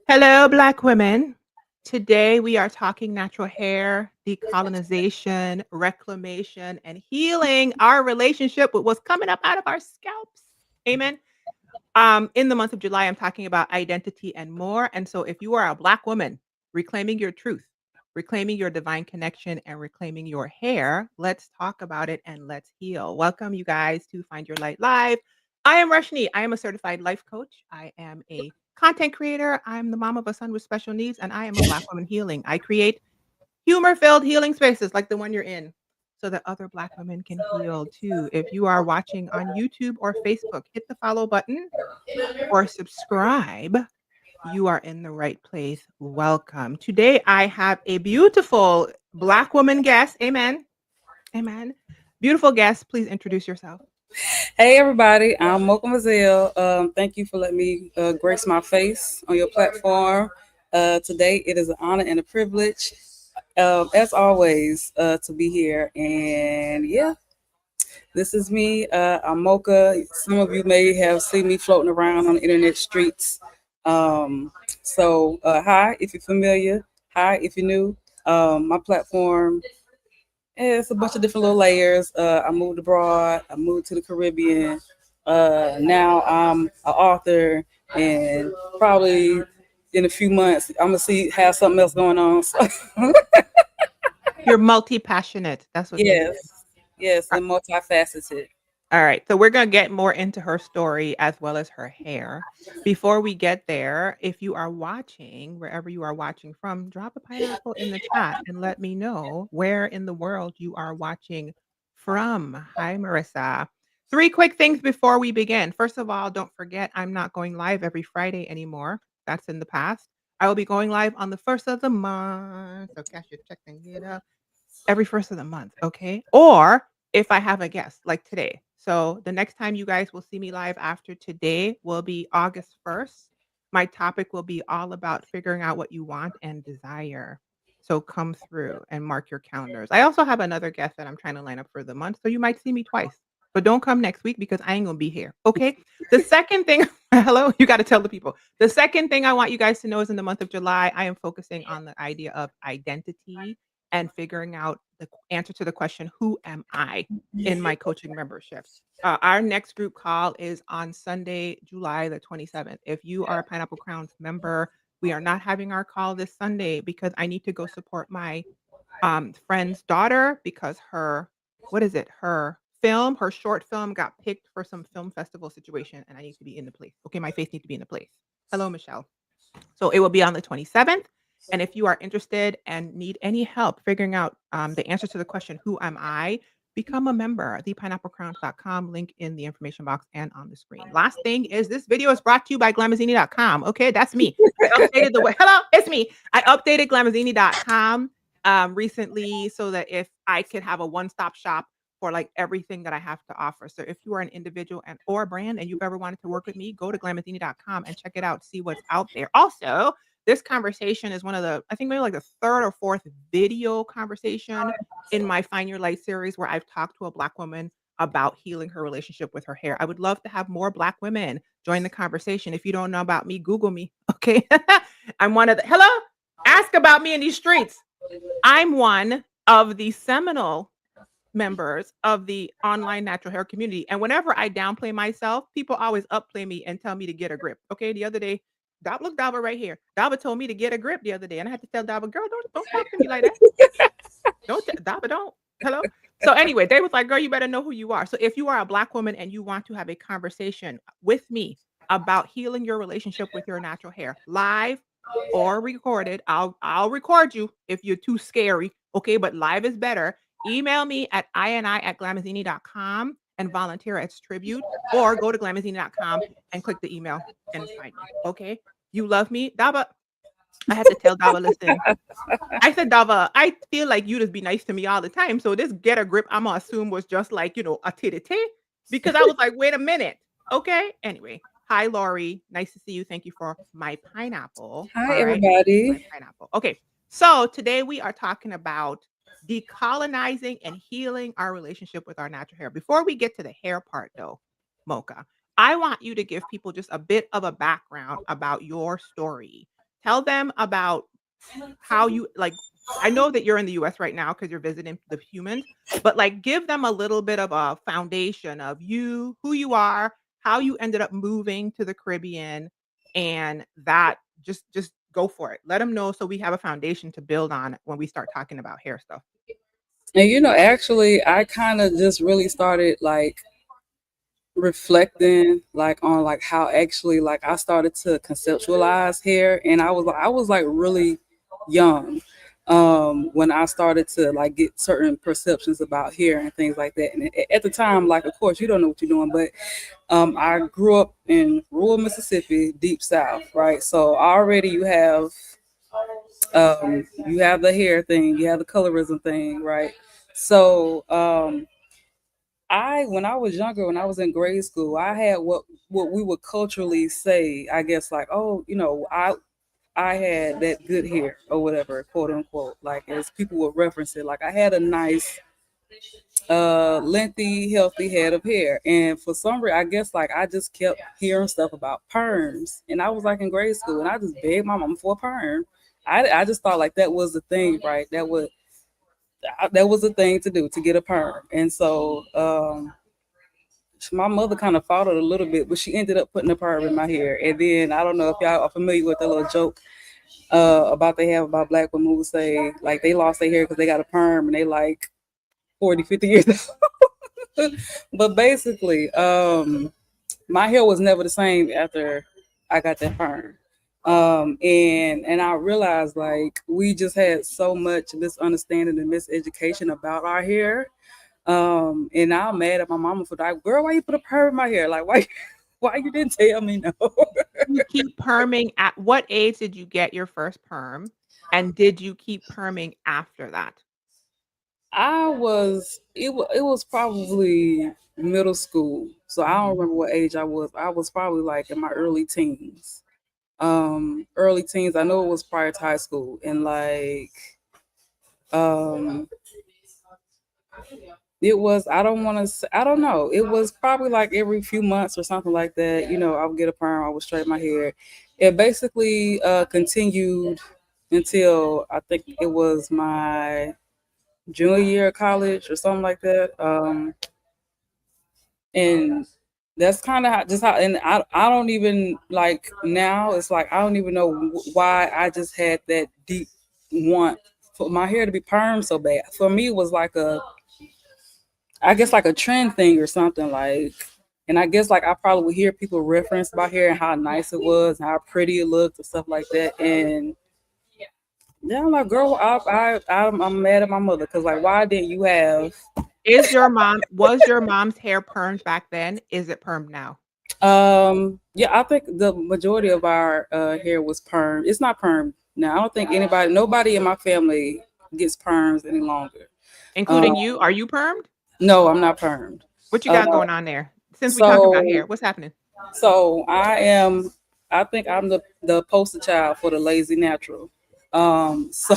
Hello, Black women. Today we are talking natural hair, decolonization, reclamation, and healing our relationship with what's coming up out of our scalps. Amen. In the month of July, I'm talking about identity and more. And so, if you are a Black woman reclaiming your truth, reclaiming your divine connection, and reclaiming your hair, let's talk about it and let's heal. Welcome, you guys, to Find Your Light Live. I am Roshini. I am a certified life coach. I am a content creator. I'm the mom of a son with special needs, and I am a Black woman healing. I create humor filled healing spaces like the one you're in so that other Black women can heal too. If you are watching on YouTube or Facebook, hit the follow button or subscribe. You are in the right place. Welcome. Today, I have a beautiful Black woman guest. Amen. Amen. Beautiful guest. Please introduce yourself. Hey everybody, I'm Mocha Moizelle. Thank you for letting me grace my face on your platform. Today it is an honor and a privilege, as always, to be here. And yeah, this is me. I'm Mocha. Some of you may have seen me floating around on the internet streets. Hi if you're familiar. Hi if you're new. My platform it's a bunch of different little layers. I moved abroad. I moved to the Caribbean. Now I'm an author, and probably in a few months I'm gonna have something else going on. So, You're multi passionate. That's what this is. yes, and multifaceted. All right. So we're going to get more into her story as well as her hair. Before we get there, if you are watching, wherever you are watching from, drop a pineapple in the chat and let me know where in the world you are watching from. Hi, Marissa. Three quick things before we begin. First of all, don't forget I'm not going live every Friday anymore. That's in the past. I will be going live on the first of the month. So cash your check and get up every first of the month, okay? Or if I have a guest like today. So the next time you guys will see me live after today will be August 1st. My topic will be all about figuring out what you want and desire. So come through and mark your calendars. I also have another guest that I'm trying to line up for the month. So you might see me twice. But don't come next week because I ain't gonna be here. Okay. The second thing, hello, you got to tell the people. The second thing I want you guys to know is in the month of July, I am focusing on the idea of identity and figuring out the answer to the question, who am I, in my coaching membership. Our next group call is on Sunday, July the 27th. If you are a Pineapple Crowns member, we are not having our call this Sunday because I need to go support my friend's daughter because what is it? Her short film got picked for some film festival situation and I need to be in the place. Okay, my face needs to be in the place. Hello, Michelle. So it will be on the 27th. And if you are interested and need any help figuring out the answer to the question, who am I? Become a member, thepineapplecrowns.com, link in the information box and on the screen. Last thing is this video is brought to you by glamazini.com. Okay, that's me. I updated hello, it's me. I updated glamazini.com recently so that if I could have a one-stop shop for like everything that I have to offer. So if you are an individual and or a brand and you've ever wanted to work with me, go to glamazini.com and check it out, see what's out there. Also, this conversation is one of the, I think maybe like the third or fourth video conversation in my Find Your Light series where I've talked to a Black woman about healing her relationship with her hair. I would love to have more Black women join the conversation. If you don't know about me, Google me. Okay. I'm one of the, hello, ask about me in these streets. I'm one of the seminal members of the online natural hair community. And whenever I downplay myself, people always upplay me and tell me to get a grip. Okay. The other day, look, Dava right here. Dava told me to get a grip the other day. And I had to tell Dava, girl, don't talk to me like that. Dava, don't. Hello. So anyway, they was like, girl, you better know who you are. So if you are a Black woman and you want to have a conversation with me about healing your relationship with your natural hair, live or recorded, I'll record you if you're too scary. Okay, but live is better. Email me at ini@glamazini.com and volunteer as tribute, or go to glamazini.com and click the email and find me. Okay. You love me, Dava. I had to tell Dava, listen. I said, Dava, I feel like you just be nice to me all the time. So this get a grip, I'm gonna assume was just like, a titty because I was like, wait a minute. Okay. Anyway. Hi, Lori. Nice to see you. Thank you for my pineapple. Hi All right. My everybody. pineapple. Okay. So today we are talking about decolonizing and healing our relationship with our natural hair. Before we get to the hair part, though, Mocha, I want you to give people just a bit of a background about your story Tell them about how you like I know that you're in the US right now because you're visiting the humans, but, like, give them a little bit of a foundation of you, who you are, how you ended up moving to the Caribbean, and that just go for it. Let them know so we have a foundation to build on when we start talking about hair stuff. And actually, I kind of just really started like reflecting like on like how actually like I started to conceptualize hair, and I was like really young when I started to like get certain perceptions about hair and things like that. And at the time, like, of course you don't know what you're doing, but I grew up in rural Mississippi, deep south, right? So already you have the hair thing, you have the colorism thing, right? So when I was younger, when I was in grade school, I had what we would culturally say, I guess, like, oh, I had that good hair or whatever, quote unquote, like as people would reference it, like I had a nice, lengthy, healthy head of hair, and for some reason, I guess, like I just kept hearing stuff about perms, and I was like in grade school, and I just begged my mom for a perm. I just thought like that was the thing, right? That was the thing to do, to get a perm, and so my mother kind of fought it a little bit, but she ended up putting a perm in my hair. And then I don't know if y'all are familiar with the little joke about black women who say like they lost their hair because they got a perm and they like 40, 50 years old. But basically, my hair was never the same after I got that perm. And I realized like we just had so much misunderstanding and miseducation about our hair. And now I'm mad at my mama for that. Girl, why you put a perm in my hair? Like, why why you didn't tell me no? You keep perming at what age did you get your first perm, and did you keep perming after that? It was probably middle school. So I don't remember what age I was. I was probably like in my early teens. Early teens. I know it was prior to high school. And like um it was, I don't want to, I don't know. It was probably like every few months or something like that. I would get a perm, I would straighten my hair. It basically continued until I think it was my junior year of college or something like that. And that's kind of just how, and I don't even like now, it's like, I don't even know why I just had that deep want for my hair to be perm so bad. For me, it was like I guess like a trend thing or something like, and I guess like I probably would hear people reference my hair and how nice it was, and how pretty it looked and stuff like that. And yeah, I'm like, girl, I'm mad at my mother because like, why didn't you have? Was your mom's hair permed back then? Is it permed now? Yeah, I think the majority of our hair was perm. It's not perm now. I don't think nobody in my family gets perms any longer. Um, Including you? Are you permed? no, I'm not permed. What you Uh, got going on there? Since we talking about so hair, what's happening? So I think I'm the poster child for the lazy natural. So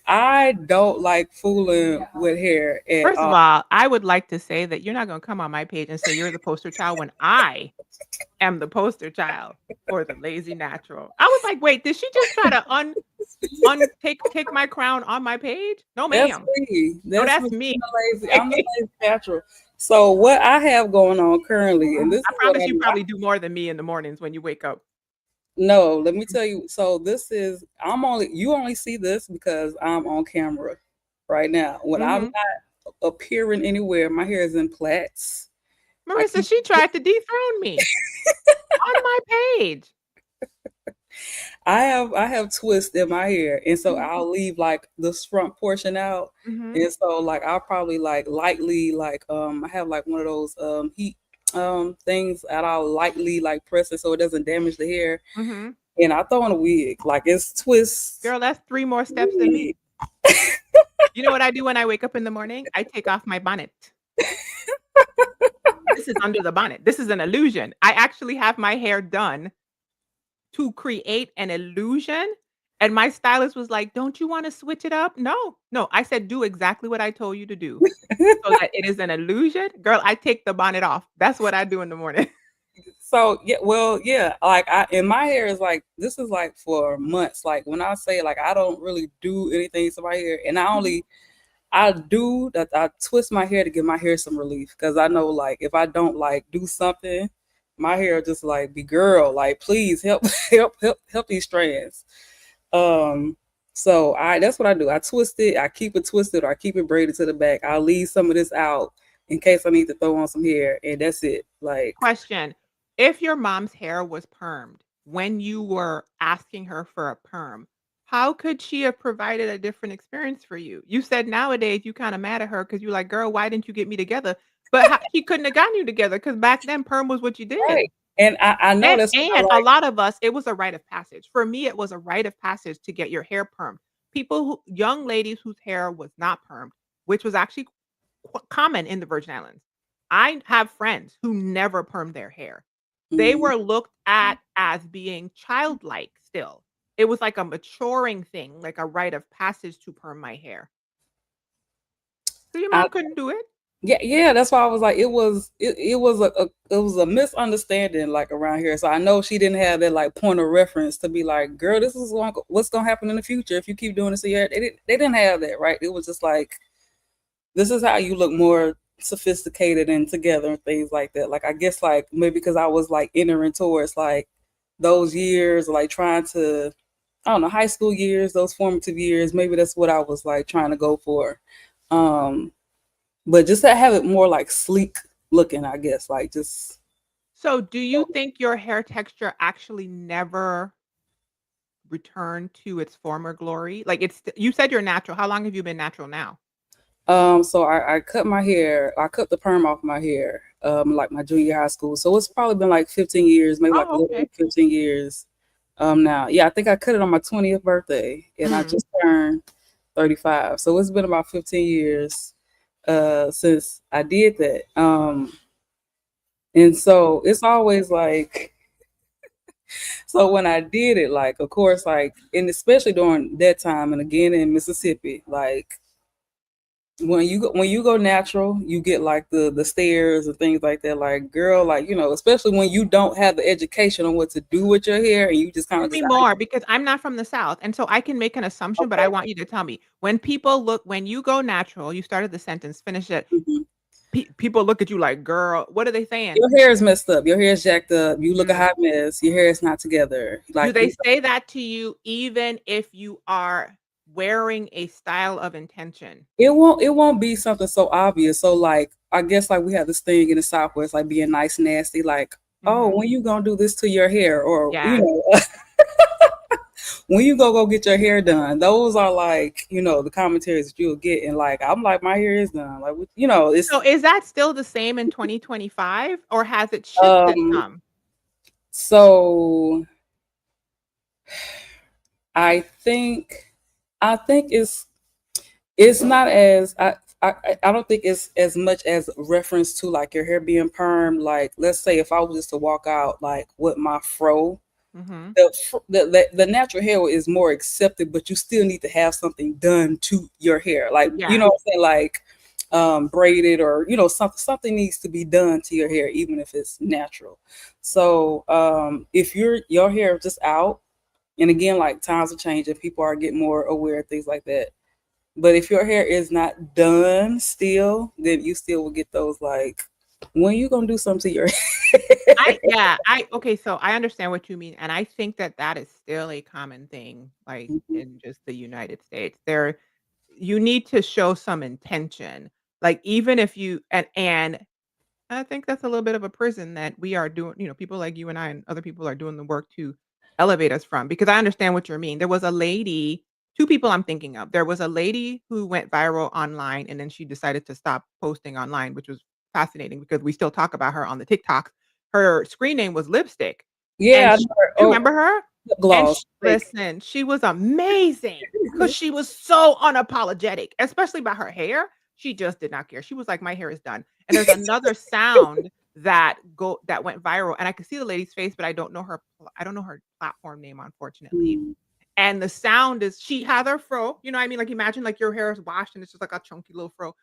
I don't like fooling with hair at First of all. all, I would like to say that you're not gonna come on my page and say you're the poster child when I am the poster child for the lazy natural. I was like, "Wait, did she just try to take my crown on my page?" No, That's ma'am. me. No, That's me. that's me. I'm the lazy natural. So what I have going on currently, and Mhm. this I is what promise you I'm probably do more than me in the mornings when you wake up. no, let me tell you. So this is you only see this because I'm on camera right now. When I'm Mhm. not appearing anywhere, my hair is in plaits. I Marissa, keep she tried to dethrone me on my page. I have twists in my hair, and so Mhm. I'll leave like this front portion out, Mhm. and so like I'll probably like lightly like I have like one of those heat things, and I'll lightly like press it so it doesn't damage the hair, Mhm. and I throw in a wig like it's twist Girl, that's 3 more steps than wig. me. You know what I do when I wake up in the morning? I take off my bonnet. This is under the bonnet. This is an illusion. I actually have my hair done to create an illusion, and my stylist was like, "Don't you wanna switch it up?" "No, no." I said, "Do exactly what I told you to do so that it is an illusion." Girl, I take the bonnet off. That's what I do in the morning. So yeah, well, yeah, like I and my hair is like this is like for months. Like when I say like I don't really do anything to my hair, and Mhm. I do that I twist my hair to give my hair some relief because I know like if I don't like do something, my hair just like be girl like please help help these strands. Um, so I that's what I do. I twist it, I keep it twisted, or I keep it braided to the back. I'll leave some of this out in case I need to throw on some hair, and that's it. Like Question. If your mom's hair was permed when you were asking her for a perm, how could she have provided a different experience for you? You said nowadays you kinda mad at her because 'cause you're like, "Girl, why didn't you get me together?" But ho she couldn't have gotten you together because back then perm was what you did. right. And I know that's what I And a like. lot of us, it was a rite of passage. For me, it was a rite of passage to get your hair permed. People who young ladies whose hair was not permed, which was actually common in the Virgin Islands. I have friends who never permed their hair. They Mhm. were looked at as being childlike still. It was like a maturing thing, like a rite of passage to perm my hair. So your I mom couldn't do it? Yeah, yeah, that's why I was like, it was it was a misunderstanding like around here. So I know she didn't have that like point of reference to be like, girl, this is what's gonna happen in the future if you keep doing this. So yeah, they didn't have that, right? It was just like this is how you look more sophisticated and together and things like that. Like I guess like maybe because I was like entering towards like those years, like trying to I don't know, high school years, those formative years, maybe that's what I was like trying to go for. Um but just to have it more like sleek looking, I guess, like just So do you think your hair texture actually never return to its former glory? Like, you said you're natural. How long have you been natural now? so I cut my hair, I cut the perm off my hair, like my junior high school. So it's probably been like 15 years, maybe like a Oh, little okay. over 15 years. Now. Yeah, I think I cut it on my 20th birthday and I Mhm. just turned 35. So it's been about 15 years since I did that. And so it's always like so when I did it, like of course, like and especially during that time and again in Mississippi, like when you go natural, you get like the stares and things like that. Like, girl, like especially when you don't have the education on what to do with your hair, and you just kind Tell of me just more because I'm not from the South, and so I can make an assumption, but I okay. want you to tell me. When you go natural, you started the sentence, finish it. Mhm. People look at you like, "Girl, what are they saying?" Your hair is messed up. Your hair is jacked up. You look a Mm. hot mess. Your hair is not together. Do Like they say that to you even if you are wearing a style of intention? it won't be something so obvious. So like I guess like we have this thing in the Southwest, like being nice, nasty, like, oh, Mhm. when you gonna do this to your hair? Or Yes. when you go get your hair done, those are like, the commentaries that you'll get. And like, I'm like, my hair is done. Like, it's, So is that still the same in 2025 or has it shifted um, some? so I think, I think it's not as, I don't think it's as much as reference to like your hair being perm. Like, let's say if I was just to walk out like with my fro, Mhm. the natural hair is more accepted, but you still need to have something done to your hair. Like, Yeah. what I'm saying, like braided or something needs to be done to your hair, even if it's natural. So if your hair is just out, and again, like times are changing, people are getting more aware of things like that. But if your hair is not done still, then you still will get those like, when you gonna do something to your hair? I okay, so I understand what you mean, and I think that that is still a common thing, like, in just the United States. You need to show some intention, like, even if you and I think that's a little bit of a prison that we are doing people like you and I and other people are doing the work to elevate us from, because I understand what you mean. There was a lady 2 people I'm thinking of. There was a lady who went viral online, and then she decided to stop posting online, which was fascinating because we still talk about her on the TikToks. Her screen name was Lipstick, and Yeah, I sh know. do you Oh, remember her? lip And gloss. sh Fake. listen, she was amazing because she was so unapologetic, especially about her hair. She just did not care. She was like, "My hair is done." And there's another sound that went viral, and I could see the lady's face, but I don't know her platform name, unfortunately. Mm. And the sound is she had her fro, you know what I mean? Like, imagine, like, your hair is washed and it's just like a chunky little fro,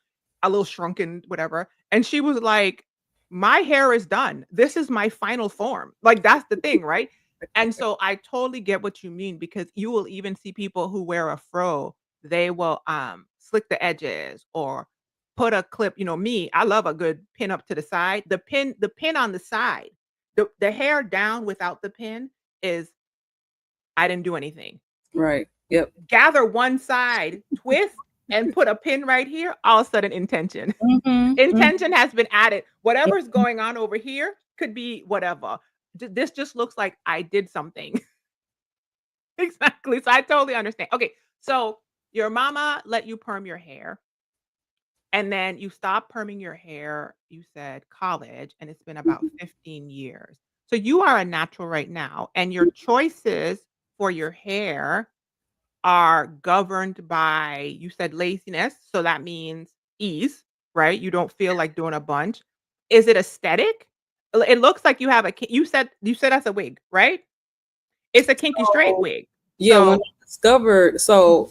a little shrunken, whatever, and she was like, my hair is done. This is my final form. Like, that's the thing, right? And so I totally get what you mean because you will even see people who wear a fro, they will, slick the edges or put a clip. Me, I love a good pin up to the side. The pin on the side, the hair down without the pin is I didn't do anything. Right. Yep. Gather one side, twist, and put a pin right here, all of a sudden intention. Mm-hmm. Intention has been added. Whatever's going on over here could be whatever. This just looks like I did something. Exactly. So I totally understand. Okay. So your mama let you perm your hair and then you stopped perming your hair, you said college, and it's been about 15 years. So you are a natural right now, and your choices for your hair are governed by, you said laziness, so that means ease, right? You don't feel like doing a bunch. Is it aesthetic? It looks like you have you said that's a wig, right? It's a kinky straight So, wig. yeah, when So I discovered, mhm,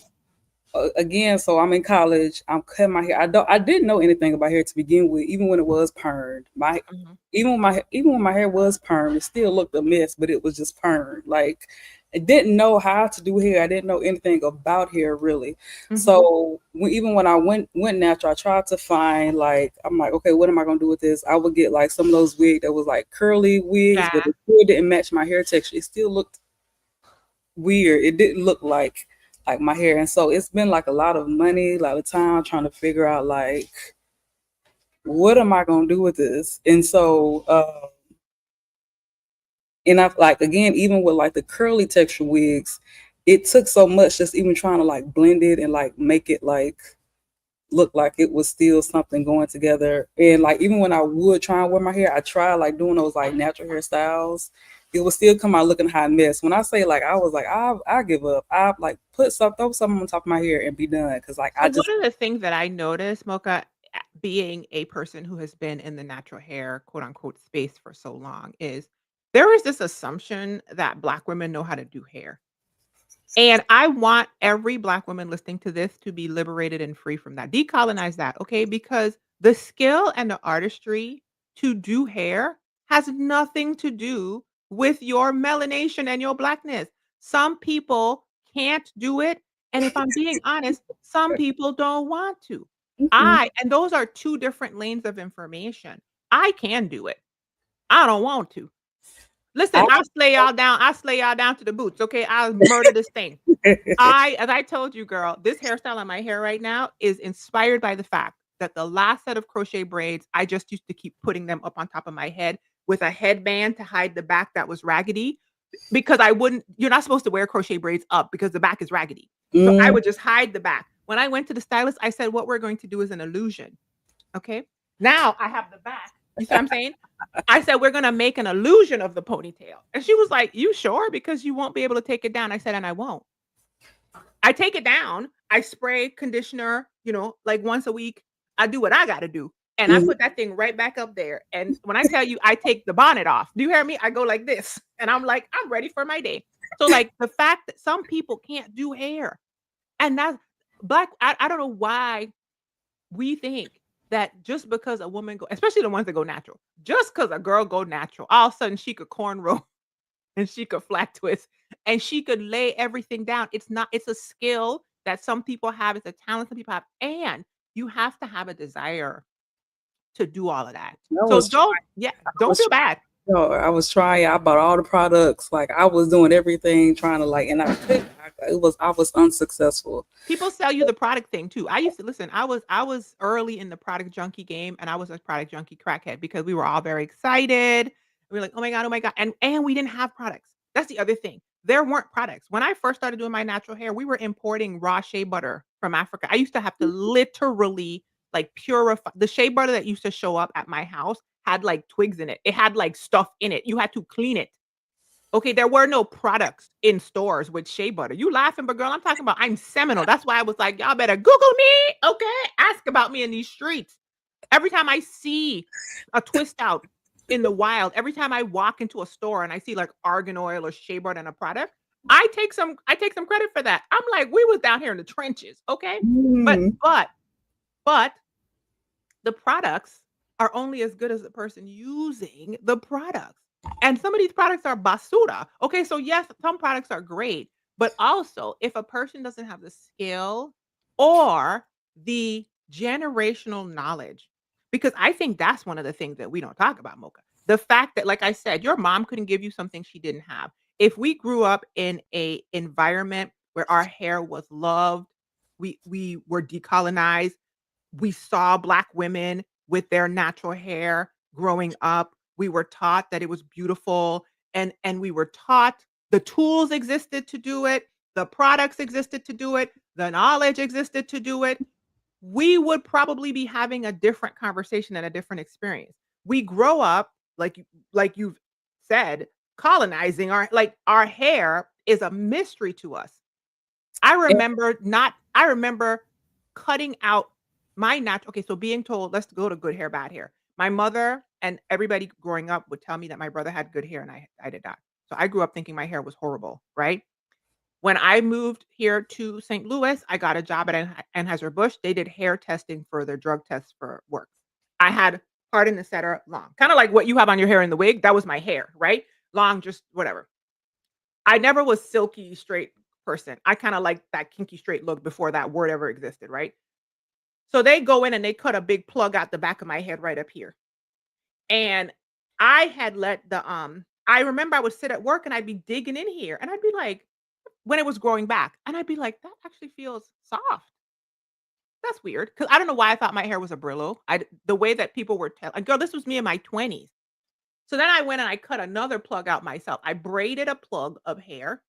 again, so I'm in college. I'm cutting my hair. I didn't know anything about hair to begin with, even when it was permed. mhm, Even when my hair was permed, it still looked a mess, but it was just permed. Like I didn't know how to do hair. I didn't know anything about hair really. mhm. So even when I went natural, I tried to find like I'm like, okay, what am I gonna do with this? I would get like some of those wigs that was like curly wigs, but Yeah. it still didn't match my hair texture. It still looked weird. It didn't look like my hair. And so it's been like a lot of money, a lot of time trying to figure out like what am I gonna do with this? And so and I've like again, even with like the curly texture wigs, it took so much just even trying to like blend it and like make it like look like it was still something going together. And like even when I would try and wear my hair, I tried like doing those like natural hairstyles. It would still come out looking a hot mess. When I say like I was like I give up. I like put some throw something on top of my hair and be done because like So I one just of the things that I noticed, Mocha, being a person who has been in the natural hair, quote unquote, space for so long, is there is this assumption that Black women know how to do hair. And I want every Black woman listening to this to be liberated and free from that. Decolonize that, okay? Because the skill and the artistry to do hair has nothing to do with your melanation and your Blackness. Some people can't do it. And if I'm being honest, some people don't want to. mm-mm, And those are two different lanes of information. I can do it. I don't want to. Listen, I I slay y'all down to the boots, okay? I'll murder this thing. As I told you, girl, this hairstyle on my hair right now is inspired by the fact that the last set of crochet braids, I just used to keep putting them up on top of my head with a headband to hide the back that was raggedy because you're not supposed to wear crochet braids up because the back is raggedy. So I mm, would just hide the back. When I went to the stylist, I said, what we're going to do is an illusion. Okay. Now I have the back. You see what I'm saying? I said, we're going to make an illusion of the ponytail. And she was like, you sure? Because you won't be able to take it down. I said, and I won't. I take it down, I spray conditioner, like once a week. I do what I gotta do. And I mm. put that thing right back up there. And when I tell you I take the bonnet off, do you hear me? I go like this. And I'm like, I'm ready for my day. So like the fact that some people can't do hair and that's I don't know why we think that just because a woman go, especially the ones that go natural, just because a girl go natural, all of a sudden she could cornrow and she could flat twist and she could lay everything down. It's a skill that some people have, it's a talent some people have, and you have to have a desire to do all of that. I So was don't yeah, I don't was feel bad. no, I was trying. I bought all the products. Like I was doing everything, trying to like, and I couldn't. I was unsuccessful. People sell you the product thing too. I used to listen, I was early in the product junkie game and I was a product junkie crackhead because we were all very excited. We were like, "Oh my god, oh my god." And we didn't have products. That's the other thing. There weren't products. When I first started doing my natural hair, we were importing raw shea butter from Africa. I used to have to literally like purify the shea butter that used to show up at my house had like twigs in it. It had like stuff in it. You had to clean it. Okay, there were no products in stores with shea butter. You laughing, but girl, I'm talking about I'm seminal. That's why I was like, y'all better Google me, okay? Ask about me in these streets. Every time I see a twist out in the wild, every time I walk into a store and I see like argan oil or shea butter in a product, I take some credit for that. I'm like, we was down here in the trenches, okay? But Mm, but but the products are only as good as the person using the products. And some of these products are basura. Okay, so yes, some products are great, but also if a person doesn't have the skill or the generational knowledge, because I think that's one of the things that we don't talk about, Mocha. The fact that, like I said, your mom couldn't give you something she didn't have. If we grew up in a environment where our hair was loved, we were decolonized, we saw Black women with their natural hair growing up. We were taught that it was beautiful, and we were taught the tools existed to do it, the products existed to do it, the knowledge existed to do it. We would probably be having a different conversation and a different experience. We grow up, like you've said, colonizing our hair is a mystery to us. I remember cutting out my natural okay, so being told, "Let's go to good hair, bad hair." My mother and everybody growing up would tell me that my brother had good hair and I did not. So I grew up thinking my hair was horrible, right? When I moved here to St. Louis, I got a job at Anheuser-Busch. They did hair testing for their drug tests for work. I had part in the center long, kinda like what you have on your hair in the wig, that was my hair, right? Long, just whatever. I never was silky straight person. I kinda like that kinky straight look before that word ever existed, right? So they go in and they cut a big plug out the back of my head right up here. And I had let I remember I would sit at work and I'd be digging in here and I'd be like, when it was growing back, and I'd be like, "That actually feels soft. That's weird." Because I don't know why I thought my hair was a Brillo. The way that people were telling girl, this was me in my 20s. So then I went and I cut another plug out myself. I braided a plug of hair,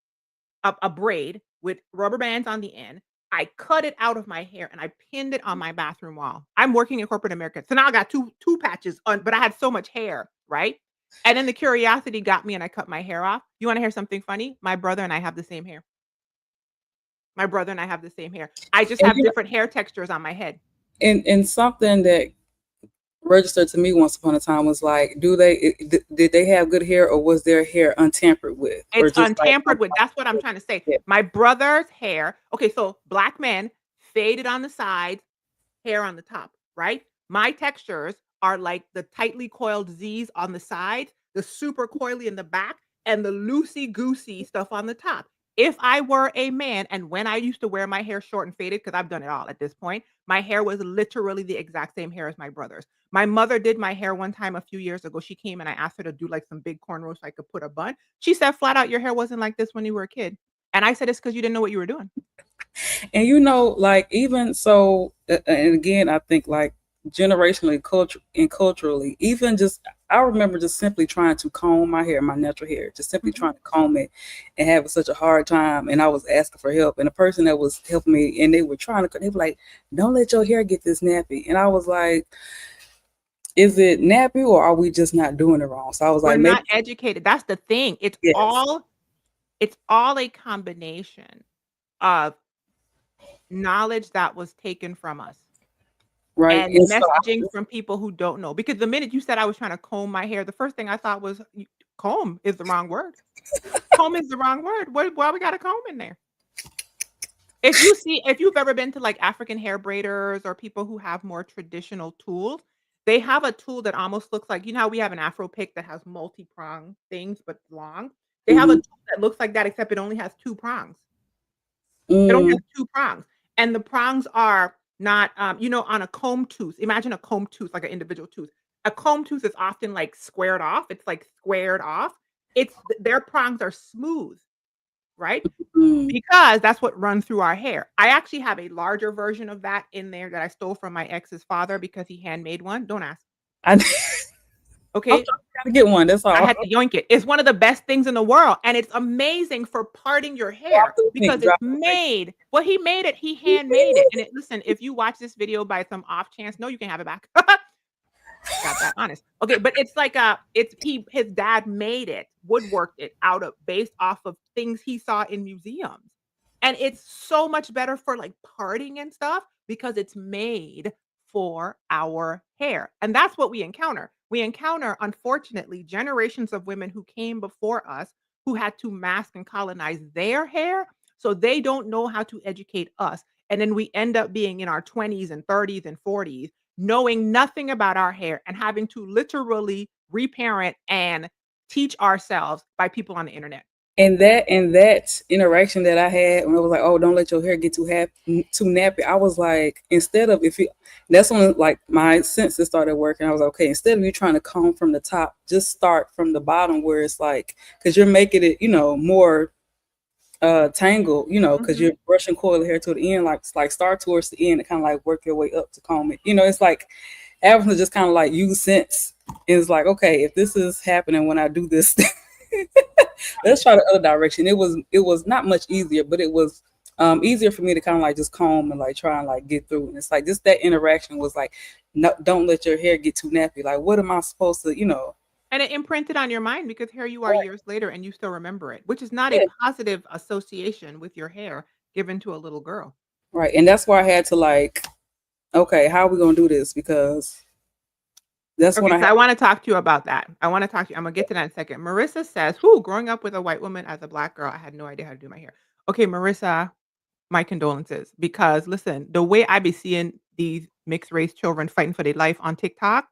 a braid with rubber bands on the end. I cut it out of my hair and I pinned it on my bathroom wall. I'm working in corporate America. So now I got two patches on, but I had so much hair, right? And then the curiosity got me and I cut my hair off. You wanna hear something funny? My brother and I have the same hair. My brother and I have the same hair. I just And have different hair textures on my head. and something that registered to me once upon a time was like, did they have good hair, or was their hair untampered with, or It's just like untampered with, that's what I'm trying to say. yeah. My brother's hair okay, so Black men, faded on the sides, hair on the top, right? My textures are like the tightly coiled Z's on the sides, the super coily in the back, and the loosey goosey stuff on the top. If I were a man, and when I used to wear my hair short and faded, because I've done it all at this point, my hair was literally the exact same hair as my brother's. My mother did my hair one time a few years ago. She came and I asked her to do like some big cornrows so I could put a bun. She said flat out, "Your hair wasn't like this when you were a kid." And I said, "It's because you didn't know what you were doing." And like even so, and again, I think like generationally, culturally, even just I remember just simply trying to comb my hair, my natural hair, just simply Mhm. trying to comb it, and having such a hard time. And I was asking for help, and the person that was helping me, and they were trying to, they were like, "Don't let your hair get this nappy." And I was like, "Is it nappy, or are we just not doing it wrong?" So I was We're like, maybe not educated. That's the thing. yes, It's all a combination of knowledge that was taken from us right. And and so messaging from people who don't know. Because the minute you said I was trying to comb my hair, the first thing I thought was comb is the wrong word. Comb is the wrong word. Why we got a comb in there? If you've ever been to like African hair braiders or people who have more traditional tools, they have a tool that almost looks like, you know how we have an Afro pick that has multi-prong things but long? They have a mhm. tool that looks like that except it only has 2 prongs. It only has Mm, 2 prongs, and the prongs are not, on a comb tooth, imagine a comb tooth, like an individual tooth. A comb tooth is often, like, squared off, it's, like, squared off. Their prongs are smooth, right? mm. Because that's what runs through our hair. I actually have a larger version of that in there that I stole from my ex's father because he handmade one. Don't ask, I, I'm okay? trying to get one. That's I all. had to yoink it. It's one of the best things in the world, and it's amazing for parting your hair Drop the because link. it's Drop the link. made well, he made it, he handmade it, and listen, if you watch this video by some off chance no, you can have it back. Got that honest. Okay, but it's like, his dad made it, woodworked it out of based off of things he saw in museums, and it's so much better for, like, parting and stuff because it's made for our hair, and that's what we encounter. We encounter, unfortunately, generations of women who came before us who had to mask and colonize their hair, so they don't know how to educate us, and then we end up being in our 20s and 30s and 40s knowing nothing about our hair and having to literally reparent and teach ourselves by people on the internet. And that interaction that I had when I was like, "Oh, don't let your hair get too nappy." I was like, instead of if you, that's when like my senses started working. I was like, okay, instead of you trying to comb from the top, just start from the bottom where it's like, because you're making it, more tangled, because Mhm. you're brushing coil hair to the end, like start towards the end and kind of like work your way up to comb it. It's like having to just kind of like use sense. It's like, okay, if this is happening when I do this, let's try the other direction. It was not much easier, but it was easier for me to kind of like just comb and like try and like get through. And it's like just that interaction was like, no, don't let your hair get too nappy. Like, what am I supposed to? And it imprinted on your mind because here you are Right, years later and you still remember it, which is not a yeah, positive association with your hair given to a little girl. right. And that's why I had to like, okay, how are we gonna do this? Because that's when Okay, I so had. I wanna talk to you about that. I wanna talk to you. Imma get to that in a second. Marissa says, "Who? Growing up with a white woman as a black girl, I had no idea how to do my hair." Okay, Marissa, my condolences because listen, the way I be seeing these mixed race children fighting for their life on TikTok,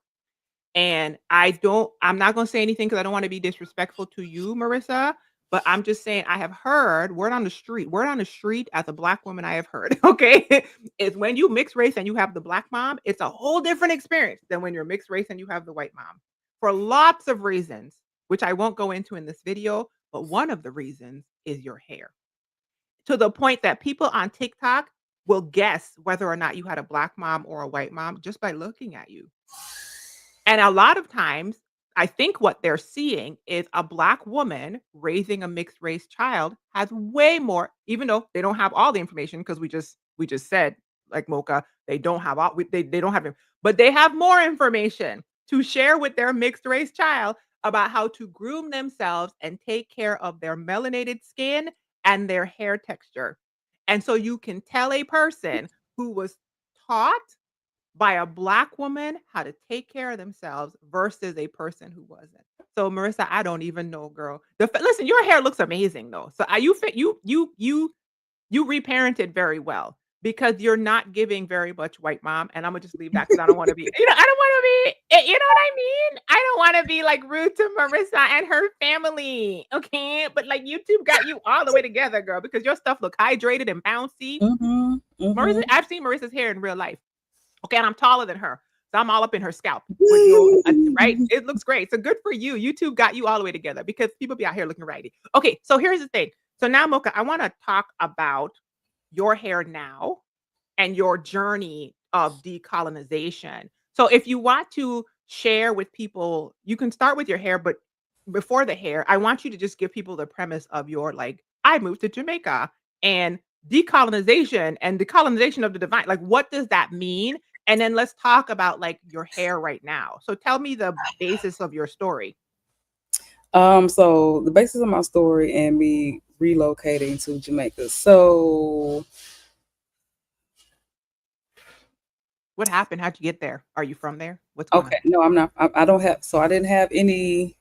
and I'm not gonna say anything because I don't wanna be disrespectful to you, Marissa, but I'm just saying I have heard word on the street as a black woman I have heard, okay, is when you mix race and you have the black mom, it's a whole different experience than when you're mixed race and you have the white mom, for lots of reasons, which I won't go into in this video, but one of the reasons is your hair. To the point that people on TikTok will guess whether or not you had a black mom or a white mom just by looking at you. And a lot of times, I think what they're seeing is a black woman raising a mixed race child has way more, even though they don't have all the information because we just said, like Mocha, they don't have all they don't have it, but they have more information to share with their mixed race child about how to groom themselves and take care of their melanated skin and their hair texture. And so you can tell a person who was taught by a black woman how to take care of themselves versus a person who wasn't. So Marissa, I don't even know, girl. Listen, your hair looks amazing though. So you fit you reparented very well because you're not giving very much white mom. And I'm gonna just leave that because I don't want to be, I don't want to be, you know what I mean? I don't want to be like rude to Marissa and her family. Okay. But like YouTube got you all the way together, girl, because your stuff look hydrated and bouncy. Mm-hmm, Marissa, mm-hmm. I've seen Marissa's hair in real life. Okay, and I'm taller than her. So I'm all up in her scalp with no right? It looks great. So good for you. YouTube got you all the way together because people be out here looking righty. Okay, so here's the thing. So now, Mocha, I want to talk about your hair now and your journey of decolonization. So if you want to share with people, you can start with your hair, but before the hair, I want you to just give people the premise of your like, I moved to Jamaica and decolonization and the colonization of the divine. Like, what does that mean? And then let's talk about like your hair right now. So tell me the basis of your story. So the basis of my story and me relocating to Jamaica. So What happened? How'd you get there? Are you from there? What's going on? okay, no, I'm not. I don't have. So I didn't have any.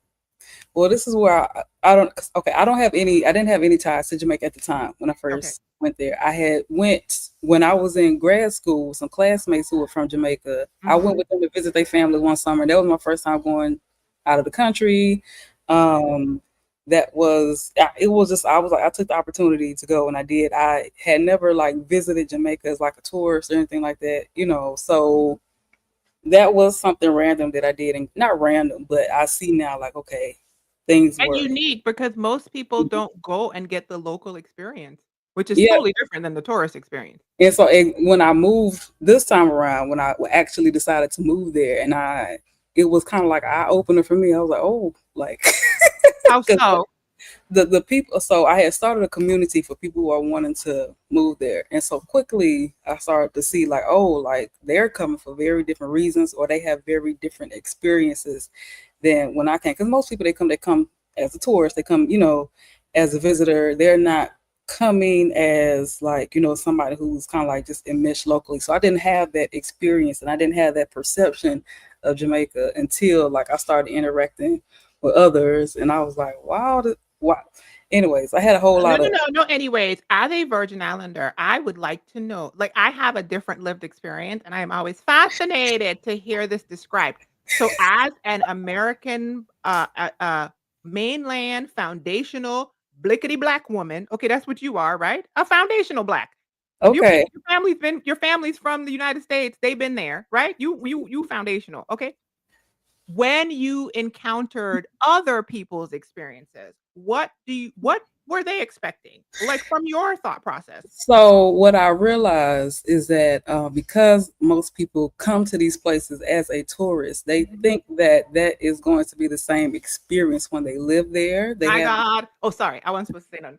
Well, this is where I don't. Okay, I don't have any. I didn't have any ties to Jamaica at the time when I Okay. first went there. I had went when I was in grad school. Some classmates who were from Jamaica. I went Mhm. with them to visit their family one summer. That was my first time going out of the country. Um, that was it. Was just I was like I took the opportunity to go and I did. I had never like visited Jamaica as like a tourist or anything like that. So that was something random that I did, and not random, but I see now like okay, things And work. unique because most people don't go and get the local experience, which is Yeah, totally different than the tourist experience. and so when I moved this time around, when I actually decided to move there, and it was kind of like eye opener for me. I was like, oh, like How 'cause so? the people. So I had started a community for people who are wanting to move there, and so quickly I started to see like, oh, like they're coming for very different reasons, or they have very different experiences than when I came. Because most people they come as a tourist, they come as a visitor. They're not coming as like somebody who's kind of like just enmeshed locally. So I didn't have that experience, and I didn't have that perception of Jamaica until like I started interacting with others, and I was like, wow, wow. Anyways, I had a whole No, lot no, of no, no, anyways, as a Virgin Islander, I would like to know like, I have a different lived experience, and I am always fascinated to hear this described. So, as an American, mainland foundational blickety black woman, okay, that's what you are, right? A foundational black. You okay. your family's from the United States, they've been there, right? You foundational, okay? When you encountered other people's experiences, what were they expecting? Like, from your thought process. So what I realized is that because most people come to these places as a tourist, they think that that is going to be the same experience when they live there. They My have god. Oh, sorry, I wasn't supposed to say nothing.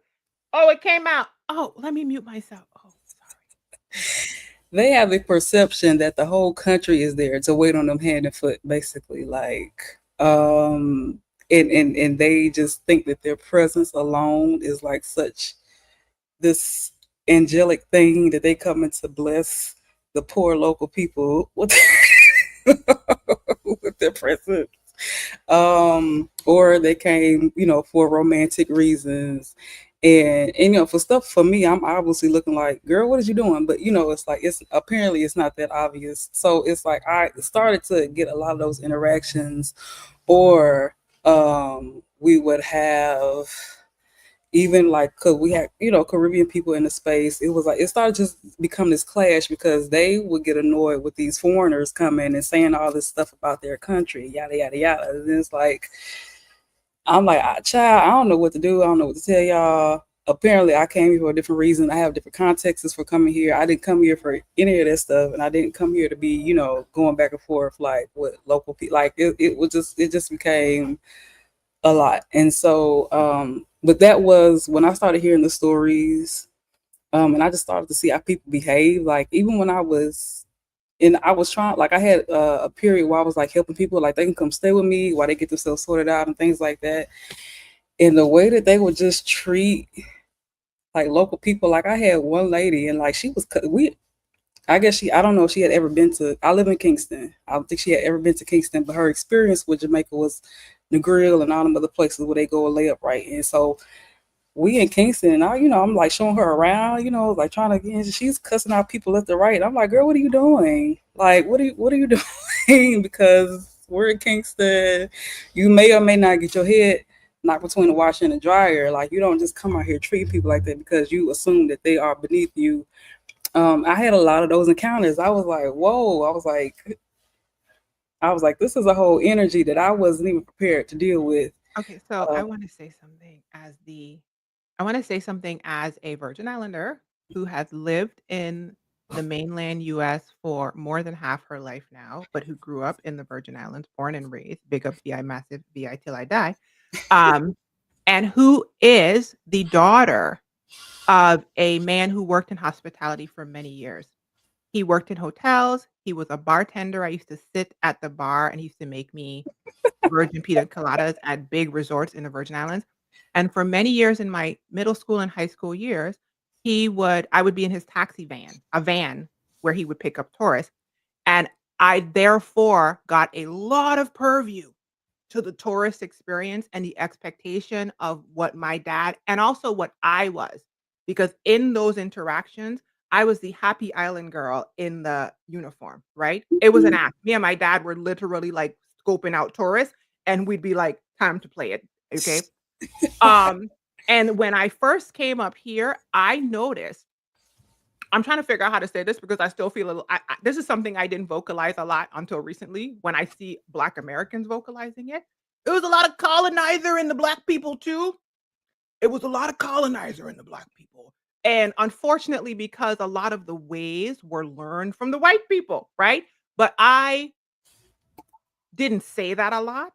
Oh, it came out. Oh, let me mute myself. Oh, sorry. Okay. they have the perception that the whole country is there to wait on them hand and foot, basically. And they just think that their presence alone is like such this angelic thing that they come in to bless the poor local people with, with their presence. Or they came, for romantic reasons. And for stuff for me, I'm obviously looking like, girl, what is you doing? But it's like it's apparently it's not that obvious. So it's like I started to get a lot of those interactions, or we would have even like cause we had Caribbean people in the space. It was like it started just become this clash because they would get annoyed with these foreigners coming and saying all this stuff about their country, yada yada yada. And it's like I'm like, child, I don't know what to do. I don't know what to tell y'all. Apparently, I came here for a different reason. I have different contexts for coming here. I didn't come here for any of that stuff, and I didn't come here to be, going back and forth like with local people. Like it just became a lot. And so, but that was when I started hearing the stories, and I just started to see how people behave. Like even when I was, and I was trying, like I had a period where I was like helping people, like they can come stay with me while they get themselves sorted out and things like that. And the way that they would just treat like local people, like I had one lady, and like she was, I guess I don't know if she had ever been to, I live in Kingston. I don't think she had ever been to Kingston, but her experience with Jamaica was the grill and all them other places where they go and lay up, right? And so we in Kingston, and I'm like showing her around, like trying to, she's cussing out people left and right. I'm like, girl, what are you doing? Like, what are you doing? Because we're in Kingston. You may or may not get your head knocked between the washer and the dryer. Like, you don't just come out here treating people like that because you assume that they are beneath you. I had a lot of those encounters. I was like, whoa. I was like, this is a whole energy that I wasn't even prepared to deal with. Okay, so Uh, I wanna say something as a Virgin Islander who has lived in the mainland US for more than half her life now, but who grew up in the Virgin Islands, born and raised, big up VI massive, VI till I die, um, and who is the daughter of a man who worked in hospitality for many years. He worked in hotels, he was a bartender. I used to sit at the bar, and he used to make me virgin pina coladas at big resorts in the Virgin Islands, and for many years in my middle school and high school years, I would be in his taxi van, a van where he would pick up tourists, and I therefore got a lot of purview to the tourist experience and the expectation of what my dad and also what I was, because in those interactions, I was the happy island girl in the uniform, right? It was an act. Me and my dad were literally, like, scoping out tourists, and we'd be like, "Time to play it." Okay? Um, and when I first came up here, I noticed I'm trying to figure out how to say this because I still feel a little this is something I didn't vocalize a lot until recently when I see Black Americans vocalizing it. It was a lot of colonizer in the Black people too. It was a lot of colonizer in the Black people. And unfortunately, because a lot of the ways were learned from the white people, right? But I didn't say that a lot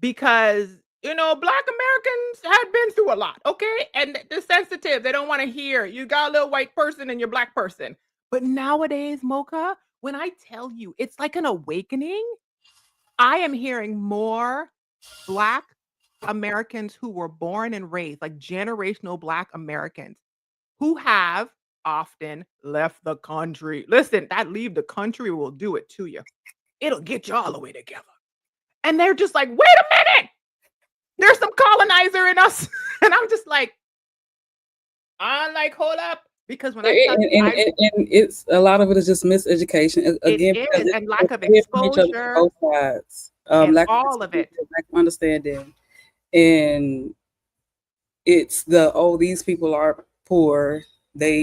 because, Black Americans had been through a lot, okay? And they're sensitive. They don't wanna hear, "You got a little white person and your Black person." But nowadays, Mocha, when I tell you it's like an awakening, I am hearing more Black Americans who were born and raised, like generational Black Americans, who have often left the country. Listen, that leave the country will do it to you. It'll get you all the way together. And they're just like, "Wait a minute! There's some colonizer in us. And I'm just like, hold up. Because when I tell you, And it's a lot of it is just miseducation it again because is, and lack of we're hearing from each other from exposure both sides. and Lack of all of exposure, it. lack of understanding, and it's the these people are poor. They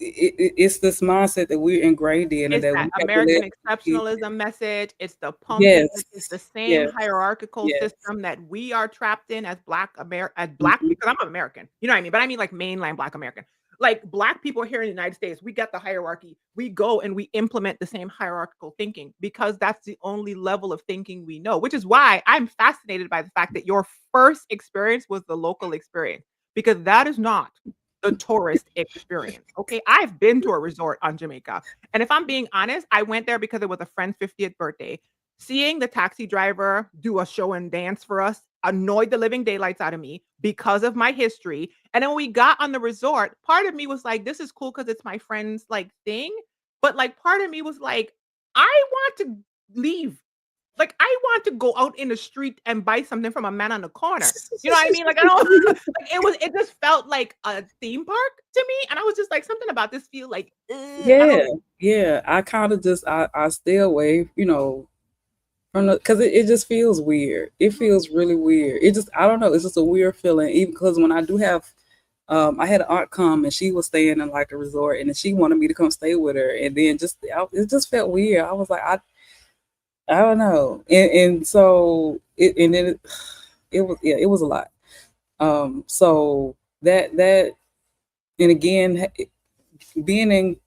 it's this mindset that we're ingrained in and It's that that we have to American let people. exceptionalism message. It's the pumping. Yes, It's the same yes, hierarchical yes. system that we are trapped in as black Mhm. because I'm American. You know what I mean? But I mean like mainland black American. Like black people here in the United States, we got the hierarchy. We go and we implement the same hierarchical thinking because that's the only level of thinking we know, which is why I'm fascinated by the fact that your first experience was the local experience because that is not the tourist experience. Okay. I've been to a resort on Jamaica. And if I'm being honest, I went there because it was a friend's 50th birthday. Seeing the taxi driver do a show and dance for us annoyed the living daylights out of me because of my history. And then when we got on the resort, part of me was like, this is cool because it's my friend's like thing. But like part of me was like, I want to leave. Like, I want to go out in the street and buy something from a man on the corner. You know what I mean? Like, I don't like, it just felt like a theme park to me, and I was just like, "Something about this feel like, ugh, I Yeah, don't." yeah. I kind of just I stay away, from the because it just feels weird. It feels really weird. It just I don't know. It's just a weird feeling. Even because when I do have, I had an aunt come and she was staying in like a resort and then she wanted me to come stay with her and then it just felt weird. I was like I don't know, and so it and then it was yeah it was a lot. So that and again being in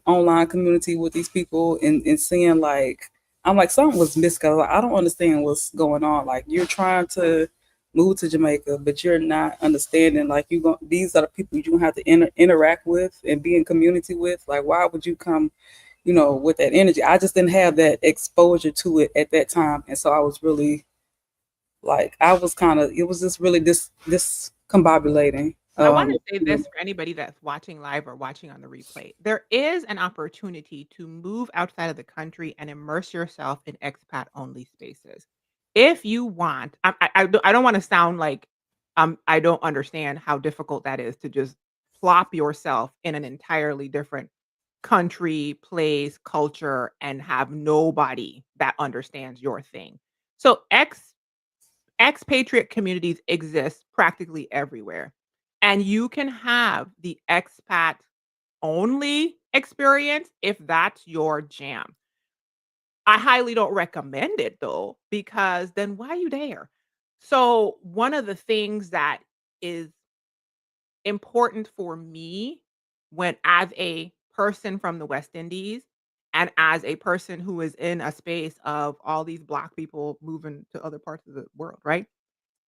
online community with these people and seeing like I'm like something was missed because like, I don't understand what's going on. Like you're trying to move to Jamaica, but you're not understanding like these are the people you gonna have to interact with and be in community with. Like why would you come, with that energy? I just didn't have that exposure to it at that time, and so I was really like I was kind of it was just really this combobulating. I wanna say this for anybody that's watching live or watching on the replay. There is an opportunity to move outside of the country and immerse yourself in expat-only spaces. If you want I don't wanna sound like, I don't understand how difficult that is to just plop yourself in an entirely different country, place, culture, and have nobody that understands your thing. So, expatriate communities exist practically everywhere. And you can have the expat only experience if that's your jam. I highly don't recommend it though, because then why are you there? So, one of the things that is important for me when as a person from the West Indies and as a person who is in a space of all these black people moving to other parts of the world, right?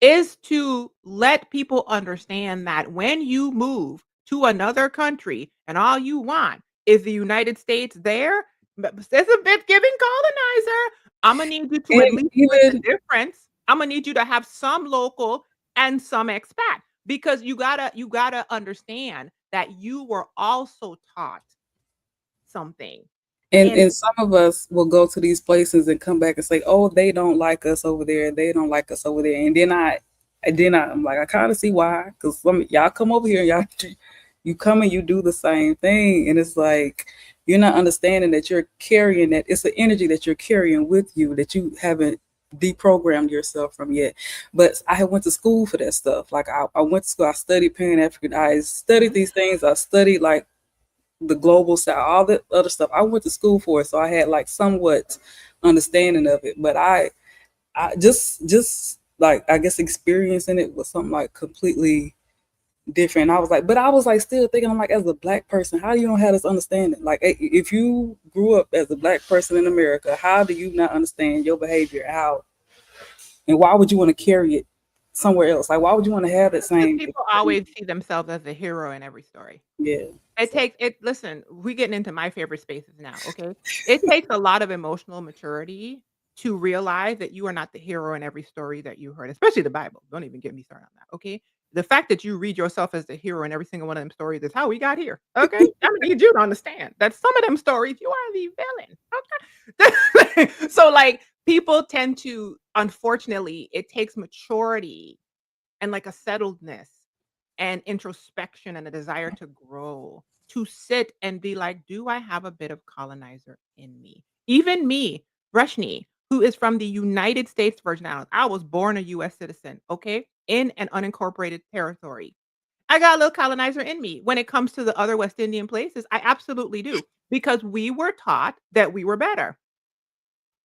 Is to let people understand that when you move to another country and all you want is the United States there, it's a bit giving colonizer. Imma need you to at and least split the even difference. Imma need you to have some local and some expat because you gotta understand that you were also taught something. And and some of us will go to these places and come back and say, "Oh, they don't like us over there. They don't like us over there." I'm like, I kind of see why, because some y'all come over here, y'all, you come and you do the same thing, and it's like you're not understanding that you're carrying that. It's the energy that you're carrying with you that you haven't deprogrammed yourself from yet. But I went to school for that stuff. Like I went to school. I studied Pan African. I studied mhm, these things. I studied like the global south, all the other stuff. I went to school for it, so I had like somewhat understanding of it. But I just like I guess experiencing it was something like completely different. I was like still thinking, I'm like, as a black person, how do you don't have this understanding? Like, if you grew up as a black person in America, how do you not understand your behavior? How and why would you want to carry it somewhere else? Like, why would you want to have that because same people experience? always see themselves as the hero in every story. Yeah. It So takes it listen, we getting into my favorite spaces now, okay? It takes a lot of emotional maturity to realize that you are not the hero in every story that you heard, especially the Bible. Don't even get me started on that, okay? The fact that you read yourself as the hero in every single one of them stories is how we got here, okay? Imma need you to understand that some of them stories, you are the villain, okay? So, like, People tend to, unfortunately, it takes maturity and like a settledness and introspection and a desire to grow, to sit and be like, "Do I have a bit of colonizer in me?" Even me, Roshini, who is from the United States Virgin Islands. I was born a US citizen, okay, in an unincorporated territory. I got a little colonizer in me. When it comes to the other West Indian places, I absolutely do, because we were taught that we were better,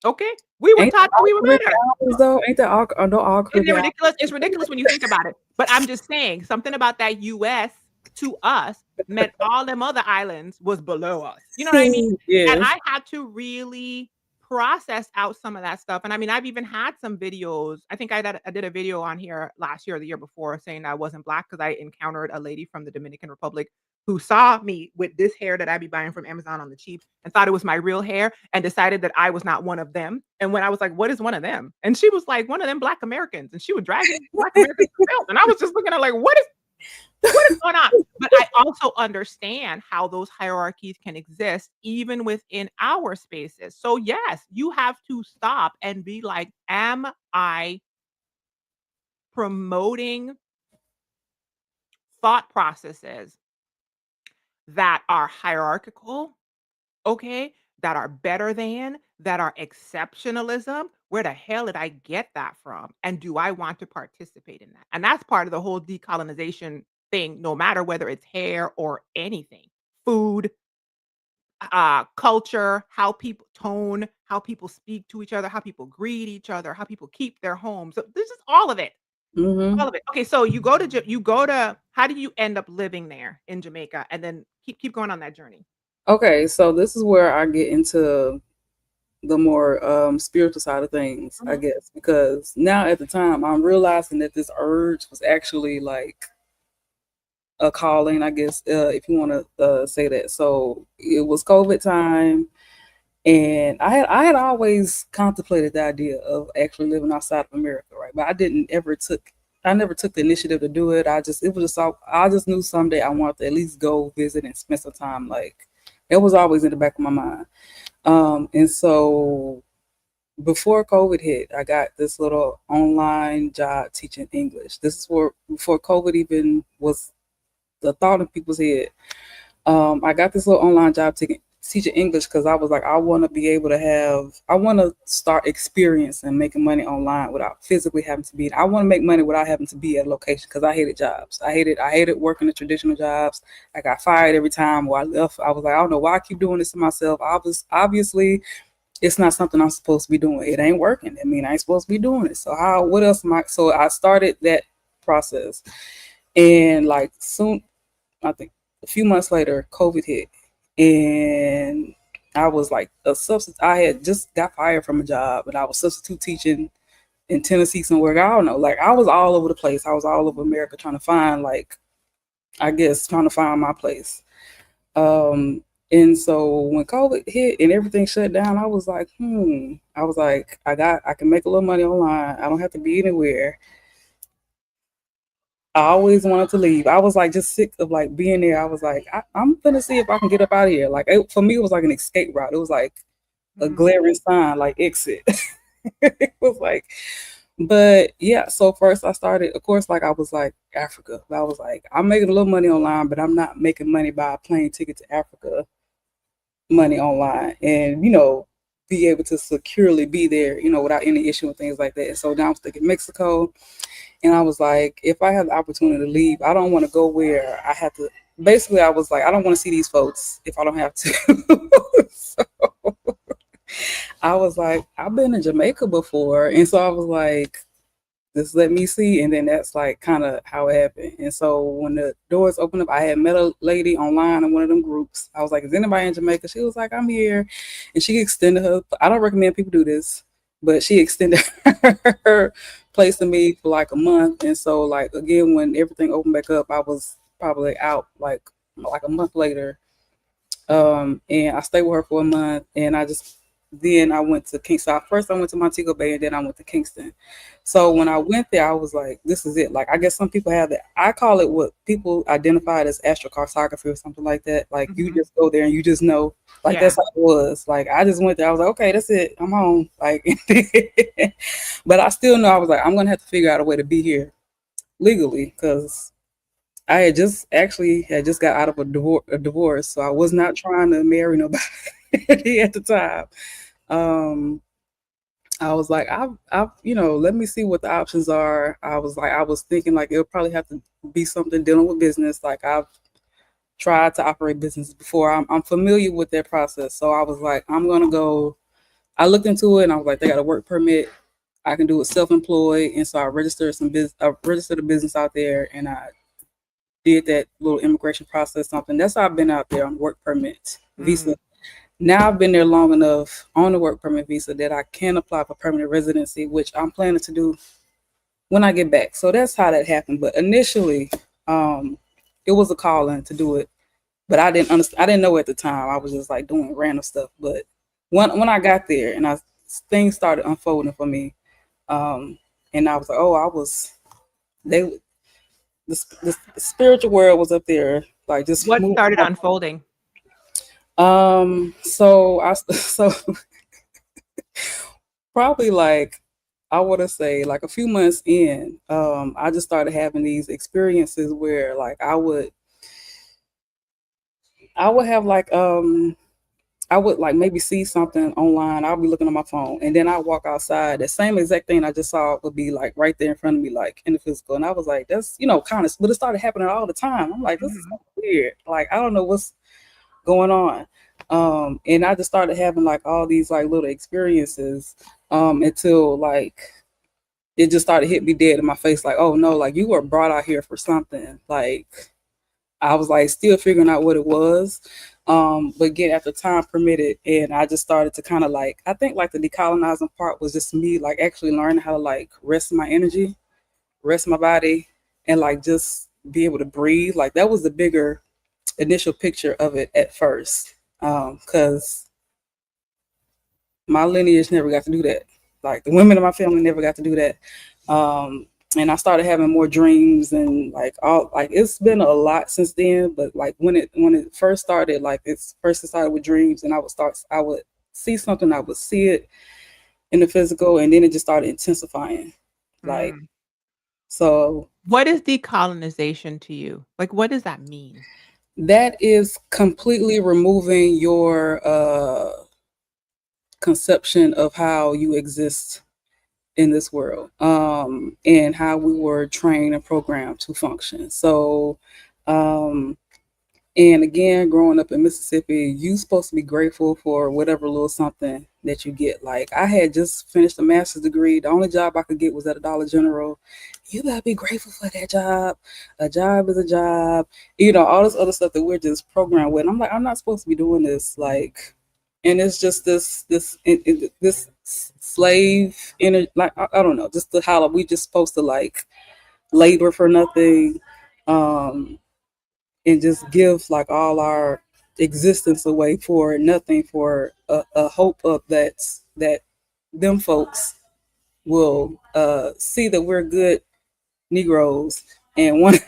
okay? We were Ain't that taught that all we were Caribbean better. islands though? Ain't that all? I know all Isn't it Caribbean ridiculous? It's ridiculous when you think about it. But I'm just saying, something about that US to us meant all them other islands was below us. You know what I mean? islands. And Yes. I had to really process out some of that stuff. And I mean, I've even had some videos. I think I did a video on here last year or the year before saying I wasn't black because I encountered a lady from the Dominican Republic who saw me with this hair that I be buying from Amazon on the cheap and thought it was my real hair and decided that I was not one of them. And when I was like, "What is one of them?" And she was like, "One of them Black Americans." And she was dragging Black Americans to filth. And I was just looking at her like, what is going on? But I also understand how those hierarchies can exist even within our spaces. So yes, you have to stop and be like, am I promoting thought processes that are hierarchical, okay, that are better than, that are exceptionalism? Where the hell did I get that from? And do I want to participate in that? And that's part of the whole decolonization thing, no matter whether it's hair or anything, food, culture, how people tone, how people speak to each other, how people greet each other, how people keep their homes. So this is all of it. Hmm. All of it. Okay, so you go to how do you end up living there in Jamaica? And then keep going on that journey. Okay, so this is where I get into the more spiritual side of things, I Mhm. guess, because now at the time I'm realizing that this urge was actually like a calling, I guess, if you want to say that. So it was COVID time, and I had always contemplated the idea of actually living outside of America, right? But I never took the initiative to do it. It was just I just knew someday I wanted to at least go visit and spend some time. Like it was always in the back of my mind. And so before COVID hit, I got this little online job teaching English. This is before COVID even was the thought in people's head. I got this little online job teaching English because I was like, I want to start experiencing making money online without physically having to be. I want to make money without having to be at a location because I hated jobs. I hated working the traditional jobs. I got fired every time. Where I left, I was like, I don't know why I keep doing this to myself. Obviously, it's not something I'm supposed to be doing. It ain't working. I mean, I ain't supposed to be doing it. So what else am I? So I started that process. And like soon, I think a few months later, COVID hit. And I was like I had just got fired from a job and I was substitute teaching in Tennessee somewhere. I don't know. Like I was all over the place. I was all over America trying to find trying to find my place. And so when COVID hit and everything shut down, I was like, I was like, I can make a little money online. I don't have to be anywhere. I always wanted to leave. I was like just sick of like being there. I was like, I'm gonna see if I can get up out of here. For me, it was like an escape route. It was like a Mhm. glaring sign, like exit. It was like, but yeah. So first, I started, of course, like I was like Africa. I was like, I'm making a little money online, but I'm not making money by a plane ticket to Africa money online and be able to securely be there without any issue and things like that. And so now I'm thinking Mexico, and I was like, if I have the opportunity to leave, I don't want to go where I have to. Basically, I was like, I don't want to see these folks if I don't have to. So I was like, I've been in Jamaica before, and so I was like, just let me see. And then that's like kind of how it happened. And so when the doors opened up, I had met a lady online in one of them groups. I was like, is anybody in Jamaica? She was like, I'm here. And she extended I don't recommend people do this, but she extended her place to me for like a month. And so like, again, when everything opened back up, I was probably out like a month later. And I stayed with her for a month, and I just then I went to Kingston. First, I went to Montego Bay, and then I went to Kingston. So when I went there, I was like, "This is it." Like, I guess some people have that. I call it what people identified as astrocartography or something like that. Like, you Mhm. just go there and you just know. Like, Yeah. that's how it was. Like, I just went there. I was like, "Okay, that's it. I'm home." Like, but I still know I was like, I'm gonna have to figure out a way to be here legally because I had just actually had just got out of a divorce, so I was not trying to marry nobody at the time. Um, I was like, let me see what the options are. I was thinking like it'll probably have to be something dealing with business. Like I've tried to operate business before. I'm familiar with that process. So I was like, I'm gonna go. I looked into it and I was like, they got a work permit. I can do it self-employed, and so I registered some business. I registered a business out there, and I did that little immigration process. Something that's how I've been out there on work permit Mm. visa. Now I've been there long enough on the work permit visa that I can apply for permanent residency, which I'm planning to do when I get back. So that's how that happened. But initially, um, it was a calling to do it, but I didn't understand. I didn't know at the time. I was just like doing random stuff. But when I got there and things started unfolding for me, um, and I was like, oh, I was they the spiritual world was up there, like just What moving. started unfolding? So I so probably like I want to say like a few months in, I just started having these experiences where like I would have like I would like maybe see something online. I'll be looking on my phone, and then I walk outside. The same exact thing I just saw would be like right there in front of me, like in the physical. And I was like, that's kind of, but it started happening all the time. I'm like, this is Mhm. so weird. Like I don't know what's going on. And I just started having like all these like little experiences until like it just started hitting me dead in my face. Like, oh no, like you were brought out here for something. Like I was like still figuring out what it was. But again, after time permitted, and I just started to kind of like, I think like the decolonizing part was just me like actually learning how to like rest my energy, rest my body, and like just be able to breathe. Like that was the bigger initial picture of it at first. Because my lineage never got to do that. Like the women in my family never got to do that. And I started having more dreams and like all like it's been a lot since then. But like when it first started, like it's first it started with dreams, and I would see something, I would see it in the physical, and then it just started intensifying. Like Mm. so What is decolonization to you? Like, what does that mean? that is completely removing your conception of how you exist in this world, and how we were trained and programmed to function. So, um, and again, growing up in Mississippi, you supposed to be grateful for whatever little something that you get. Like I had just finished a master's degree. The only job I could get was at a Dollar General. You gotta be grateful for that job. A job is a job. All this other stuff that we're just programmed with. And I'm like, I'm not supposed to be doing this. Like, and it's just this slave energy. Like I don't know, just the how we just supposed to like labor for nothing. Um, and just give like all our existence away for nothing, for a hope of that them folks will see that we're good Negroes and want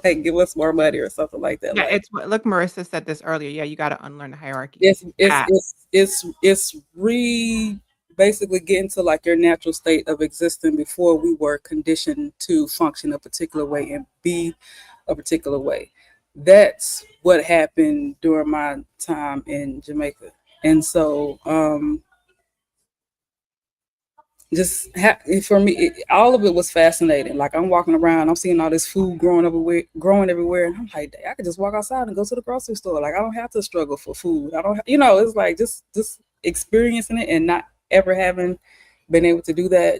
like give us more money or something like that. Yeah, Like it's what look, Marissa said this earlier. Yeah, you gotta unlearn the hierarchy. it's it's Yeah. it's it's re basically getting to like your natural state of existing before we were conditioned to function a particular way and be a particular way. That's what happened during my time in Jamaica. And so for me, all of it was fascinating. Like I'm walking around, I'm seeing all this food growing everywhere, and I'm like, I could just walk outside and go to the grocery store. Like I don't have to struggle for food. I don't, it's like just experiencing it and not ever having been able to do that.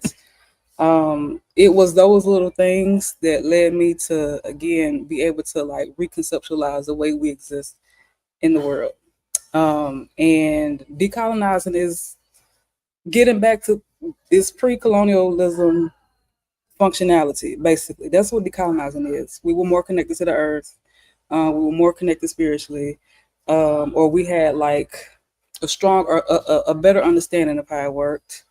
It was those little things that led me to again be able to like reconceptualize the way we exist in the world. And decolonizing is getting back to this pre-colonialism functionality. Basically, that's what decolonizing is. We were more connected to the earth. We were more connected spiritually, or we had like a strong or a better understanding of how it worked.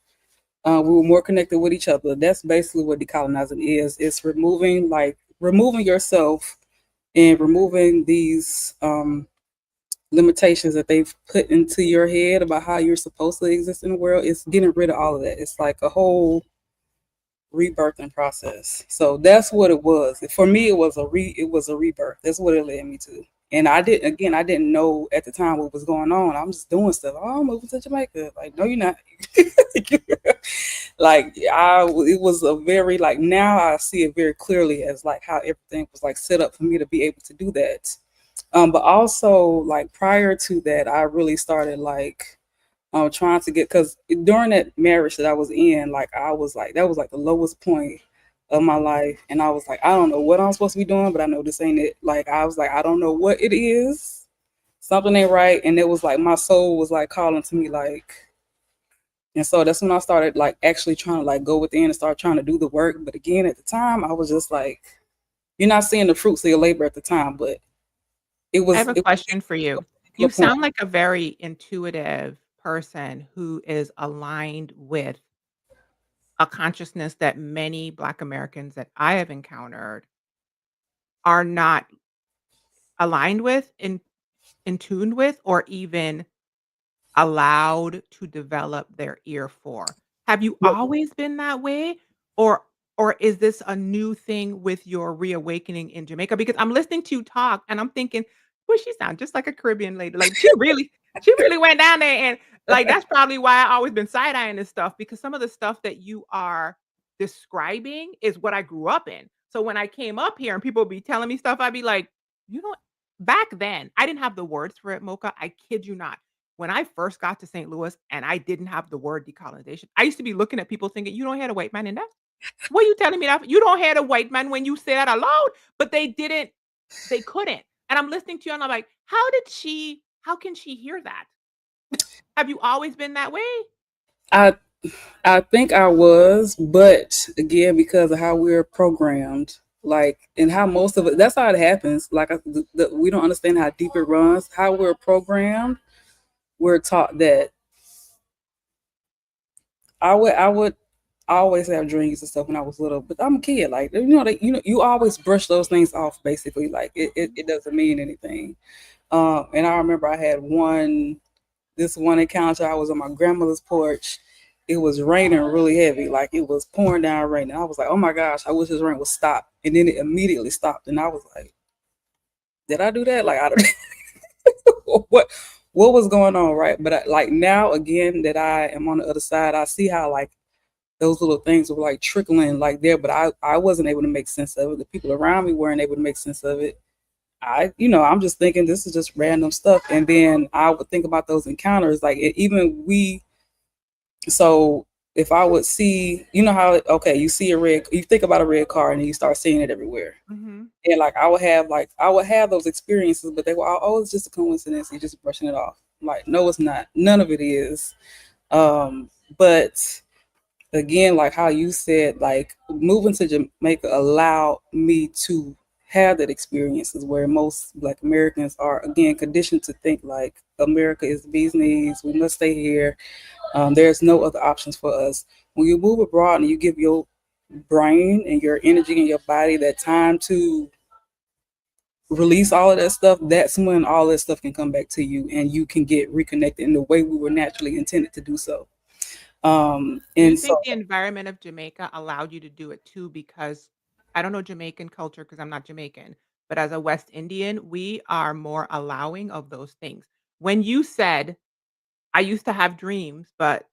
We were more connected with each other. That's basically what decolonizing is. It's removing yourself and removing these limitations that they've put into your head about how you're supposed to exist in the world. It's getting rid of all of that. It's like a whole rebirthing process. So that's what it was. For me, it was a rebirth. That's what it led me to. And I didn't know at the time what was going on. I'm just doing stuff. Oh, I'm moving to Jamaica. Like, no, you're not. It was a very like now I see it very clearly as like how everything was like set up for me to be able to do that. But also like prior to that, I really started like trying to get because during that marriage that I was in, like I was like that was like the lowest point of my life, and I was like, I don't know what I'm supposed to be doing, but I know this ain't it. Like I was like, I don't know what it is. Something ain't right, and it was like my soul was like calling to me, like, and so that's when I started like actually trying to like go within and start trying to do the work. But again, at the time, I was just like, you're not seeing the fruits of your labor at the time, but I have a it was question for a you. You particular point. sound like a very intuitive person who is aligned with a consciousness that many Black Americans that I have encountered are not aligned with, in tune with, or even allowed to develop their ear for. Have you always been that way? Or or is this a new thing with your reawakening in Jamaica? Because I'm listening to you talk and I'm thinking, "Well, she sounds just like a Caribbean lady." Like she really went down there and like that's probably why I always been side-eyeing this stuff because some of the stuff that you are describing is what I grew up in. So when I came up here and people would be telling me stuff, I'd be like, "You know, back then, I didn't have the words for it, Mocha. I kid you not. When I first got to St. Louis and I didn't have the word decolonization, I used to be looking at people thinking, "You don't hear a white man in that? What are you telling me that? You don't hear a white man when you say that aloud?" But they couldn't. And I'm listening to you and I'm like, how can she hear that? Have you always been that way? I I think I was, but again, because of how we're programmed, like, and how most of it, that's how it happens. Like, we don't understand how deep it runs. How we're programmed, we're taught that I would always have dreams and stuff when I was little, but I'm a kid. Like, you always brush those things off. Basically, like it doesn't mean anything. And I remember I had this one encounter. I was on my grandmother's porch. It was raining really heavy, like it was pouring down rain. And I was like, oh my gosh, I wish this rain would stop. And then it immediately stopped. And I was like, did I do that? Like, I don't what what was going on, right? But like now again that I am on the other side, I see how like those little things were like trickling like there, but I wasn't able to make sense of it. The people around me weren't able to make sense of it. I'm just thinking this is just random stuff. And then I would think about those encounters, like even so if I would see, you know how, okay, you think about a red car and then you start seeing it everywhere. Mhm. And I would have those experiences, but they were all, oh, it's just a coincidence. You're just brushing it off. Like, no, it's not. None of it is. But again, like how you said, like moving to Jamaica allowed me to have that experiences where most Black Americans are again conditioned to think like America is the bee's knees. We must stay here. There's no other options for us. When you move abroad and you give your brain and your energy and your body that time to release all of that stuff, that's when all that stuff can come back to you and you can get reconnected in the way we were naturally intended to do so. Do you And so think the environment of Jamaica allowed you to do it too? Because I don't know Jamaican culture because I'm not Jamaican, but as a West Indian, we are more allowing of those things. When you said, I used to have dreams, but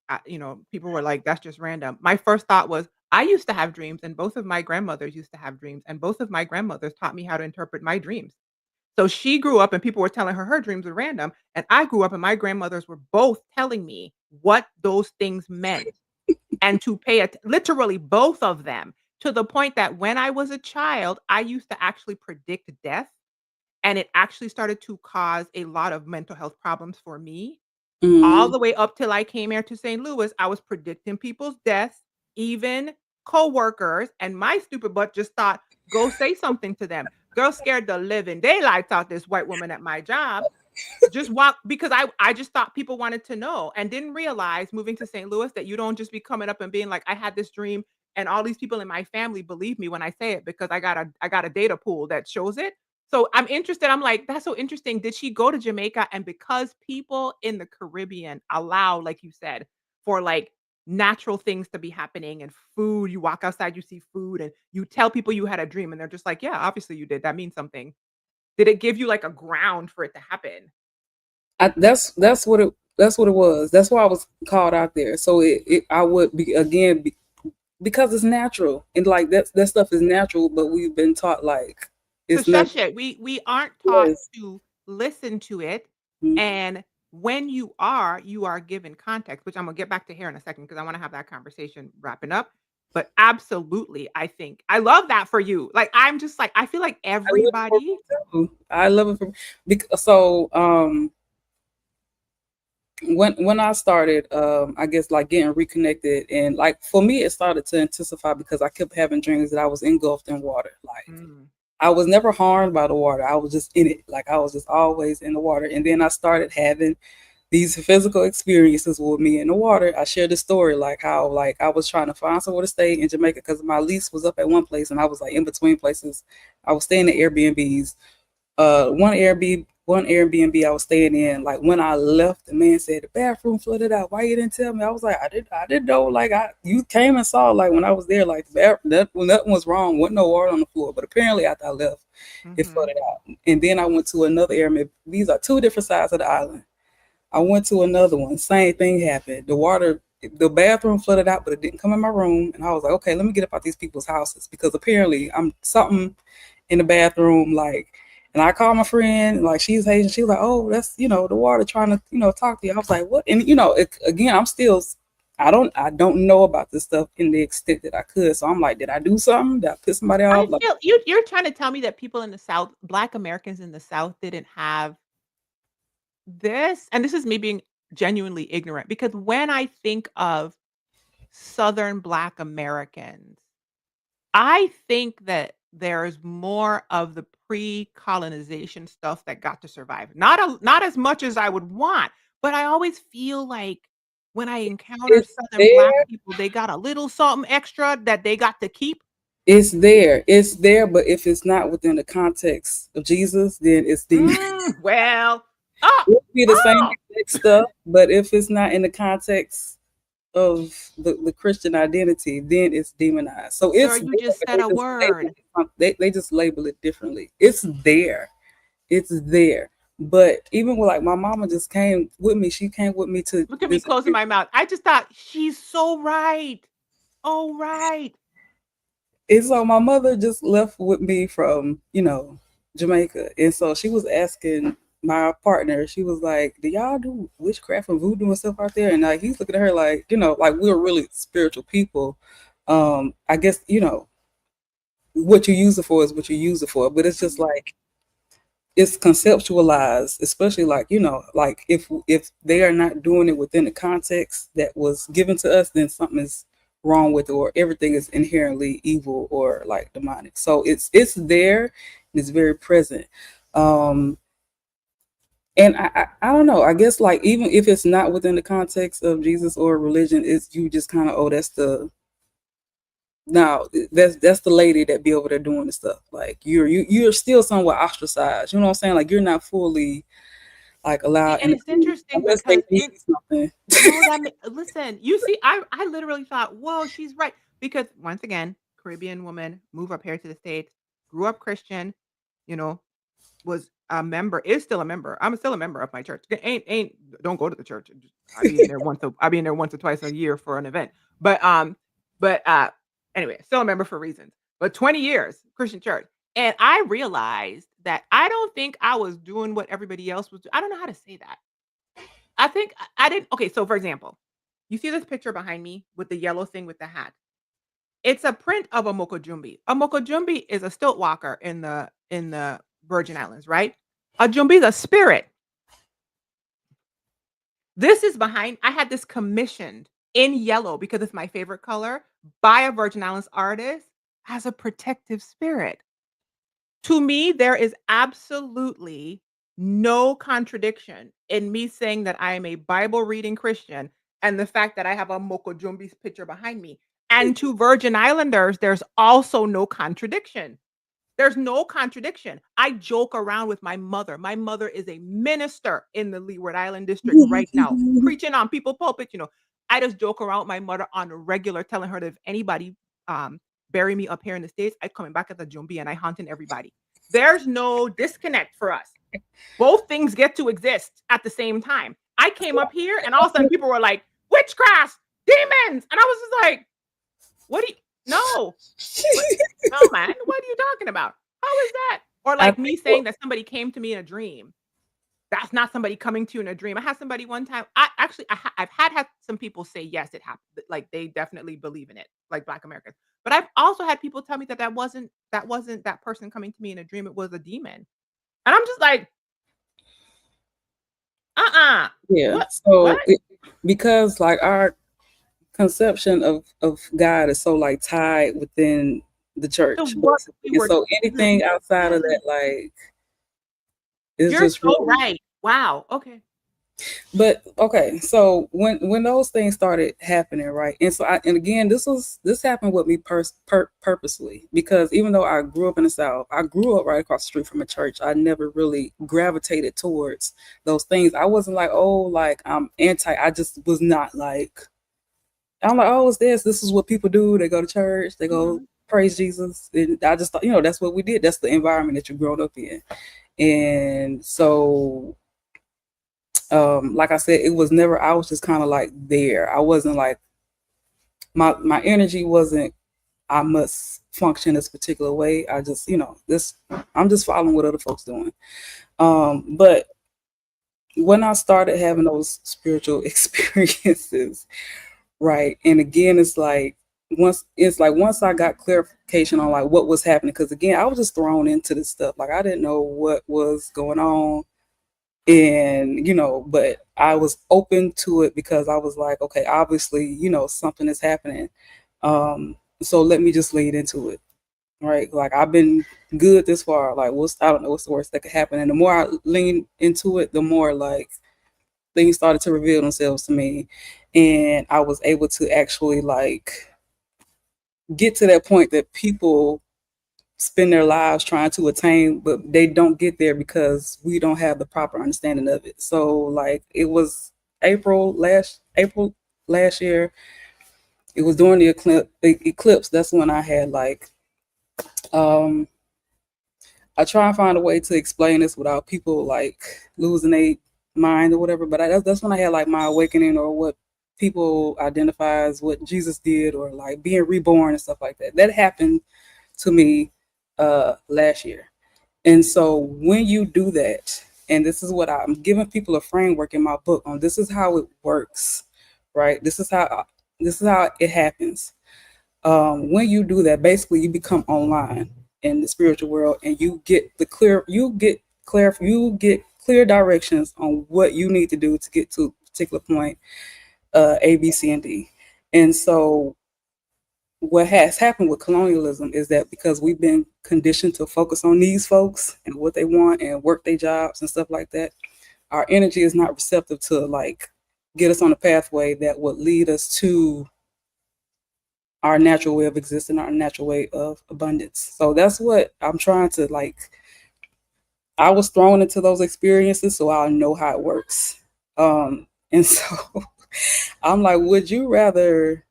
people were like, that's just random. My first thought was, I used to have dreams, and both of my grandmothers used to have dreams, and both of my grandmothers taught me how to interpret my dreams. So she grew up and people were telling her her dreams were random, and I grew up and my grandmothers were both telling me what those things meant and to pay it literally both of them to the point that when I was a child, I used to actually predict death and it actually started to cause a lot of mental health problems for me. All mhm. the way up till I came here to St. Louis, I was predicting people's deaths, even coworkers, and my stupid butt just thought, "Go say something to them." Girl scared the living daylights out this white woman at my job. Just walk because I just thought people wanted to know and didn't realize moving to St. Louis that you don't just be coming up and being like, "I had this dream," and all these people in my family believe me when I say it because I got a data pool that shows it. So I'm interested. I'm like, "That's so interesting." Did she go to Jamaica? And because people in the Caribbean allow, like you said, for like natural things to be happening and food, you walk outside, you see food, and you tell people you had a dream, and they're just like, "Yeah, obviously you did. That means something." Did it give you like a ground for it to happen? That's what it was. That's why I was called out there. So I would be again because it's natural and like that stuff is natural, but we've been taught like To it's not. shush it. We aren't taught Yes. to listen to it, Mhm. and when you are given context, which I'm gonna get back to here in a second because I wanna have that conversation wrapping up. But absolutely, I think I love that for you. Like, I'm just like, I feel like I love it for everybody. me too. I love it for because so when I started, I guess like getting reconnected and like for me it started to intensify because I kept having dreams that I was engulfed in water. Like Mm, I was never harmed by the water. I was just in it. Like I was just always in the water. And then I started having these physical experiences with me in the water. I shared the story like how like I was trying to find somewhere to stay in Jamaica because my lease was up at one place and I was like in between places. I was staying at Airbnbs. One Airbnb I was staying in, like when I left, the man said the bathroom flooded out. Why you didn't tell me? I was like, I didn't know. Like you came and saw like when I was there, like nothing was wrong, wasn't no water on the floor. But apparently after I left, it mhm. flooded out. And then I went to another Airbnb. These are two different sides of the island. I went to another one. Same thing happened. The bathroom flooded out, but it didn't come in my room. And I was like, okay, let me get up out these people's houses because apparently I'm something in the bathroom. Like, and I called my friend, like she's Haitian. She was like, oh, that's the water trying to talk to you. I was like, what? And again, I don't know about this stuff in the extent that I could. So I'm like, did I do something? Did I piss somebody I off? Like, feel you're trying to tell me that people in the South, Black Americans in the South didn't have this, and this is me being genuinely ignorant because when I think of Southern Black Americans, I think that there's more of the pre-colonization stuff that got to survive. Not as much as I would want, but I always feel like when I encounter it's Southern Black there. people, they got a little something extra that they got to keep. It's there, but if it's not within the context of Jesus, then it's demon. Well, oh, It would be the same oh, exact stuff, but if it's not in the context of the Christian identity, then it's demonized. So girl, it's you there, just but said a word. they just label it differently. It's there. It's there. But even with like my mama just came with me, she came with me to Look at me this. closing my mouth. I just thought she's so right. Oh, right. And so my mother just left with me from, Jamaica. And so she was asking my partner, she was like, do y'all do witchcraft and voodoo and stuff out there? And like he's looking at her like, like we're really spiritual people. I guess, what you use it for is what you use it for. But it's just Mhm. like it's conceptualized, especially like like if they are not doing it within the context that was given to us, then something is wrong with it, or everything is inherently evil or like demonic. So it's there and it's very present. um and I don't know, I guess like even if it's not within the context of Jesus or religion, it's you just kind of, oh, that's the now that's the lady that be over there doing the stuff. Like you're still somewhat ostracized, you know what I'm saying? Like you're not fully like See, allowed in and the it's community interesting unless they because need something. no, listen, you see, I literally thought, "Whoa, she's right." Because once again, Caribbean woman, move up here to the States, grew up Christian, you know, was a member, is still a member. I'm still a member of my church. Ain't don't go to the church. I be in there once or twice a year for an event. But but anyway, still a member for reasons. But 20 years Christian church. And I realized that I don't think I was doing what everybody else was doing. I don't know how to say that. I think I didn't. Okay, so for example, you see this picture behind me with the yellow thing with the hat. It's a print of a mokojumbi. A mokojumbi is a stilt walker in the Virgin Islands, right? A jumbi is a spirit. This is behind. I had this commissioned in yellow because it's my favorite color by a Virgin Islands artist as a protective spirit. To me, there is absolutely no contradiction in me saying that I am a Bible reading Christian and the fact that I have a Moko Jumbi's picture behind me. And to Virgin Islanders, there's also no contradiction. There's no contradiction. I joke around with my mother. My mother is a minister in the Leeward Island district right now, preaching on people pulpit, I just joke around with my mother on a regular, telling her that if anybody bury me up here in the States, I coming back at the Jumbi and I haunting everybody. There's no disconnect for us. Both things get to exist at the same time. I came up here and all of a sudden people were like, witchcraft, demons. And I was just like, what do you no. What no, man, what are you talking about? How is that? Or I like me think saying that somebody came to me in a dream. That's not somebody coming to you in a dream. I had somebody one time. I actually, I've had some people say yes, it happened. Like they definitely believe in it, like Black Americans. But I've also had people tell me that that wasn't that person coming to me in a dream. It was a demon, and I'm just like, yeah. what, what? Because like our conception of God is so like tied within the To church, what we basically. And were. so anything outside of Yes, that, like, is you're just so really. right. Wow. Okay. But okay, so when those things started happening, right? And so and again, this happened with me purposely, because even though I grew up in the South, I grew up right across the street from a church. I never really gravitated towards those things. I wasn't like, oh, like I'm anti. I just was not like, I'm like, oh, it's this. This is what people do. They go to church. They go Mhm. praise Jesus. And I just thought, that's what we did. That's the environment that you grown up in. And so, like I said, it was never. I was just kind of like there. I wasn't like, my energy wasn't, I must function this particular way. I just, this. I'm just following what other folks doing. But when I started having those spiritual experiences, right. And again, once I got clarification on like what was happening, because again, I was just thrown into this stuff. Like I didn't know what was going on. And, but I was open to it because I was like, okay, obviously, something is happening. So let me just lead into it. Right. Like I've been good this far. Like I don't know what's the worst that could happen. And the more I lean into it, the more like things started to reveal themselves to me, and I was able to actually like get to that point that people spend their lives trying to attain, but they don't get there because we don't have the proper understanding of it. So like it was April last year. It was during the eclipse. That's when I had like, um I try and find a way to explain this without people like losing their mind or whatever. But that's when I had like my awakening, or what people identify as what Jesus did, or like being reborn and stuff like that. That happened to me last year. And so when you do that, and this is what I'm giving people a framework in my book on, this is how it works, right? This is how it happens. When you do that, basically you become online in the spiritual world, and you get clear directions on what you need to do to get to a particular point, A, B, C, and D. And so what has happened with colonialism is that because we've been conditioned to focus on these folks and what they want and work their jobs and stuff like that, our energy is not receptive to like get us on a pathway that would lead us to our natural way of existing, our natural way of abundance. So that's what I'm trying to like. I was thrown into those experiences, so I'll know how it works. And so I'm like, would you rather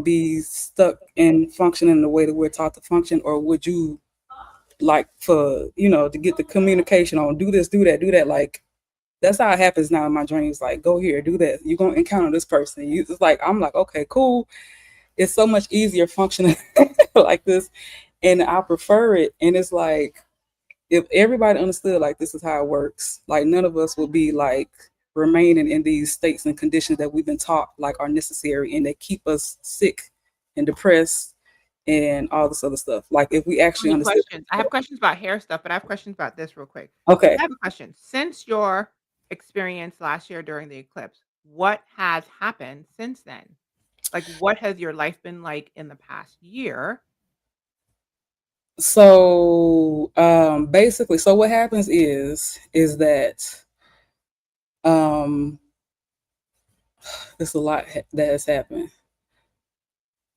be stuck and functioning the way that we're taught to function, or would you like for to get the communication on do this, do that? Like that's how it happens now in my dreams. Like go here, do that. You're gonna encounter this person. It's like I'm like, okay, cool. It's so much easier functioning like this, and I prefer it. And it's like if everybody understood like this is how it works, like none of us would be like remaining in these states and conditions that we've been taught like are necessary and they keep us sick and depressed and all this other stuff. Like if we So actually many understood. questions. I have questions about hair stuff, but I have questions about this real quick. Okay. I have a question. Since your experience last year during the eclipse, what has happened since then? Like, what has your life been like in the past year? So Basically, so what happens is that um, there's a lot that has happened.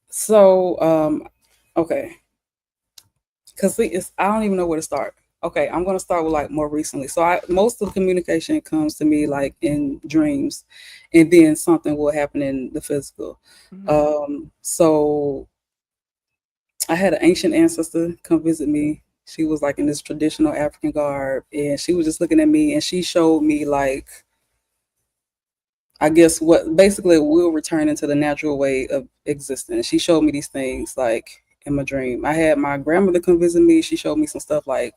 So okay, because it's I don't even know where to start. Okay, I'm gonna start with like more recently. So I most of the communication comes to me like in dreams, and then something will happen in the physical. Mhm. So I had an ancient ancestor come visit me. She was like in this traditional African garb, and she was just looking at me, and she showed me like I guess what basically will return into the natural way of existence. She showed me these things like in my dream. I had my grandmother come visit me. She showed me some stuff like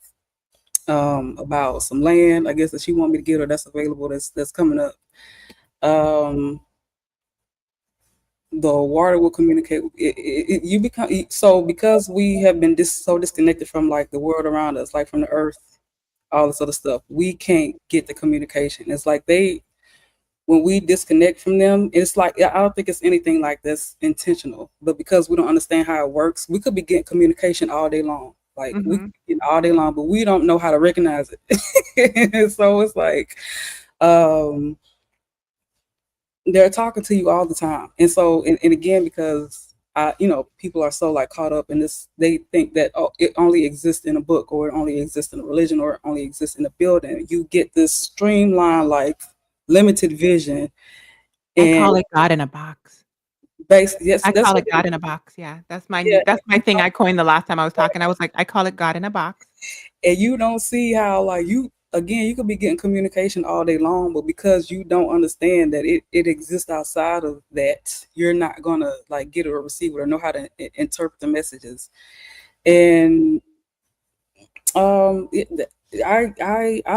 about some land, I guess that she want me to get her that's available that's coming up. Um, the water will communicate. You become so because we have been so disconnected from like the world around us, like from the earth, all this other stuff. We can't get the communication. It's like they when we disconnect from them, it's like I don't think it's anything like this intentional, but because we don't understand how it works, we could be getting communication all day long. Like we could Mhm. be getting all day long, but we don't know how to recognize it. So it's like um, they're talking to you all the time, and so and again because people are so like caught up in this, they think that oh it only exists in a book or it only exists in a religion or it only exists in a building. You get this streamlined like limited vision I and call it God in a box. based yes I that's call what it God in a box, yeah. yeah That's my thing I coined the last time I was talking. I was like, "I call it God in a box." and you don't see how like you again you could be getting communication all day long, but because you don't understand that it exists outside of that, you're not gonna like get it or receive it or know how to interpret the messages. And I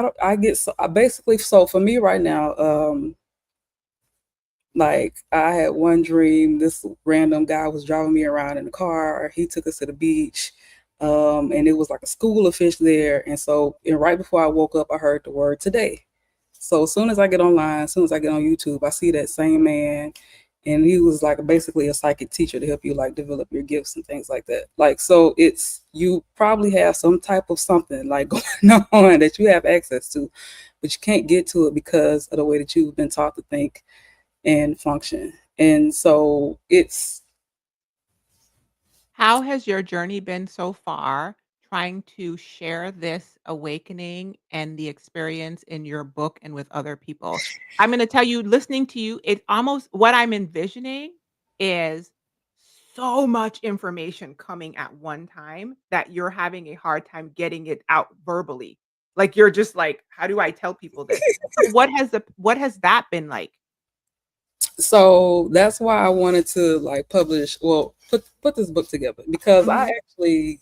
don't I get so I basically so for me right now like I had one dream. This random guy was driving me around in the car. He took us to the beach, and it was like a school of fish there. And so, and right before I woke up, I heard the word today. So as soon as I get online, as soon as I get on YouTube, I see that same man, and he was like basically a psychic teacher to help you like develop your gifts and things like that. Like so, it's you probably have some type of something like going on that you have access to, but you can't get to it because of the way that you've been taught to think and function. And so it's How has your journey been so far trying to share this awakening and the experience in your book and with other people? I'm gonna tell you, listening to you, it almost what I'm envisioning is so much information coming at one time that you're having a hard time getting it out verbally. Like, you're just like, "How do I tell people this?" So what has that been like? so that's why I wanted to like publish, well, put this book together because I Mhm. actually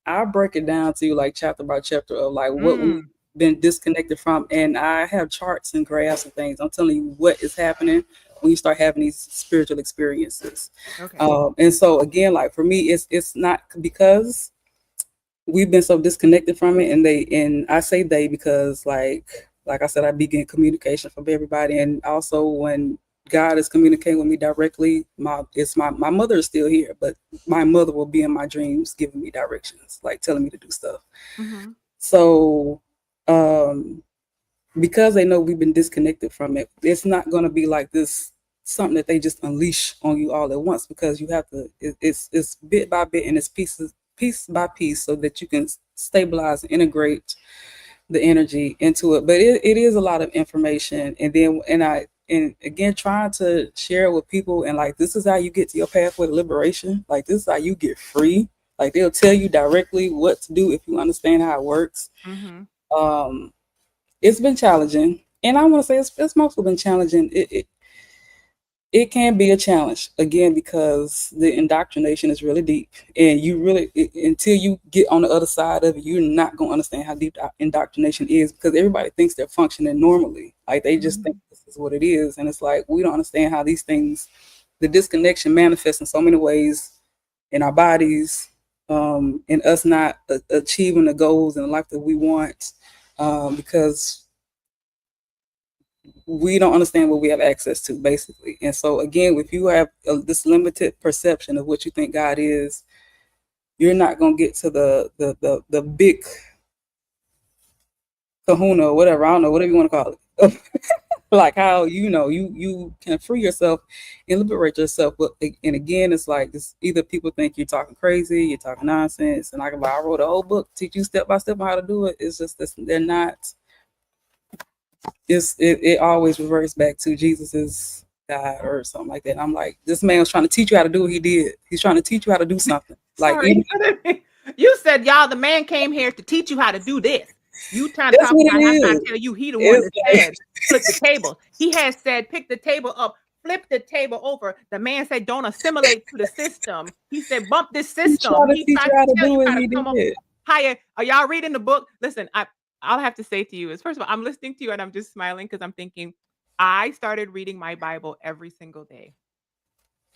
I break it down to you like chapter by chapter of like what we've Mm. been disconnected from, and I have charts and graphs and things. I'm telling you what is happening when you start having these spiritual experiences. Okay. And so again, like for me, it's not because we've been so disconnected from it, and I say they because like I said, I begin communication from everybody, and also when God is communicating with me directly, my mother is still here, but my mother will be in my dreams giving me directions, like telling me to do stuff. Mhm. So um because they know we've been disconnected from it, it's not going to be like this something that they just unleash on you all at once, because you have to it's bit by bit and it's piece by piece so that you can stabilize and integrate the energy into it. But it is a lot of information, and then and again trying to share it with people, and like this is how you get to your pathway to liberation, like this is how you get free, like they'll tell you directly what to do if you understand how it works. Mhm. um it's been challenging, and I want to say it's mostly been challenging. It can be a challenge again because the indoctrination is really deep, and you really until you get on the other side of it, you're not going to understand how deep indoctrination is, because everybody thinks they're functioning normally, like they just think Mhm. this is what it is, and it's like we don't understand how these things, the disconnection manifests in so many ways in our bodies, in us not achieving the goals and the life that we want, because we don't understand what we have access to, basically. And so again, if you have this limited perception of what you think God is, you're not going to get to the big kahuna, whatever, I don't know, whatever you want to call it. Like how you can free yourself and liberate yourself. But and again, it's like it's either people think you're talking crazy, you're talking nonsense, and I wrote a whole book teach you step by step on how to do it. It's just this, they're not. It always reverts back to Jesus is God or something like that. And I'm like, this man was trying to teach you how to do what he did. He's trying to teach you how to do something. Like Sorry. even You said, "Y'all, the man came here to teach you how to do this." You trying to that's talk what it about, I'm trying is. to tell you, he the one It's that like said, "Flip the table." He has said, "Pick the table up, flip the table over." The man said, "Don't assimilate to the system." He said, "Bump this he's system." trying to He teach tried you to how to tell do you what how to he come up did. higher. Are y'all reading the book? Listen, I'll have to say to you is, first of all, I'm listening to you and I'm just smiling because I'm thinking, I started reading my Bible every single day.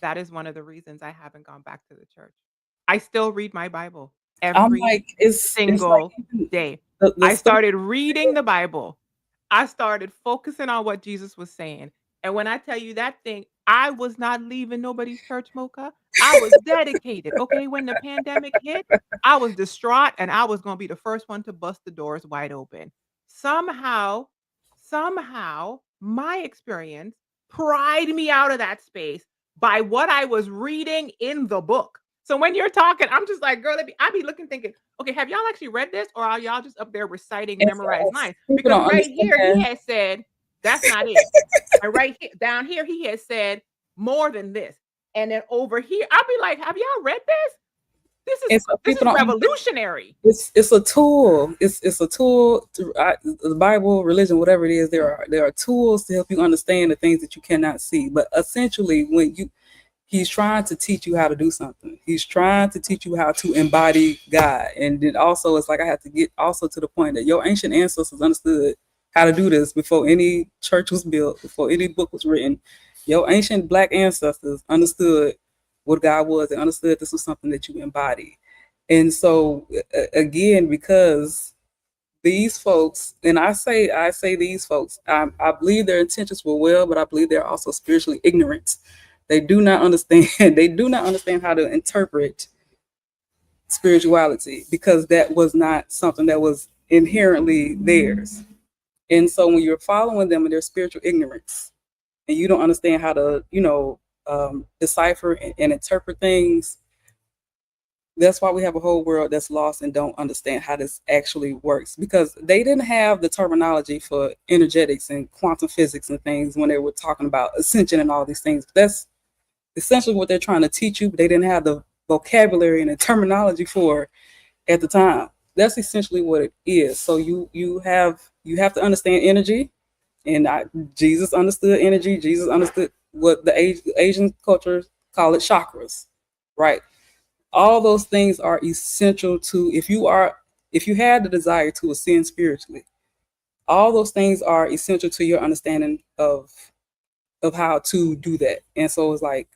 That is one of the reasons I haven't gone back to the church. I still read my Bible I'm every like, it's like single day. the I stuff. started reading the Bible. I started focusing on what Jesus was saying. And when I tell you that thing, I was not leaving nobody's church, Mocha. I was dedicated. Okay. When the pandemic hit, I was distraught and I was going to be the first one to bust the doors wide open. Somehow, somehow, my experience pried me out of that space by what I was reading in the book. So when you're talking, I'm just like, girl, I be looking, thinking, okay, have y'all actually read this, or are y'all just up there reciting And so memorized lines? people Because don't right here, he understand. has said, that's not it. And right here, down here, he has said more than this. And then over here, I'll be like, have y'all read this? This is And so this people is don't understand. revolutionary. It's a tool. It's a tool. The Bible, religion, whatever it is, there are tools to help you understand the things that you cannot see. But essentially, when you he's trying to teach you how to do something. He's trying to teach you how to embody God. And then also it's like I have to get also to the point that your ancient ancestors understood how to do this before any church was built, before any book was written. Your ancient black ancestors understood what God was and understood this was something that you embody. And so again, because these folks, and I say these folks, I believe their intentions were well, but I believe they're also spiritually ignorant. They do not understand. They do not understand how to interpret spirituality because that was not something that was inherently theirs. And so when you're following them in their spiritual ignorance, and you don't understand how to, decipher and interpret things, that's why we have a whole world that's lost and don't understand how this actually works because they didn't have the terminology for energetics and quantum physics and things when they were talking about ascension and all these things. That's essentially what they're trying to teach you, but they didn't have the vocabulary and the terminology for at the time. That's essentially what it is. So you have to understand energy, and Jesus understood energy. Jesus understood what the Asian cultures call it chakras, right? All those things are essential to if you had the desire to ascend spiritually. All those things are essential to your understanding of how to do that. And so it's like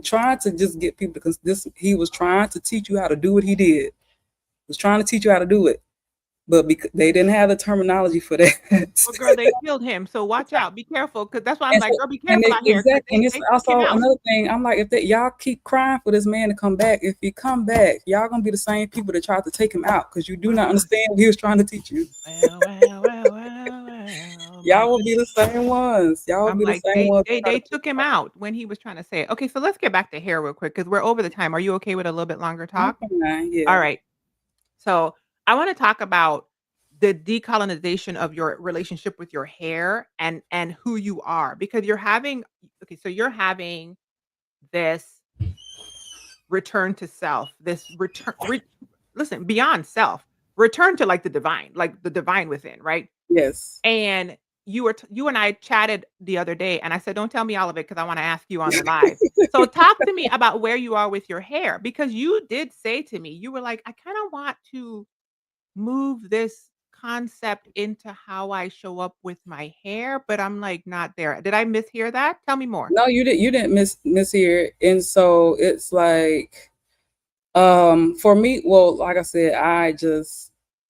trying to just get people because this he was trying to teach you how to do what he did. He was trying to teach you how to do it, but because they didn't have the terminology for that. Well, girl, they killed him. So watch out. Be careful. Cause that's why I'm And like, so, girl, be and careful out here. Cause and it's they took him also out. another thing. I'm like, if y'all keep crying for this man to come back, if he come back, y'all gonna be the same people that tried to take him out because you do not understand what he was trying to teach you. Well, my Y'all will be the same ones. Y'all will I'm be the like, same they ones that they try they to take took him him out when he was trying to say it. Okay, so let's get back to hair real quick because we're over the time. Are you okay with a little bit longer out. talk? Okay, All yeah. right. So I want to talk about the decolonization of your relationship with your hair and who you are because you're having okay, so you're having this return to self, this listen, beyond self, return to like the divine within, right? Yes. And you and I chatted the other day, and I said, "Don't tell me all of it because I wanna ask you on the live." So talk to me about where you are with your hair, because you did say to me, you were like, "I kinda want to move this concept into how I show up with my hair," but I'm, like, not there. Did I mishear that? Tell me more. No, you didn't mishear. And so it's like for me, well, like I said,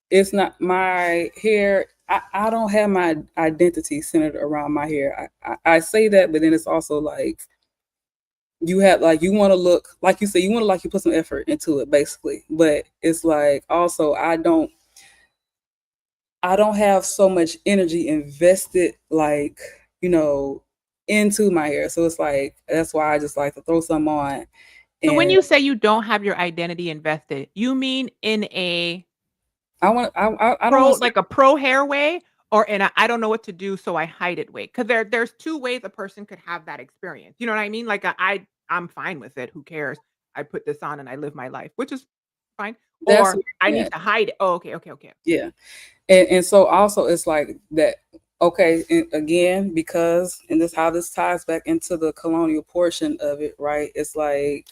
it's not my hair. I don't have my identity centered around my hair. I say that, but then it's also like you have like you want to look like you say you want to like you put some effort into it basically, but it's like also I don't have so much energy invested, like, you know, into my hair. So it's like, that's why I just like to throw some on. So when And you say you don't have your identity invested, you mean in a I don't want to say, a pro hair way or in a I don't know what to do, so I hide it way? Because there's 2 ways a person could have that experience. You know what I mean? Like, I'm fine with it, who cares? I put this on and I live my life, which is fine. that's Or where I I'm need at. to hide it. Oh, okay, okay, okay. Yeah. And so also it's like that, okay, and again, because, and this how this ties back into the colonial portion of it, right? It's like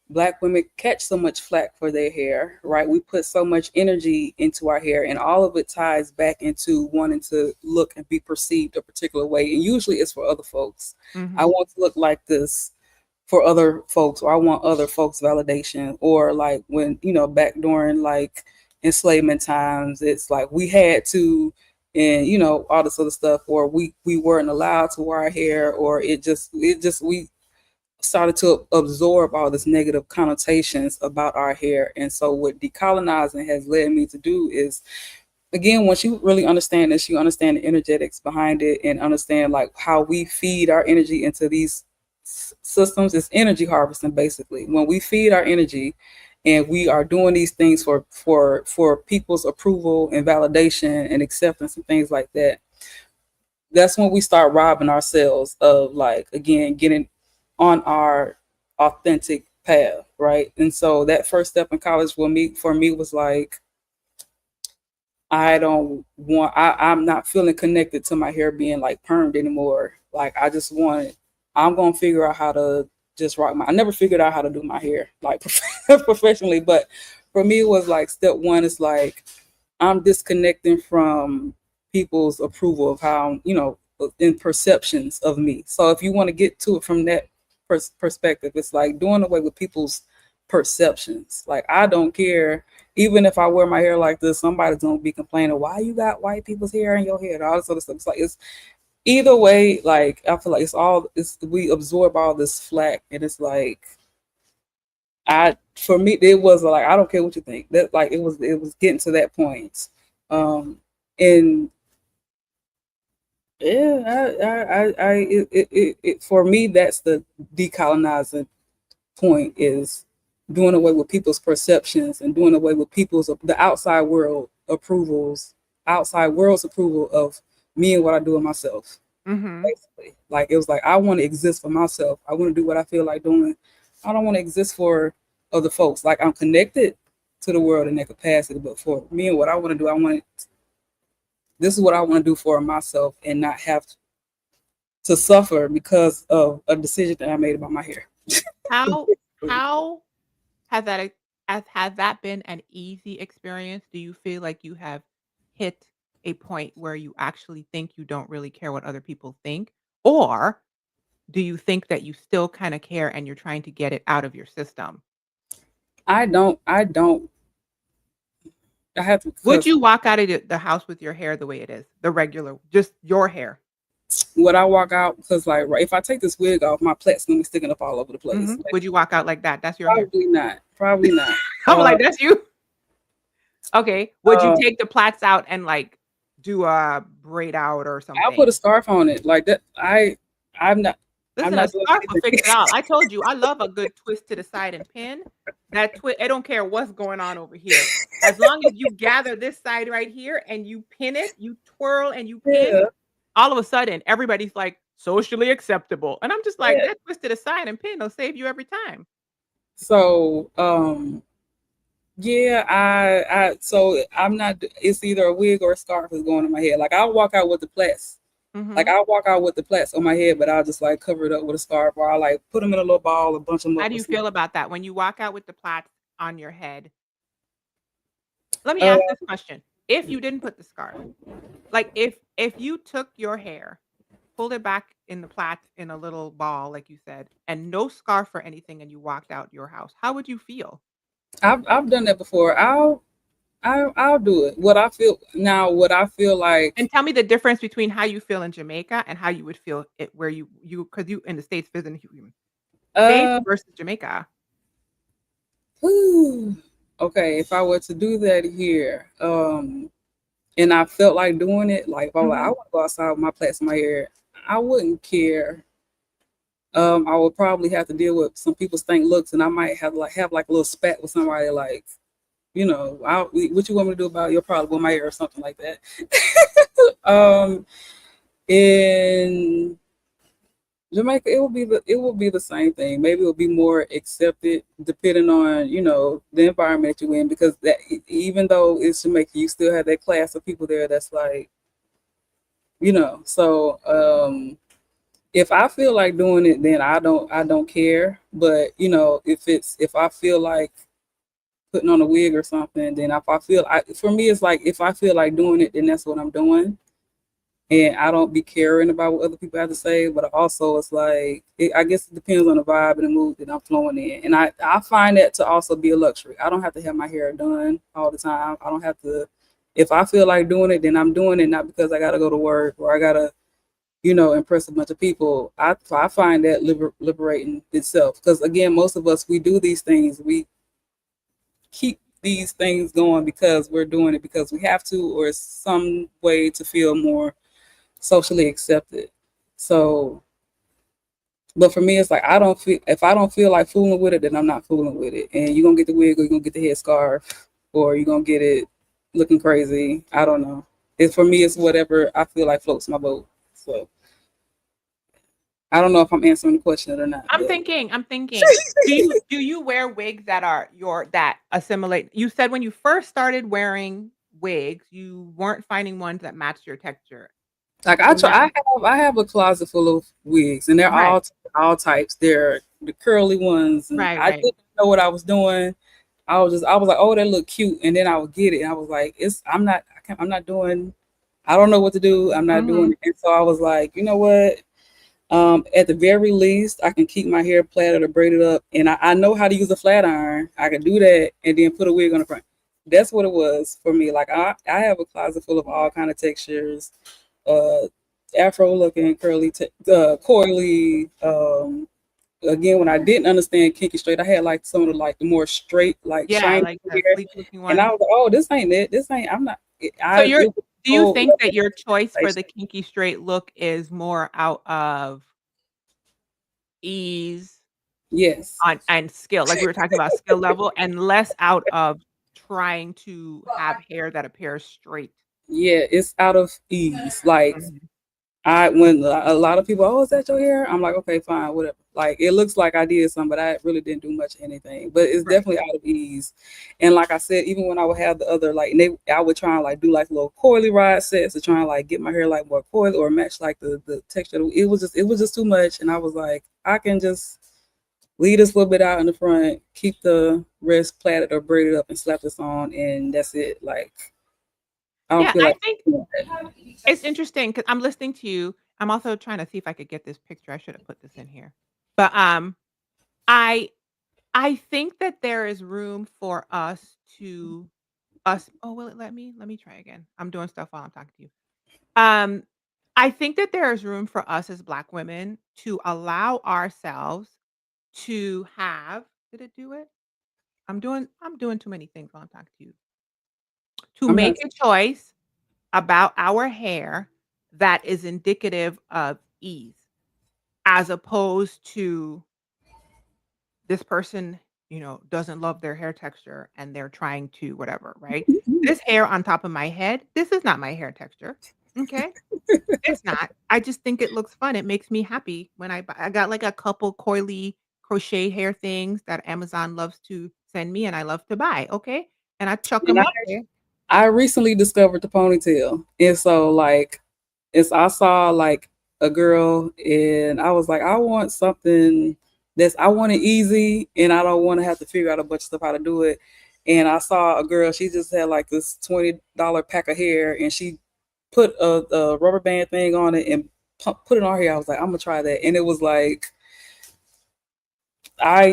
Black women catch so much flack for their hair, right? We put so much energy into our hair, and all of it ties back into wanting to look and be perceived a particular way. And usually it's for other folks. I Mhm. want to look like this for other folks, or I want other folks validation. Or like when, back during like enslavement times, it's like we had to, and all this other stuff, or we weren't allowed to wear our hair, or it just we started to absorb all this negative connotations about our hair. And so what decolonizing has led me to do is, again, once you really understand this, you understand the energetics behind it, and understand like how we feed our energy into these systems. It's energy harvesting, basically. When we feed our energy and we are doing these things for people's approval and validation and acceptance and things like that, that's when we start robbing ourselves of, like, again, getting on our authentic path, right? And so that first step in college for me was like, I'm not feeling connected to my hair being like permed anymore. Like, I just want, I'm gonna figure out how to just rock I never figured out how to do my hair like professionally, but for me it was like step one is like, I'm disconnecting from people's approval of how, in perceptions of me. So if you want to get to it from that perspective, it's like doing away with people's perceptions. Like, I don't care. Even if I wear my hair like this, somebody's gonna be complaining, why you got white people's hair in your head, all this other stuff. It's like, it's either way, like, I feel like it's we absorb all this flack, and it's like, for me it was like, I don't care what you think. That, like, it was getting to that point. And yeah, for me, that's the decolonizing point, is doing away with people's perceptions and doing away with the outside world's approval of me and what I do in myself. Mhm. Basically, like, it was like, I want to exist for myself. I want to do what I feel like doing. I don't want to exist for other folks. Like, I'm connected to the world in that capacity, but for me and what I want to do, this is what I want to do for myself, and not have to suffer because of a decision that I made about my hair. How how has has that been an easy experience? Do you feel like you have hit a point where you actually think you don't really care what other people think? Or do you think that you still kinda care and you're trying to get it out of your system? I don't, I have to, Would because you walk out of the house with your hair the way it is? The regular just your hair? when I walk out, because like, right, if I take this wig off, my plait's gonna be sticking up all over the place. Mhm. Like, Would you walk out like that? That's your hair. probably not. Probably not. I'm Uh, like, "That's you?" Okay. Would you uh, take the plaits out and, like, do a braid out or I'll put a something? scarf on it like that. I'm not. I'm Listen, a not doing scarf will anything. fix it all. I told you, I love a good twist to the side and pin. That I don't care what's going on over here. As long as you gather this side right here and you pin it, you twirl and you pin, Yeah, all of a sudden everybody's like socially acceptable. And I'm just like, yeah. that twist to the side and pin will save you every time. So, yeah, so I'm not. It's either a wig or a scarf is going on my head. Like, I'll walk out with the plaits. Like, Mhm. I'll walk out with the plaits on my head, but I'll just like cover it up with a scarf, or I'll like put them in a little ball and bunch them How up do or you something. feel about that when you walk out with the plaits on your head? Let me Uh, ask this question. If you didn't put the scarf, like if you took your hair, pulled it back in the plait in a little ball, like you said, and no scarf or anything, and you walked out your house, how would you feel? I've done that before. I'll do it. What I feel like. And tell me the difference between how you feel in Jamaica and how you would feel it where you because you in the States visiting States Uh, versus Jamaica. whew, okay, if I were to do that here, and I felt like doing it, like if I was like, I Mhm. want to go outside with my plaits in my hair, I wouldn't care. I would probably have to deal with some people's stank looks, and I might have like a little spat with somebody, like, what you want me to do about your problem with my hair or something like that. um, in Jamaica, it will be the same thing. Maybe it will be more accepted depending on the environment you're in, because that even though it's Jamaica, you still have that class of people there that's like, so if I feel like doing it, then I don't care. But if I feel like putting on a wig or something, then for me, it's like if I feel like doing it, then that's what I'm doing, and I don't be caring about what other people have to say. But also, it's like I guess it depends on the vibe and the mood that I'm flowing in, and I find that to also be a luxury. I don't have to have my hair done all the time. I don't have to. If I feel like doing it, then I'm doing it, not because I got to go to work or I gotta impress a bunch of people. I find that liberating itself, because again, most of us, we do these things. We keep these things going because we're doing it because we have to, or some way to feel more socially accepted. So, but for me, it's like I don't feel if I don't feel like fooling with it, then I'm not fooling with it. And you're gonna get the wig, or you're gonna get the headscarf, or you're gonna get it looking crazy. I don't know. It's for me, it's whatever I feel like floats my boat. So I don't know if I'm answering the question or not, I'm but thinking, I'm thinking. Do you wear wigs that are that assimilate? You said when you first started wearing wigs, you weren't finding ones that matched your texture. like I And try, now I have a closet full of wigs, and they're right, all types. They're the curly ones, and right, I right. didn't know what I was doing. I was like, oh, that look cute, and then I would get it, and I was like, I'm not doing. I don't know what to do. I'm not doing Mhm. it. And so I was like, you know what? At the very least, I can keep my hair plaited or braided up, and I know how to use a flat iron. I can do that, and then put a wig on the front. That's what it was for me. Like I have a closet full of all kind of textures, uh, afro looking, coily. Again, when I didn't understand kinky straight, I had like some of the more straight, like Yeah, shiny like the hair, sleek looking and I ones. was like, oh, this ain't it. This ain't. I'm not. So It was do a you whole think level that of your choice for the conversation. kinky straight look is more out of ease Yes. on and skill, like we were talking about skill level, and less out of trying to have hair that appears straight? Yeah, it's out of ease. Like Mhm. when a lot of people, oh, is that your hair? I'm like, okay, fine, whatever. Like it looks like I did some, but I really didn't do much of anything. But it's Right. definitely out of ease. And like I said, even when I would have the other, like, I would try and like do like little coily rod sets to try and like get my hair like more coily or match like the texture. It was just too much, and I was like, I can just leave this little bit out in the front, keep the rest plaited or braided up, and slap this on, and that's it. Like I don't Yeah, feel I like think it's interesting because 'cause I'm listening to you. I'm also trying to see if I could get this picture. I should have put this in here. But, I I think that there is room for us will it let me? Let me try again. I'm doing stuff while I'm talking to you. Um, I think that there is room for us as Black women to allow ourselves to have did it do it? I'm doing too many things while I'm talking to you. To I'm not. make a choice about our hair that is indicative of ease, as opposed to this person, doesn't love their hair texture and they're trying to whatever, right? This hair on top of my head, this is not my hair texture. Okay? It's not. I just think it looks fun. It makes me happy when I got like a couple coily crochet hair things that Amazon loves to send me and I love to buy, okay? And I chuck And them up there. I recently discovered the ponytail, and so like, I saw like a girl, and I was like, I want something I want it easy, and I don't want to have to figure out a bunch of stuff how to do it. And I saw a girl; she just had like this $20 pack of hair, and she put a rubber band thing on it and put it on her hair. I was like, I'm gonna try that, and it was like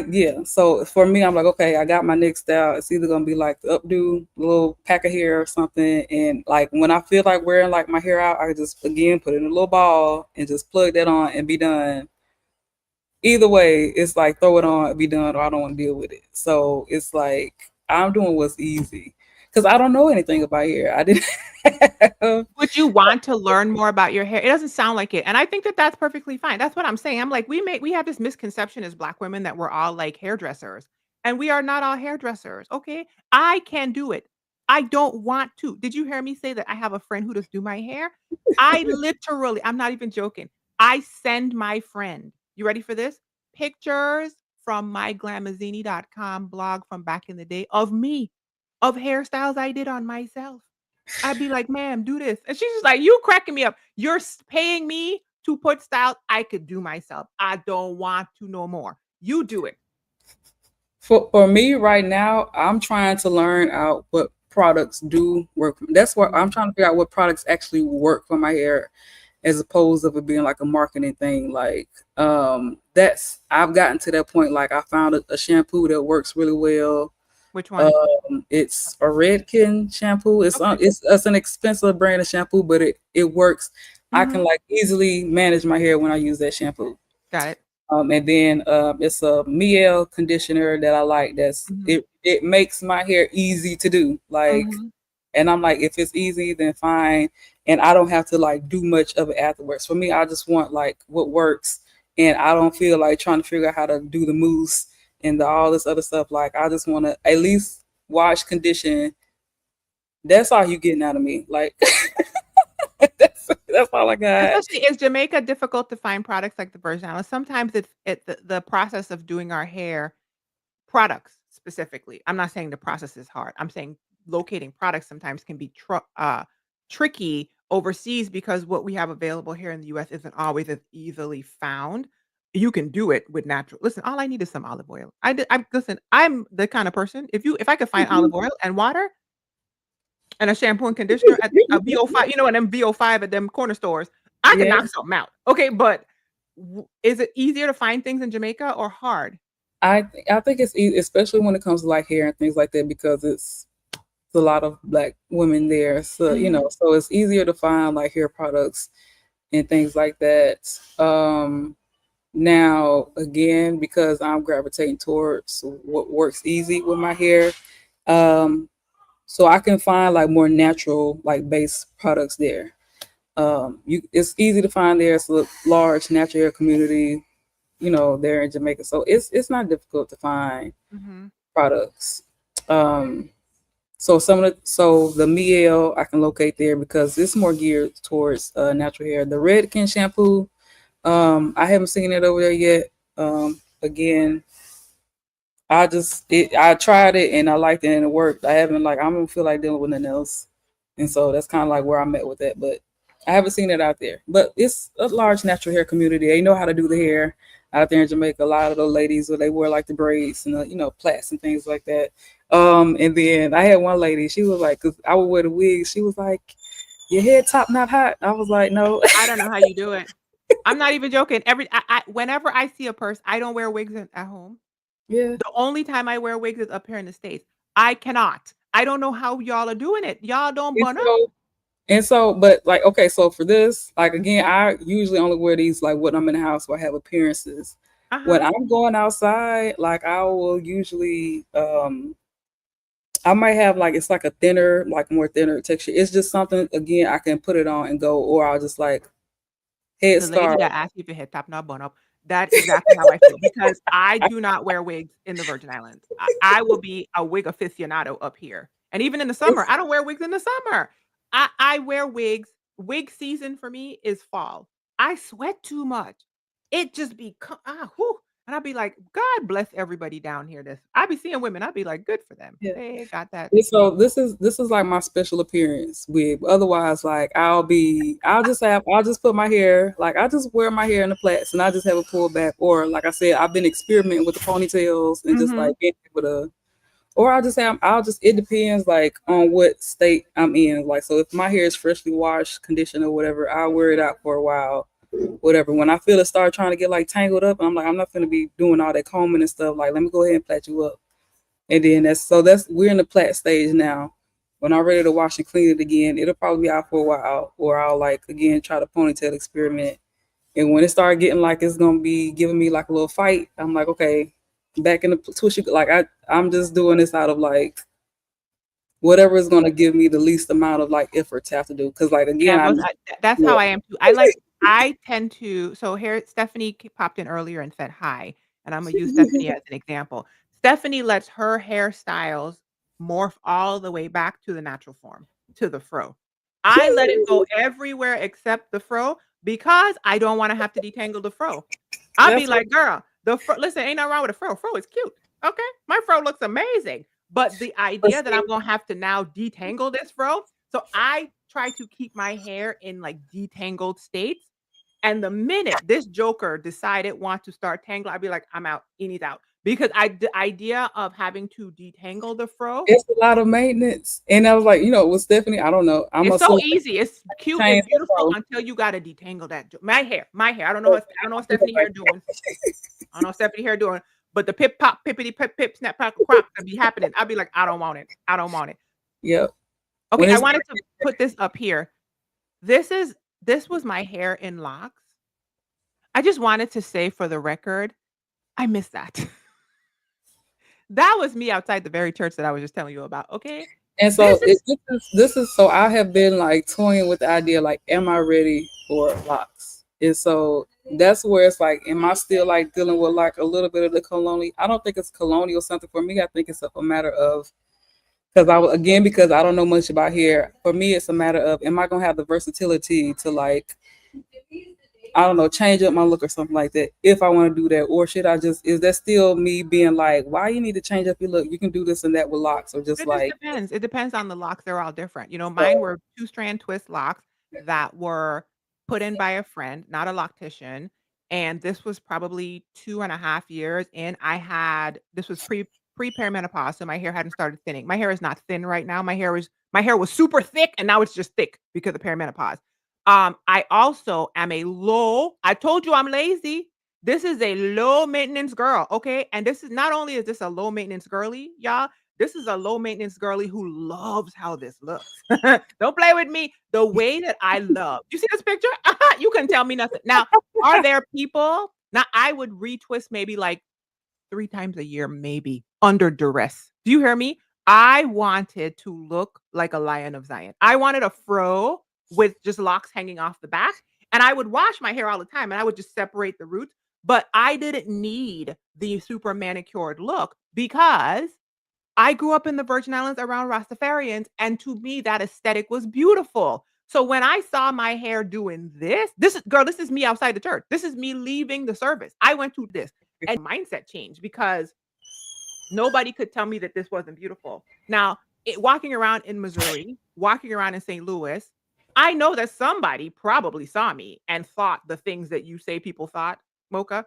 yeah. So for me, I'm like, okay, I got my next style. It's either gonna be like the updo, little pack of hair or something. And like when I feel like wearing like my hair out, I just again put it in a little ball and just plug that on and be done. Either way, it's like throw it on and be done, or I don't want to deal with it. So it's like I'm doing what's easy because I don't know anything about hair. I didn't. Would you want to learn more about your hair? It doesn't sound like it, and I think that that's perfectly fine. That's what I'm saying. I'm like, we have this misconception as Black women that we're all like hairdressers, and we are not all hairdressers, okay? I can do it. I don't want to. Did you hear me say that I have a friend who does do my hair? I literally, I'm not even joking. I send my friend, you ready for this? Pictures from my glamazini.com blog from back in the day of me, of hairstyles I did on myself. I'd be like, "Ma'am, do this." And she's just like, "You cracking me up. You're paying me to put styles I could do myself. I don't want to no more. You do it." For me right now, I'm trying to learn out what products do work. That's what I'm Mhm. trying to figure out what products actually work for my hair, as opposed of it being like a marketing thing. Like that's I've gotten to that point. Like I found a shampoo that works really well. Which one? It's a Redken shampoo. Okay. It's an expensive brand of shampoo, but it works. I can Mhm. like easily manage my hair when I use that shampoo. Got it. And then it's a Miel conditioner that I like. Mhm. It makes my hair easy to do. Like, Mhm. and I'm like, if it's easy, then fine. And I don't have to like do much of it afterwards. For me, I just want like what works, and I don't feel like trying to figure out how to do the mousse and all this other stuff. Like, I just want to at least wash, condition. That's all you getting out of me. Like, that's all I got. Especially, is Jamaica difficult to find products like the Virgin Islands? Sometimes the process of doing our hair products specifically. I'm not saying the process is hard. I'm saying locating products sometimes can be tricky overseas because what we have available here in the US isn't always as easily found. You can do it with natural. Listen, all I need is some olive oil. I'm listen, I'm the kind of person, if I could find olive oil and water and a shampoo and conditioner at a VO5, you know, and them VO5 at them corner stores, I can Yeah, knock something out. Okay, but is it easier to find things in Jamaica or hard? I think it's easy, especially when it comes to like hair and things like that, because it's a lot of Black women there. So, Mhm. so it's easier to find like hair products and things like that. Now, again, because I'm gravitating towards what works easy with my hair, um, so I can find like more natural, like base products there. It's easy to find there. It's a large natural hair community, there in Jamaica. So it's not difficult to find Mhm. products. Um, so the Miel I can locate there because it's more geared towards natural hair. The Redken shampoo, I haven't seen it over there yet. Again, I tried it and I liked it and it worked. I don't feel like dealing with nothing else, and so that's kind of like where I'm at with that. But I haven't seen it out there. But it's a large natural hair community. They know how to do the hair out there in Jamaica. A lot of those ladies, they wear like the braids and the plaits and things like that. And then I had one lady. She was like, because I would wear the wigs. She was like, "Your head top not hot." I was like, "No." I don't know how you do it. I'm not even joking. Whenever I see a person, I don't wear wigs at home. Yeah. The only time I wear wigs is up here in the States. I cannot. I don't know how y'all are doing it. Y'all don't And bun up? so but like, okay, so for this, like again, I usually only wear these like when I'm in the house where I have appearances. When Uh-huh. I'm going outside, like I will usually I might have like it's like a thinner, like more thinner texture. It's just something again I can put it on and go, or I'll just like head The lady start. that asked you if your head top not bun up, that's exactly how I feel because I do not wear wigs in the Virgin Islands. I will be a wig aficionado up here. And even in the summer, It's I don't wear wigs in the summer. I wear wigs. Wig season for me is fall. I sweat too much. It just be whew, and I'd be like, God bless everybody down here. I be seeing women. I'd be like, good for them. yeah. They got that. And so this is like my special appearance with. Otherwise, like I'll just put my hair like I just wear my hair in the plaits and I just have it pulled back. Or like I said, I've been experimenting with the ponytails and just Mhm. like getting with a. Or I'll just it depends like on what state I'm in. Like so, if my hair is freshly washed, conditioned or whatever, I'll wear it out for a while. Whatever. When I feel it start trying to get like tangled up, I'm like I'm not gonna be doing all that combing and stuff. Like let me go ahead and plait you up. And then that's we're in the plat stage now. When I'm ready to wash and clean it again, it'll probably be out for a while, or I'll like again try the ponytail experiment. And when it started getting like it's gonna be giving me like a little fight, I'm like, okay, back in the twist. Like I'm just doing this out of like whatever is going to give me the least amount of like effort to have to do. Because like again, Yeah, I'm that's yeah. how I am too. I tend to so here Stephanie popped in earlier and said hi, and I'm gonna use Stephanie as an example. Stephanie lets her hairstyles morph all the way back to the natural form, to the fro. I let it go everywhere except the fro because I don't wanna have to detangle the fro. I'll be That's what like, "Girl, the fro listen, ain't nothing wrong with a fro. Fro is cute, okay? My fro looks amazing." But the but idea that I'm see, gonna have to now detangle this fro, so I try to keep my hair in, like, detangled states, and the minute this joker decided want to start tangling, I'd be like, "I'm out. He needs out." Because the idea of having to detangle the fro, it's a lot of maintenance. And I was like, with Stephanie, I don't know. I'm it's so assuming easy. It's cute and change that beautiful phone. until you gotta detangle that jo my hair. I don't know what Stephanie hair doing. I don't know what Stephanie hair doing, but the pip pop, pippity pip pip, snap, crackle, crop gonna be happening. I'll be like, "I don't want it. I don't want it." Yep. Okay, When I it's wanted to put this up here. This is this was my hair in locks. I just wanted to say for the record, I miss that. That was me outside the very church that I was just telling you about, okay? And so This is this is so I have been like toying with the idea like, am I ready for locks? And so that's where it's like, am I still like dealing with like a little bit of the colonial? I don't think it's colonial something for me. I think it's a matter of because I don't know much about hair. For me, it's a matter of, am I gonna have the versatility to like, I don't know, change up my look or something like that if I want to do that, or should I just, is that still me being like, why you need to change up your look? You can do this and that with locks, or just it just like, depends. It depends on the locks, they're all different. You know, mine were 2 strand twist locks that were put in by a friend, not a loctician, and this was probably 2.5 years in. This was pre-perimenopause, so my hair hadn't started thinning. My hair is not thin right now. My hair was super thick, and now it's just thick because of perimenopause. I also am I told you I'm lazy. This is a low maintenance girl, okay? And this is not only is this a low maintenance girly, y'all, this is a low maintenance girly who loves how this looks. Don't play with me. The way that I love. You see this picture? You couldn't tell me nothing. Now, are there people? Now, I would retwist maybe like 3 times a year, maybe, under duress. Do you hear me? I wanted to look like a lion of Zion. I wanted a fro with just locks hanging off the back, and I would wash my hair all the time, and I would just separate the roots, but I didn't need the super manicured look because I grew up in the Virgin Islands around Rastafarians, and to me, that aesthetic was beautiful. So when I saw my hair doing this is me outside the church. This is me leaving the service. I went to this and mindset change because nobody could tell me that this wasn't beautiful. Now, walking around in Missouri, walking around in St. Louis, I know that somebody probably saw me and thought the things that you say people thought, Mocha.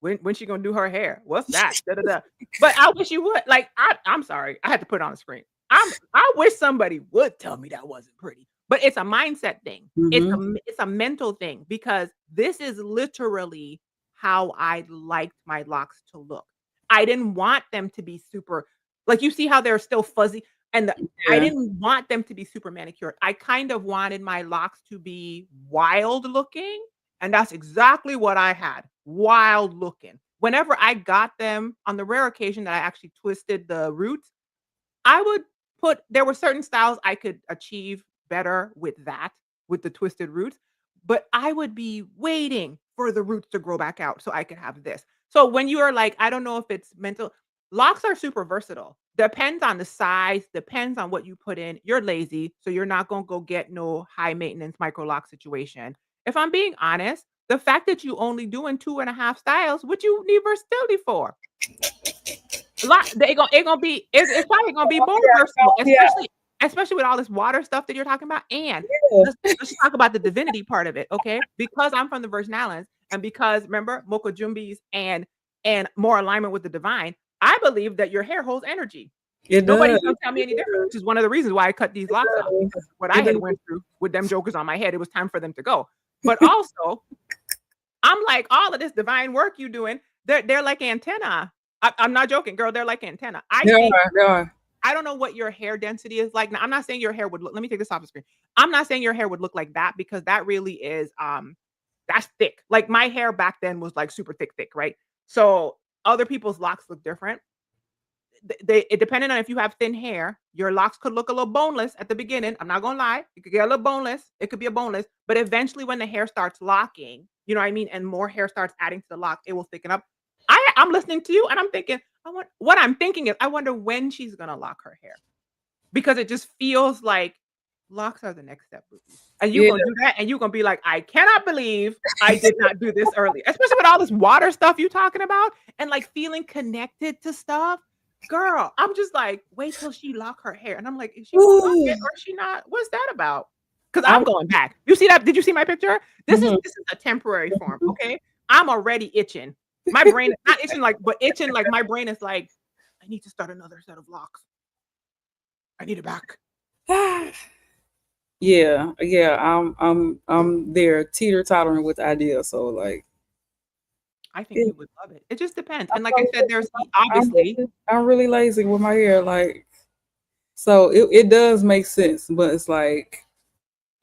When she gonna do her hair? What's that? Da, da, da. But I wish you would. Like, I'm sorry. I had to put it on the screen. I wish somebody would tell me that wasn't pretty. But it's a mindset thing. mm-hmm. It's a mental thing because this is literally how I liked my locks to look. I didn't want them to be super like you see how they're still fuzzy I Yeah. didn't want them to be super manicured. I kind of wanted my locks to be wild looking, and that's exactly what I had. Wild looking. Whenever I got them on the rare occasion that I actually twisted the roots, I would there were certain styles I could achieve better with that, with the twisted roots, but I would be waiting for the roots to grow back out so I could have this. So when you are like, I don't know if it's mental, locks are super versatile. Depends on the size, depends on what you put in. You're lazy, so you're not gonna go get no high maintenance micro lock situation. If I'm being honest, the fact that you only doing 2.5 styles, what you need versatility for? A lot it's probably gonna be more versatile, Yeah. especially with all this water stuff that you're talking about, and Yeah. let's just talk about the divinity part of it, okay? Because I'm from the Virgin Islands, and because remember Mocha Jumbis and more alignment with the divine, I believe that your hair holds energy. It does. Nobody's gonna tell me any different, which is one of the reasons why I cut these locks off because of what I It had does. went through with them jokers on my head. It was time for them to go. But also, I'm like, all of this divine work you doing, they're like antenna. I'm not joking, girl. They're like antenna. I There think are. There are. I don't know what your hair density is like. Now, I'm not saying your hair would look. Let me take this off the screen. I'm not saying your hair would look like that because that really is that's thick. Like my hair back then was like super thick, thick, right? So other people's locks look different. it depending on if you have thin hair, your locks could look a little boneless at the beginning. I'm not gonna lie. It could get a little boneless. It could be a boneless, but eventually when the hair starts locking, you know what I mean, and more hair starts adding to the lock, it will thicken up. I'm listening to you and I'm thinking, what I'm thinking is I wonder when she's gonna lock her hair because it just feels like locks are the next step, boobies. And you're Yeah. gonna do that, and you're gonna be like, I cannot believe I did not do this early, especially with all this water stuff you talking about and like feeling connected to stuff. Girl, I'm just like, wait till she lock her hair. And I'm like, is she gonna lock it or is she not? What's that about? Because I'm I'm, going back. You see that? Did you see my picture? This is mhm. this is a temporary form, okay? I'm already itching. My brain is not itching like, but itching like my brain is like, I need to start another set of locks. I need it back. Yeah. I'm there teeter tottering with the idea. So like, I think yeah, you would love it. It just depends. I And like I probably said, would. there's I'm obviously I'm really lazy with my hair. Like, so it does make sense, but it's like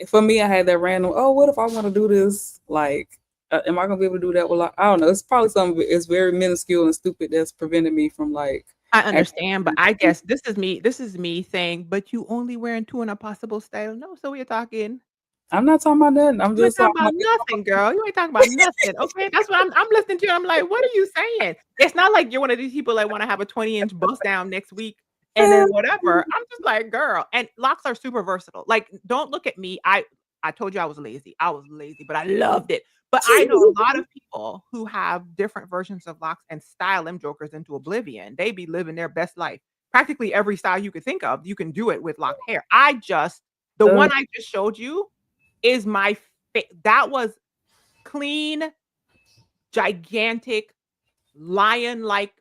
for me, I had that random. Oh, what if I want to do this? Like, am I gonna be able to do that? Well, I don't know. It's probably something. It's very minuscule and stupid that's preventing me from like I actually. understand, but I guess this is me saying, "But you only wearing 2 in a possible style." No, so we're talking. I'm not talking about nothing. I'm You ain't just talking talking about about. nothing, girl. You ain't talking about nothing, okay? That's what I'm listening to you. I'm like, "What are you saying?" It's not like you're one of these people that wanna have a 20-inch bust down next week and then whatever. I'm just like, "Girl," and locks are super versatile. Like, don't look at me. I told you I was lazy. I was lazy, but I loved it. But I know a lot of people who have different versions of locks and style them jokers into oblivion. They be living their best life. Practically every style you could think of, you can do it with locked hair. The Uh, one I just showed you is that was clean, gigantic, lion-like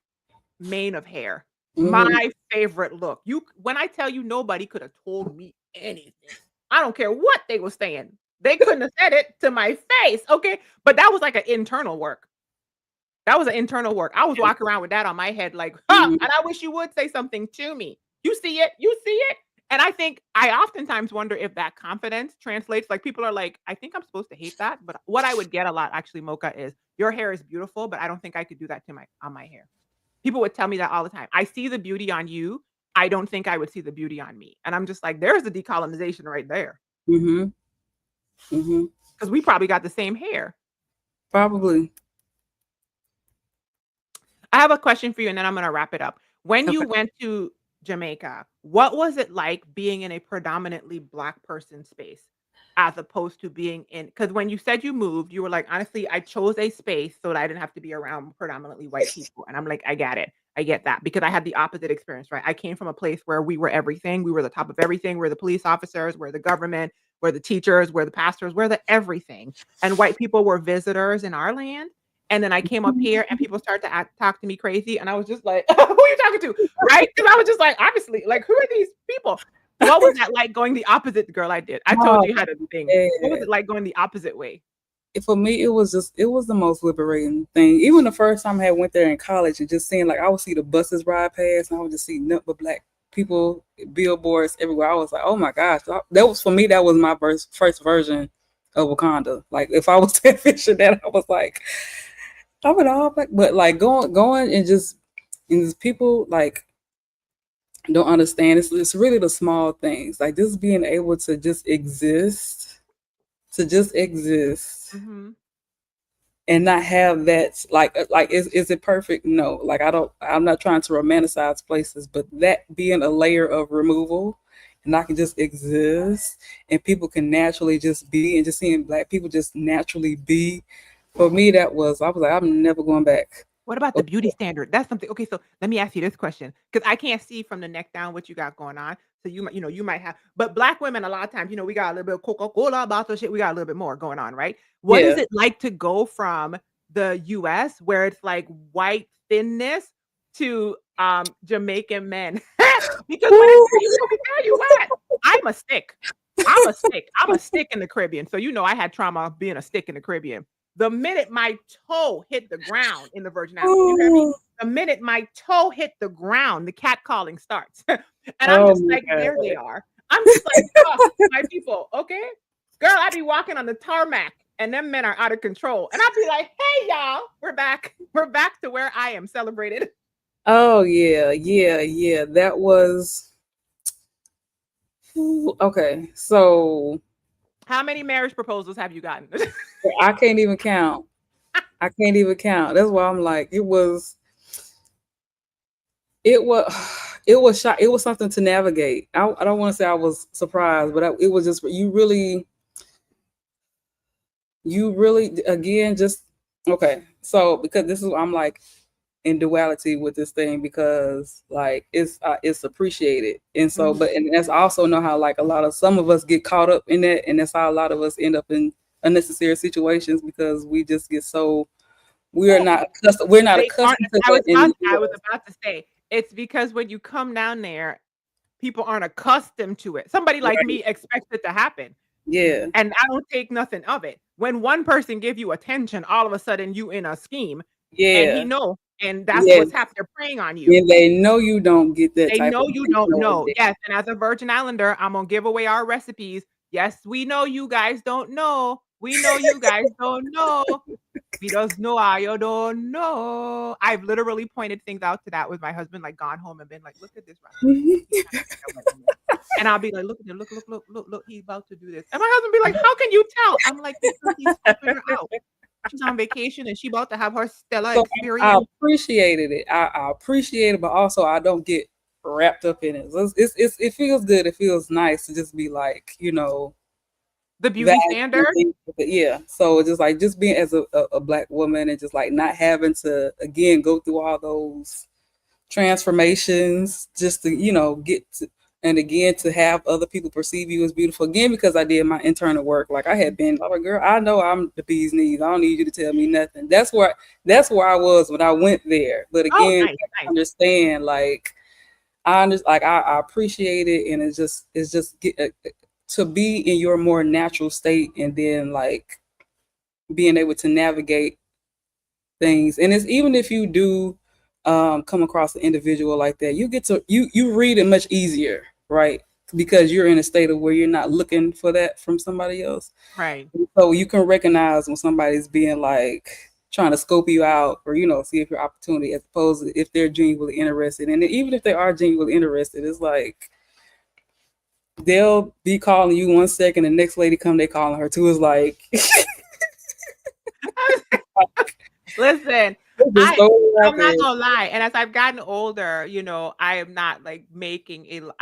mane of hair. mhm. My favorite look. When I tell you nobody could have told me anything. I don't care what they were saying. They couldn't have said it to my face, okay? But that was like an internal work. That was an internal work. I was Yeah. walking around with that on my head like, "Huh, Mhm. and I wish you would say something to me. You see it? You see it?" And I think I oftentimes wonder if that confidence translates. Like people are like, "I think I'm supposed to hate that." But what I would get a lot actually, Mocha, is your hair is beautiful, but I don't think I could do that to my hair. People would tell me that all the time. I see the beauty on you. I don't think I would see the beauty on me. And I'm just like, there's the decolonization right there. Mhm. Mhm. Because we probably got the same hair. Probably. I have a question for you, and then I'm gonna wrap it up. When you Okay. went to Jamaica, what was it like being in a predominantly Black person space as opposed to being in? Because when you said you moved, you were like, "Honestly, I chose a space so that I didn't have to be around predominantly white people." And I'm like, "I get it. I get that." Because I had the opposite experience, right? I came from a place where we were everything. We were the top of everything. We're the police officers, we're the government, we're the teachers, we're the pastors, we're the everything. And white people were visitors in our land. And then I came up here and people started to talk to me crazy, and I was just like, "Who are you talking to?" Right? Because I was just like, obviously, like, who are these people? What was that like going the opposite girl I did? I told Oh, you how to thing. What was yeah. it like going the opposite way? For me, it was the most liberating thing. Even the first time I had went there in college and just seeing like I would see the buses ride past and I would just see nothing but black people, billboards everywhere. I was like, oh my gosh, that was for me. That was my first version of Wakanda. Like if I was to picture that, I was like, I would all black, but like going and just people like don't understand. It's really the small things like just being able to just exist Mhm. and not have that like is it perfect? No, like I'm not trying to romanticize places, but that being a layer of removal and I can just exist and people can naturally just be and just seeing black people just naturally be, for me that was, I was like, I'm never going back. What about the beauty standard? That's something. Okay, so let me ask you this question because I can't see from the neck down what you got going on. So you might have, but Black women a lot of times, we got a little bit of Coca-Cola bottle shit. We got a little bit more going on, right? What is Yeah. it like to go from the US where it's like white thinness to Jamaican men? Because when it's let me tell you what, I'm a stick. I'm a stick. I'm a stick in the Caribbean. So I had trauma being a stick in the Caribbean. The minute my toe hit the ground in the Virgin Islands, you hear me? Oh, The minute my toe hit the ground, the cat calling starts. And I'm oh just my like, there god. they are. I'm just like, oh, my people, okay? Girl, I be walking on the tarmac and them men are out of control. And I'd be like, hey, y'all, we're back. We're back to where I am celebrated. Oh yeah, yeah, yeah. That was okay. So How many marriage proposals have you gotten? I can't even count. I can't even count. That's why I'm like, it was, it was something to navigate. I don't want to say I was surprised, but it was just you really, again, just okay. So because this is, I'm like in duality with this thing because like it's appreciated, and so Mhm. and that's I also know how like a lot of some of us get caught up in that, and that's how a lot of us end up in unnecessary situations because we just get so Well, we're not they aren't accustomed to that in the I was US. about to say, it's because when you come down there, people aren't accustomed to it. Somebody like Right. me expects it to happen, Yeah. and I don't take nothing of it. When one person give you attention, all of a sudden you in a scheme, and he Yeah. know, and that's Yes. what's happening. They're preying on you. And they know you don't get that They type of know you attention don't over know. there. Yes, and as a Virgin Islander, I'm gonna give away our recipes. Yes, we know you guys don't know. We know you guys don't know. We just know how you don't know. I've literally pointed things out to that with my husband, like gone home and been like, "Look at this recipe. He's trying to get that wet in there." And I'll be like, "Look at him. Look, look, look, look, look. He's about to do this." And my husband be like, "How can you tell?" I'm like, "Because he's scoping her out. She's on vacation and she about to have her Stella So I experience." appreciated it. I appreciate it, but also I don't get wrapped up in it. So it feels good. It feels nice to just be like, The beauty valued and standard? things like that. Yeah. So just like just being as a black woman and just like not having to again go through all those transformations just to get to, and again to have other people perceive you as beautiful again because I did my internal work. Like I had been like, girl, I know I'm the bee's knees. I don't need you to tell me nothing. That's where I was when I went there. But Oh, again, nice, I nice. understand like I appreciate it, and it's just to be in your more natural state, and then like being able to navigate things. And it's even if you do come across an individual like that, you get to you read it much easier, right? Because you're in a state of where you're not looking for that from somebody else. Right. So you can recognize when somebody's being like trying to scope you out or see if your opportunity as opposed to if they're genuinely interested. And even if they are genuinely interested, it's like they'll be calling you 1 second, the next lady come they calling her too. Is like Listen, just I so I'm not rapid. gonna lie, and as I've gotten older, I am not, like, making a l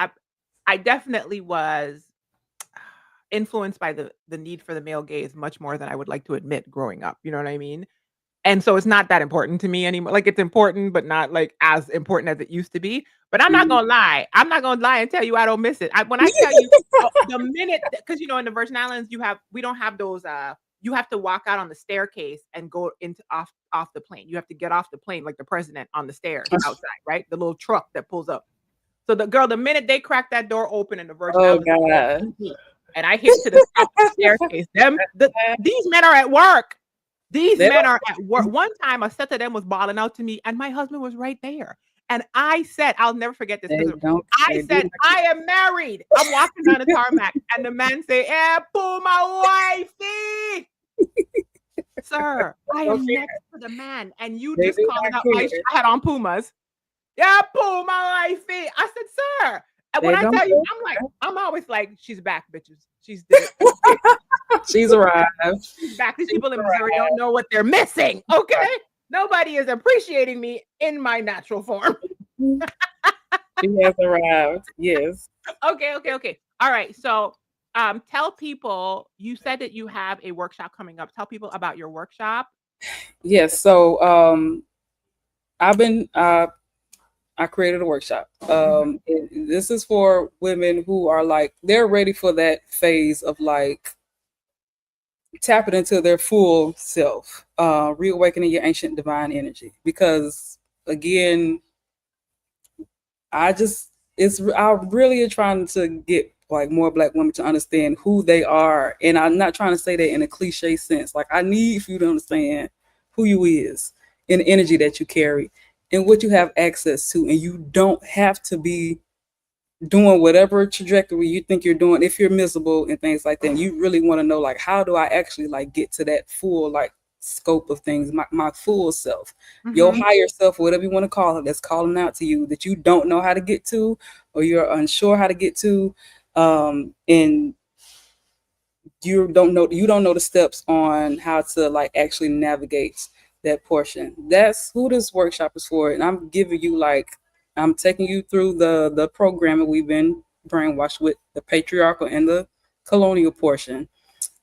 I definitely was influenced by the need for the male gaze much more than I would like to admit growing up, you know what I mean? And so it's not that important to me anymore. Like, it's important, but not, like, as important as it used to be. But Mhm. I'm not gonna lie and tell you I don't miss it. When I tell you, the minute, because in the Virgin Islands, we don't have those, you have to walk out on the staircase and go into off the plane. You have to get off the plane like the president on the stairs outside, right? The little truck that pulls up. So the minute they crack that door open in the Virgin Oh Islands, they God. see me, and I hit to the top of the staircase. These men are at work. These They men are don't at work. One time, a set of them was bawling out to me, and my husband was right there. And I said, I'll never forget this because I they do said, not I care. am married. I'm walking down the tarmac, and the man say, "Eh, pull my wifey." Sir, I They don't am next care. to the man, and you They just do calling not out my care. I had on Pumas. "Yeah, pull my wifey." I said, "Sir." And when They I don't tell you, I'm always like, "She's back, bitches. She's did it." Okay? care. She's arrived. She's back. These She's people in Missouri don't arrived. know what they're missing, okay? Nobody is appreciating me in my natural form. She has arrived. Yes. Okay, okay, okay. All right. So, tell people, you said that you have a workshop coming up. Tell people about your workshop. Yes. So I've been I created a workshop. Mhm. This is for women who are like they're ready for that phase of like tapping into their full self, reawakening your ancient divine energy. Because again, I just I really am trying to get like more black women to understand who they are, and I'm not trying to say that in a cliche sense. Like I need for you to understand who you is and the energy that you carry and what you have access to, and you don't have to be doing whatever trajectory you think you're doing if you're miserable and things like that. And you really want to know like how do I actually like get to that full like scope of things, my full self, your Mhm. higher self, whatever you want to call it, that's calling out to you that you don't know how to get to, or you're unsure how to get to, and you don't know the steps on how to like actually navigate that portion. That's who this workshop is for, and I'm taking you through the programming we've been brainwashed with, the patriarchal and the colonial portion,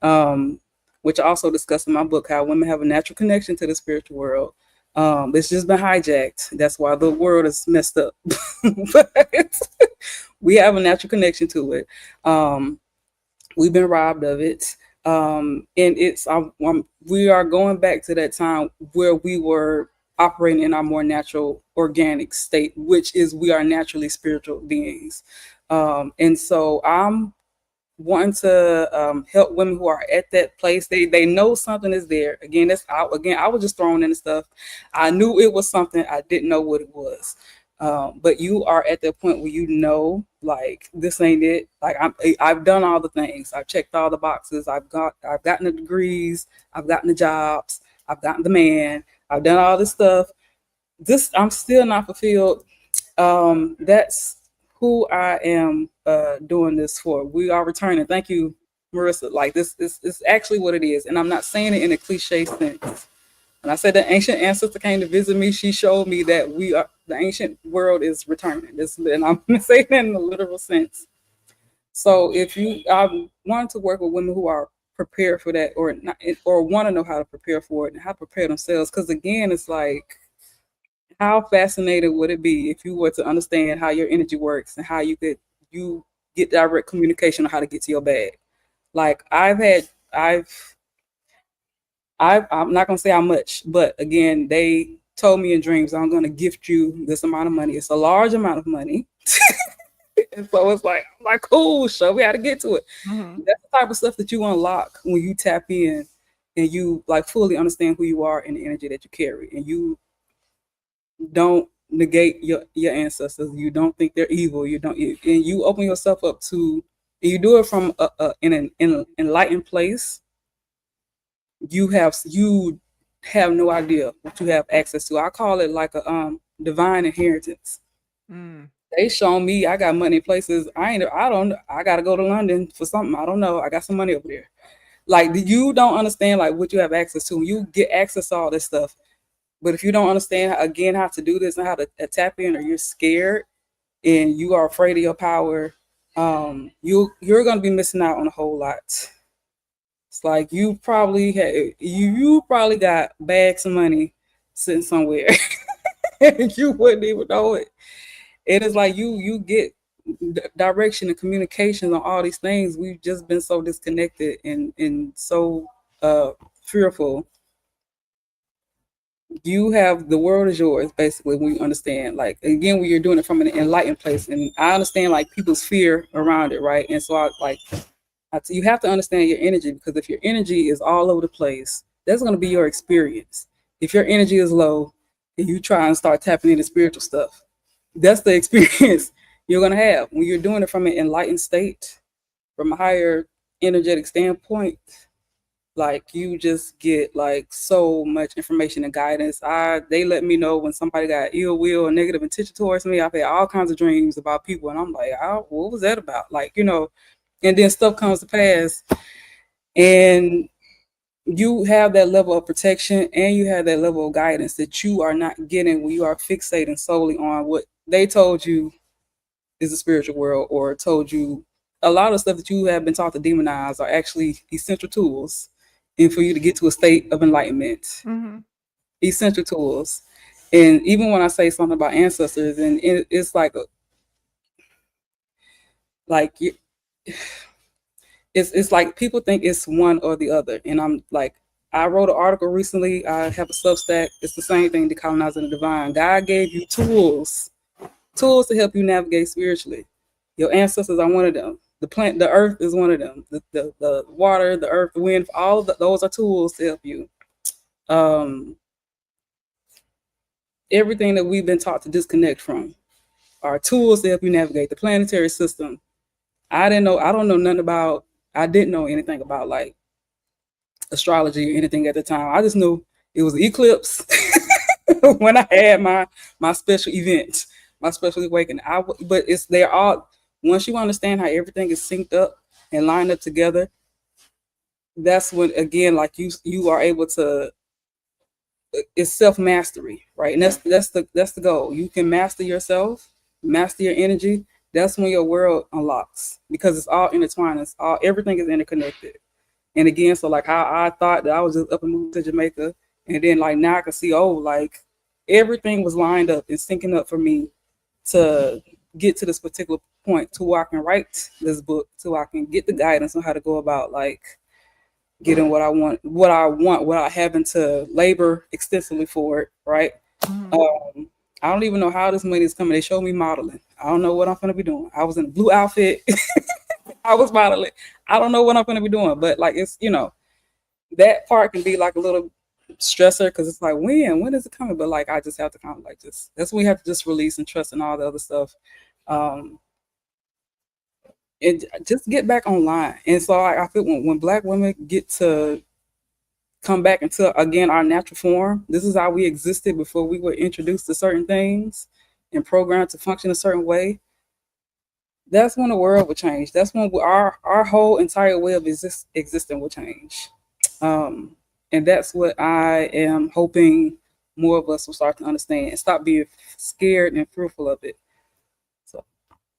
um, which I also discuss in my book, how women have a natural connection to the spiritual world. It's just been hijacked. That's why the world is messed up. But we have a natural connection to it. Um, we've been robbed of it. And we are going back to that time where we were operating in our more natural organic state, which is we are naturally spiritual beings. And so I'm wanting to help women who are at that place. They know something is there. Again, I was just thrown into stuff. I knew it was something. I didn't know what it was. But you are at that point where you know, like, this ain't it. Like, I've done all the things. I've checked all the boxes. I've gotten the degrees. I've gotten the jobs. I've gotten the man. I've done all this stuff. I'm still not fulfilled. That's who I am doing this for. We are returning. Thank you, Marissa. Like, this is actually what it is, and I'm not saying it in a cliche sense. When I said the ancient ancestor came to visit me, she showed me that the ancient world is returning. And I'm going to say that in a literal sense. So if I want to work with women who are prepared for that, or not, or want to know how to prepare for it and how to prepare themselves, because again, it's like, how fascinating would it be if you were to understand how your energy works and how you get direct communication on how to get to your bag? Like, I'm not gonna say how much, but again, they told me in dreams, I'm gonna gift you this amount of money. It's a large amount of money. And so it's like, I'm like, cool, show me how to get to it. Mhm. That's the type of stuff that you unlock when you tap in and you like fully understand who you are and the energy that you carry. And you don't negate your ancestors. You don't think they're evil. And you open yourself up to, and you do it from in an enlightened place. You have no idea what you have access to. I call it like a divine inheritance. Mm. They show me I got money in places I don't. I got to go to London for something. I don't know. I got some money over there. Like, you don't understand like what you have access to. You get access to all this stuff, but if you don't understand again how to do this and how to tap in, or you're scared and you are afraid of your power, you're gonna be missing out on a whole lot. It's like you probably got bags of money sitting somewhere and you wouldn't even know it. It is like you get direction and communications on all these things. We've just been so disconnected and so uh fearful. You have the world is yours, basically, when you understand, like, again, when you're doing it from an enlightened place. And I understand like people's fear around it, right? And so you have to understand your energy, because if your energy is all over the place, that's going to be your experience. If your energy is low and you try and start tapping into spiritual stuff, that's the experience you're going to have. When you're doing it from an enlightened state, from a higher energetic standpoint, like, you just get like so much information and guidance. They let me know when somebody got ill will or negative intention towards me. I've had all kinds of dreams about people, and I'm like, oh, what was that about? Like, and then stuff comes to pass, and you have that level of protection and you have that level of guidance that you are not getting when you are fixating solely on what they told you is the spiritual world, or told you a lot of stuff that you have been taught to demonize are actually essential tools. And for you to get to a state of enlightenment, Mhm. essential tools. And even when I say something about ancestors, and it's like it's like people think it's one or the other. And I'm like, I wrote an article recently. I have a Substack. It's the same thing, Decolonizing the Divine. God gave you tools to help you navigate spiritually. Your ancestors are one of them. The plant, the earth is one of them. The water, the earth, the wind, those are tools to help you. Um, Everything that we've been taught to disconnect from are tools to help you navigate the planetary system. I didn't know. I don't know nothing about. I didn't know anything about like astrology or anything at the time. I just knew it was eclipse when I had my special event, my special awakening. But it's they're all once you understand how everything is synced up and lined up together, that's when again like you are able to it's self mastery, right? And that's the goal. You can master yourself, master your energy. That's when your world unlocks because it's all intertwined. It's all everything is interconnected. And again, so like how I thought that I was just up and moving to Jamaica, and then like now I can see like everything was lined up and syncing up for me to get to this particular point to where I can write this book, to where I can get the guidance on how to go about like getting without having to labor extensively for it, right? Mhm. Um, I don't even know how this money is coming. They showed me modeling. I don't know what I'm gonna be doing. I was in a blue outfit. I was modeling. I don't know what I'm gonna be doing, but like it's that part can be like a little stressor because it's like when is it coming? But like I just have to kind of like just that's when we have to just release and trust and all the other stuff. Um, and just get back online. And so I feel when black women get to come back into again our natural form. This is how we existed before we were introduced to certain things and programmed to function a certain way. That's when the world will change. That's when our whole entire way of existing will change. Um, and that's what I am hoping more of us will start to understand and stop being scared and fearful of it. So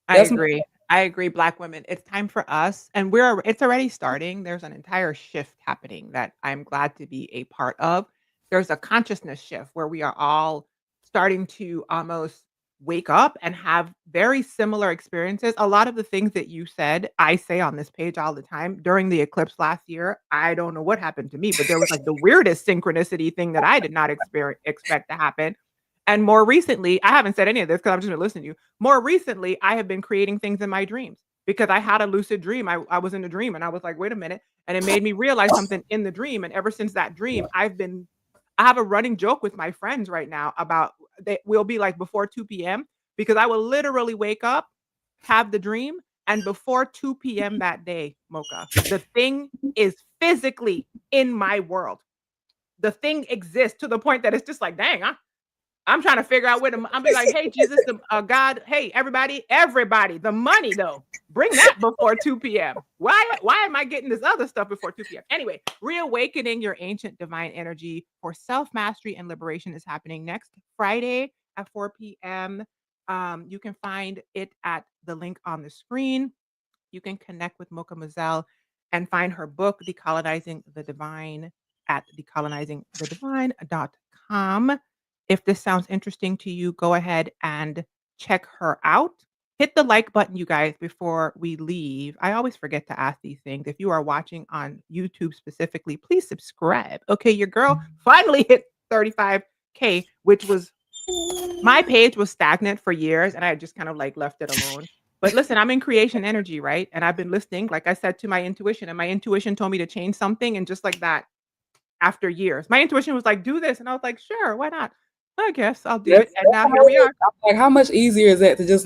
I that's my agree. I agree, Black women. It's time for us, and it's already starting. There's an entire shift happening that I'm glad to be a part of. There's a consciousness shift where we are all starting to almost wake up and have very similar experiences. A lot of the things that you said, I say on this page all the time. During the eclipse last year, I don't know what happened to me, but there was like the weirdest synchronicity thing that I did not expect to happen. And more recently, I haven't said any of this because I've just been listening to you. More recently, I have been creating things in my dreams because I had a lucid dream. I was in a dream and I was like, wait a minute. And it made me realize something in the dream. And ever since that dream, I have a running joke with my friends right now about they will be like before 2 p.m. because I will literally wake up, have the dream, and before 2 p.m. that day, Mocha, the thing is physically in my world. The thing exists to the point that it's just like, dang, I'm trying to figure out where I'm be like, hey, Jesus, God, hey, everybody, the money though, bring that before 2 p.m. Why am I getting this other stuff before 2 p.m.? Anyway, reawakening your ancient divine energy for self mastery and liberation is happening next Friday at 4 p.m. You can find it at the link on the screen. You can connect with Mocha Moizelle and find her book, Decolonizing the Divine, at decolonizingthedivine.com. If this sounds interesting to you, go ahead and check her out. Hit the like button, you guys, before we leave. I always forget to ask these things. If you are watching on YouTube specifically, please subscribe. Okay, your girl finally hit 35K, which was my page was stagnant for years and I just kind of like left it alone. But listen, I'm in creation energy, right? And I've been listening, like I said, to my intuition, and my intuition told me to change something. And just like that, after years, my intuition was like, do this. And I was like, sure, why not? I guess I'll do it. And that's now how here we it is. are. I'm like, how much easier is that to just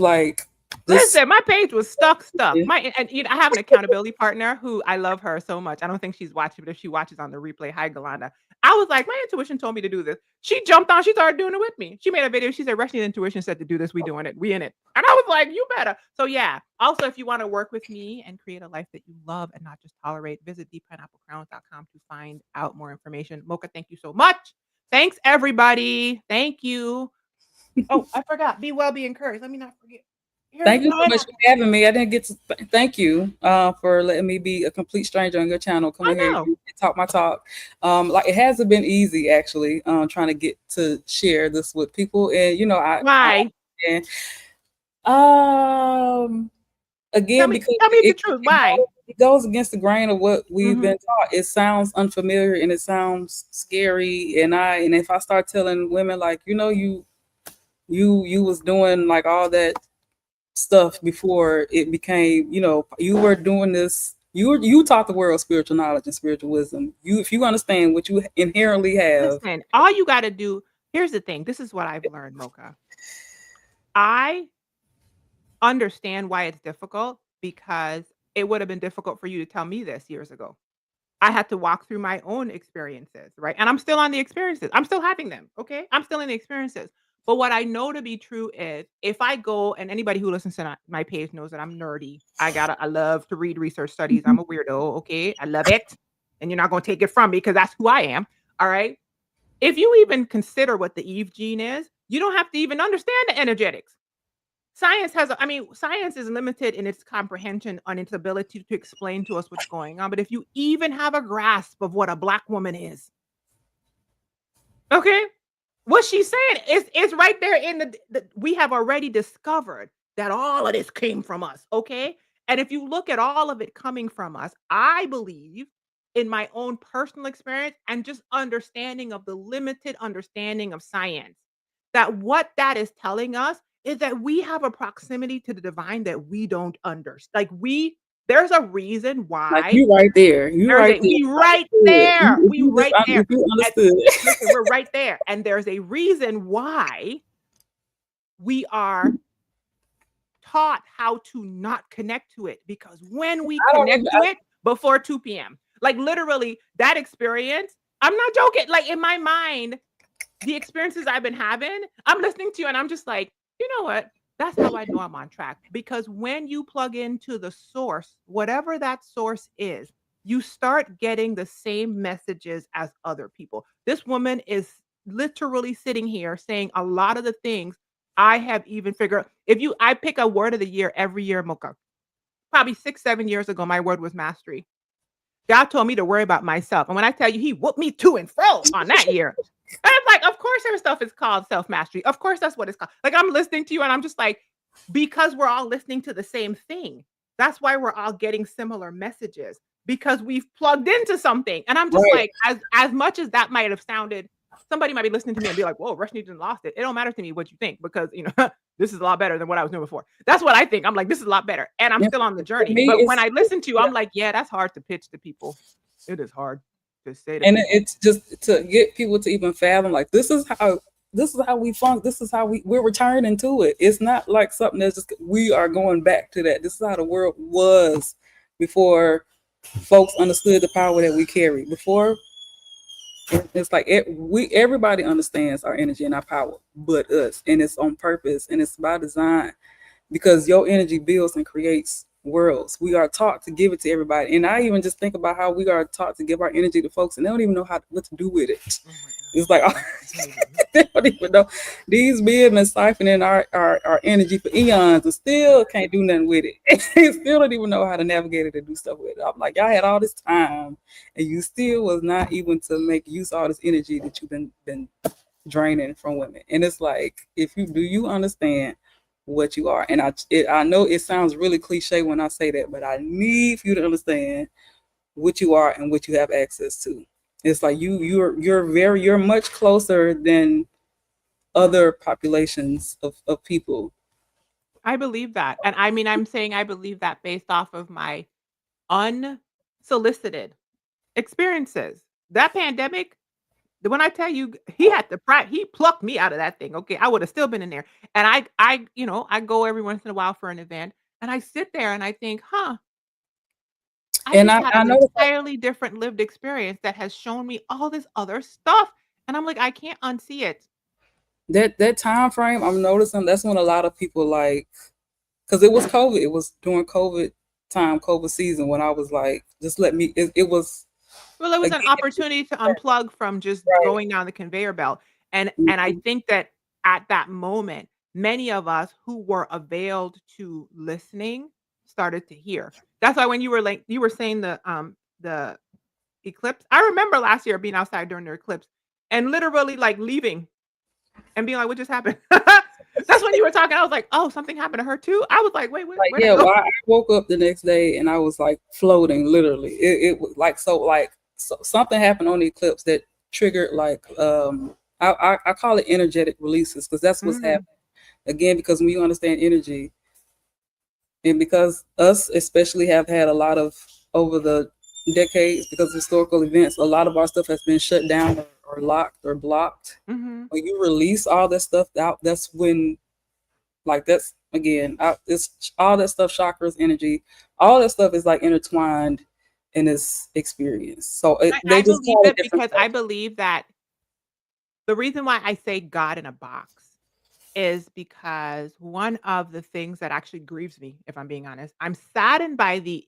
Listen, my page was stuck. I have an accountability partner who I love her so much. I don't think she's watching, but if she watches on the replay, hi Galanda. I was like, my intuition told me to do this. She jumped on, she started doing it with me. She made a video. She said, Rushini's intuition said to do this. We doing it. We in it. And I was like, you better. So yeah. Also, if you want to work with me and create a life that you love and not just tolerate, visit deeppineapplecrowns.com to find out more information. Mocha, thank you so much. Thanks, everybody. Thank you. Oh, I forgot. Be well, be encouraged. Let me not forget. Here's a thank you so much for pineapple. having me. I didn't get to thank you for letting me be a complete stranger on your channel. Come I on here know. and talk my talk. Like it hasn't been easy actually. Trying to get to share this with people, and I Why? and um again because Tell me the truth. Why? it goes against the grain of what we've Mhm. been taught. It sounds unfamiliar and it sounds scary. And if I start telling women like you was doing like all that stuff before it became, you were doing this. You taught the world spiritual knowledge and spiritual wisdom. If you understand what you inherently have, Listen, all you gotta do here's the thing, this is what I've learned, Mocha. I understand why it's difficult because it would have been difficult for you to tell me this years ago. I had to walk through my own experiences, right? And I'm still on the experiences. I'm still having them, okay? I'm still in the experiences. But what I know to be true is if I go and anybody who listens to my page knows that I'm nerdy. I love to read research studies. I'm a weirdo, okay? I love it. And you're not going to take it from me because that's who I am. All right. If you even consider what the Eve gene is, you don't have to even understand the energetics. Science is limited in its comprehension on its ability to explain to us what's going on. But if you even have a grasp of what a black woman is, okay, what she's saying is right there in the we have already discovered that all of this came from us, okay? And if you look at all of it coming from us, I believe in my own personal experience and just understanding of the limited understanding of science, that what that is telling us is that we have a proximity to the divine that we don't understand. There's a reason Like why you right there. You there's right a there. we Like, right there. if We you just right there. if you And understood. listen, we're right there. And there's a reason why we are taught how to not connect to it because when we I don't even connect to it before 2 p.m., like literally that experience, I'm not joking. Like in my mind, the experiences I've been having, I'm listening to you and I'm just like, you know what? That's how I know I'm on track. Because when you plug into the source, whatever that source is, you start getting the same messages as other people. This woman is literally sitting here saying a lot of the things I have even figured. I pick a word of the year every year, Mocha. Probably 6, 7 years ago, my word was mastery. God told me to worry about myself. And when I tell you, he whooped me to and fro on that year. And I'm like, of course, there stuff is called self mastery. Of course, that's what it's called. Like, I'm listening to you and I'm just like, because we're all listening to the same thing. That's why we're all getting similar messages because we've plugged into something. And I'm just right. like, as much as that might have sounded, somebody might be listening to me and be like, whoa, Roshini just lost it. It don't matter to me what you think because, this is a lot better than what I was doing before. That's what I think. I'm like, this is a lot better. And I'm And still on the for journey. me, But when it's I listen to you, I'm like, yeah, that's hard to pitch to people. It is hard to say to and people. it's just to get people to even fathom like this is how we funk, this is how we're returning to it. It's not like something that's just we are going back to that. This is how the world was before folks understood the power that we carry. Before it's like everybody understands our energy and our power but us, and it's on purpose and it's by design because your energy builds and creates worlds. We are taught to give it to everybody. And I even just think about how we are taught to give our energy to folks and they don't even know what to do with it. Oh my It's like God. they don't even know. These men been siphoning our energy for eons and still can't do nothing with it. They still don't even know how to navigate it and do stuff with it. I'm like, y'all had all this time and you still was not even to make use of all this energy that you've been draining from women. And it's like, if you do, you understand what you are. And I know it sounds really cliche when I say that, but I need for you to understand what you are and what you have access to. It's like you're much closer than other populations of people. I believe that. And I mean, I'm saying I believe that based off of my unsolicited experiences. That pandemic, when I tell you he plucked me out of that thing, okay? I would have still been in there. And I go every once in a while for an event and I sit there and I think, "Huh, I And just I, had I an know entirely different lived experience that has shown me all this other stuff." And I'm like, "I can't unsee it." that time frame I'm noticing that's when a lot of people like because it was COVID. It was during COVID time, COVID season when I was like, just let me it was Well, it was an again, opportunity to unplug from just right. going down the conveyor belt, and I Mhm. think that at that moment, many of us who were availed to listening started to hear. That's why when you were saying the eclipse, I remember last year being outside during the eclipse and literally, like, leaving and being like, "What just happened?" That's when you were talking, I was like, "Oh, something happened to her too?" I was like, "Wait, Like where'd I yeah, go?" well, I woke up the next day and I was like floating literally. It was like something happened on the eclipse that triggered like I call it energetic releases because that's what's Mm, happening again because when you understand energy and because us especially have had a lot of over the decades because of historical events a lot of our stuff has been shut down or locked or blocked. mhm. When you release all that stuff out, that's when like that's again, it's all that stuff, chakras, energy, all that stuff is like intertwined in this experience. So they I just believe call it it different because stuff. I believe that the reason why I say God in a box is because one of the things that actually grieves me, if I'm being honest, I'm saddened by the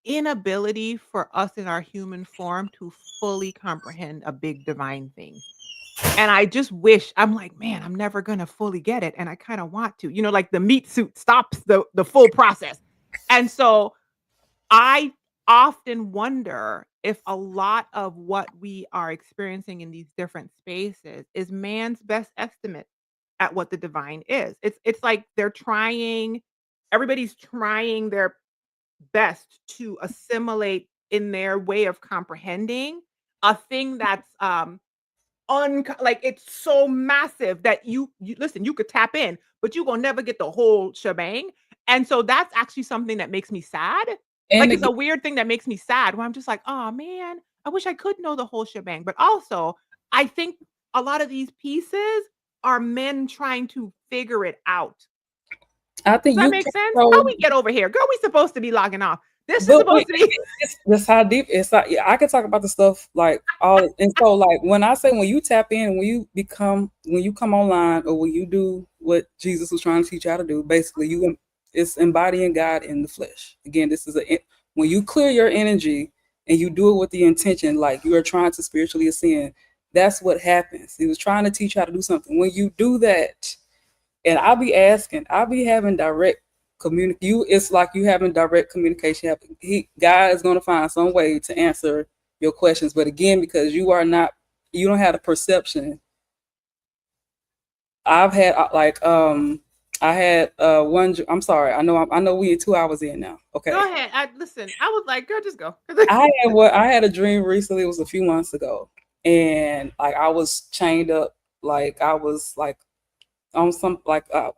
inability for us in our human form to fully comprehend a big divine thing. And I just wish I'm like, "Man, I'm never gonna fully get it," and I kinda want to. Like, the meat suit stops the full process. And so, I often wonder if a lot of what we are experiencing in these different spaces is man's best estimate at what the divine is. It's like they're trying everybody's trying their best to assimilate in their way of comprehending a thing that's, like, it's so massive that you listen, you could tap in, but you gonna never get the whole shebang, and so that's actually something that makes me sad. And Like, it's again, a weird thing that makes me sad where I'm just like, "Oh man, I wish I could know the whole shebang," but also, I think a lot of these pieces are men trying to figure it out. I Does think that you make can sense? How so we get over here? Girl, we supposed to be logging off. This is but supposed wait, to be that's how deep it's like. Yeah, I can talk about the stuff like all, and so like when I say when you tap in, when you come online, or when you do what Jesus was trying to teach you how to do, basically it's embodying God in the flesh. Again, this is when you clear your energy and you do it with the intention, like you are trying to spiritually ascend. That's what happens. He was trying to teach you how to do something. When you do that, and I'll be having direct you, it's like you having direct communication. God is gonna find some way to answer your questions. But again, because you don't have the perception. I've had I had one. I'm sorry. I know we 2 hours in now. Go Okay. ahead. Listen, I was like, "Girl, just go." I had a dream recently. It was a few months ago, and like I was chained up. Like I was like on some like a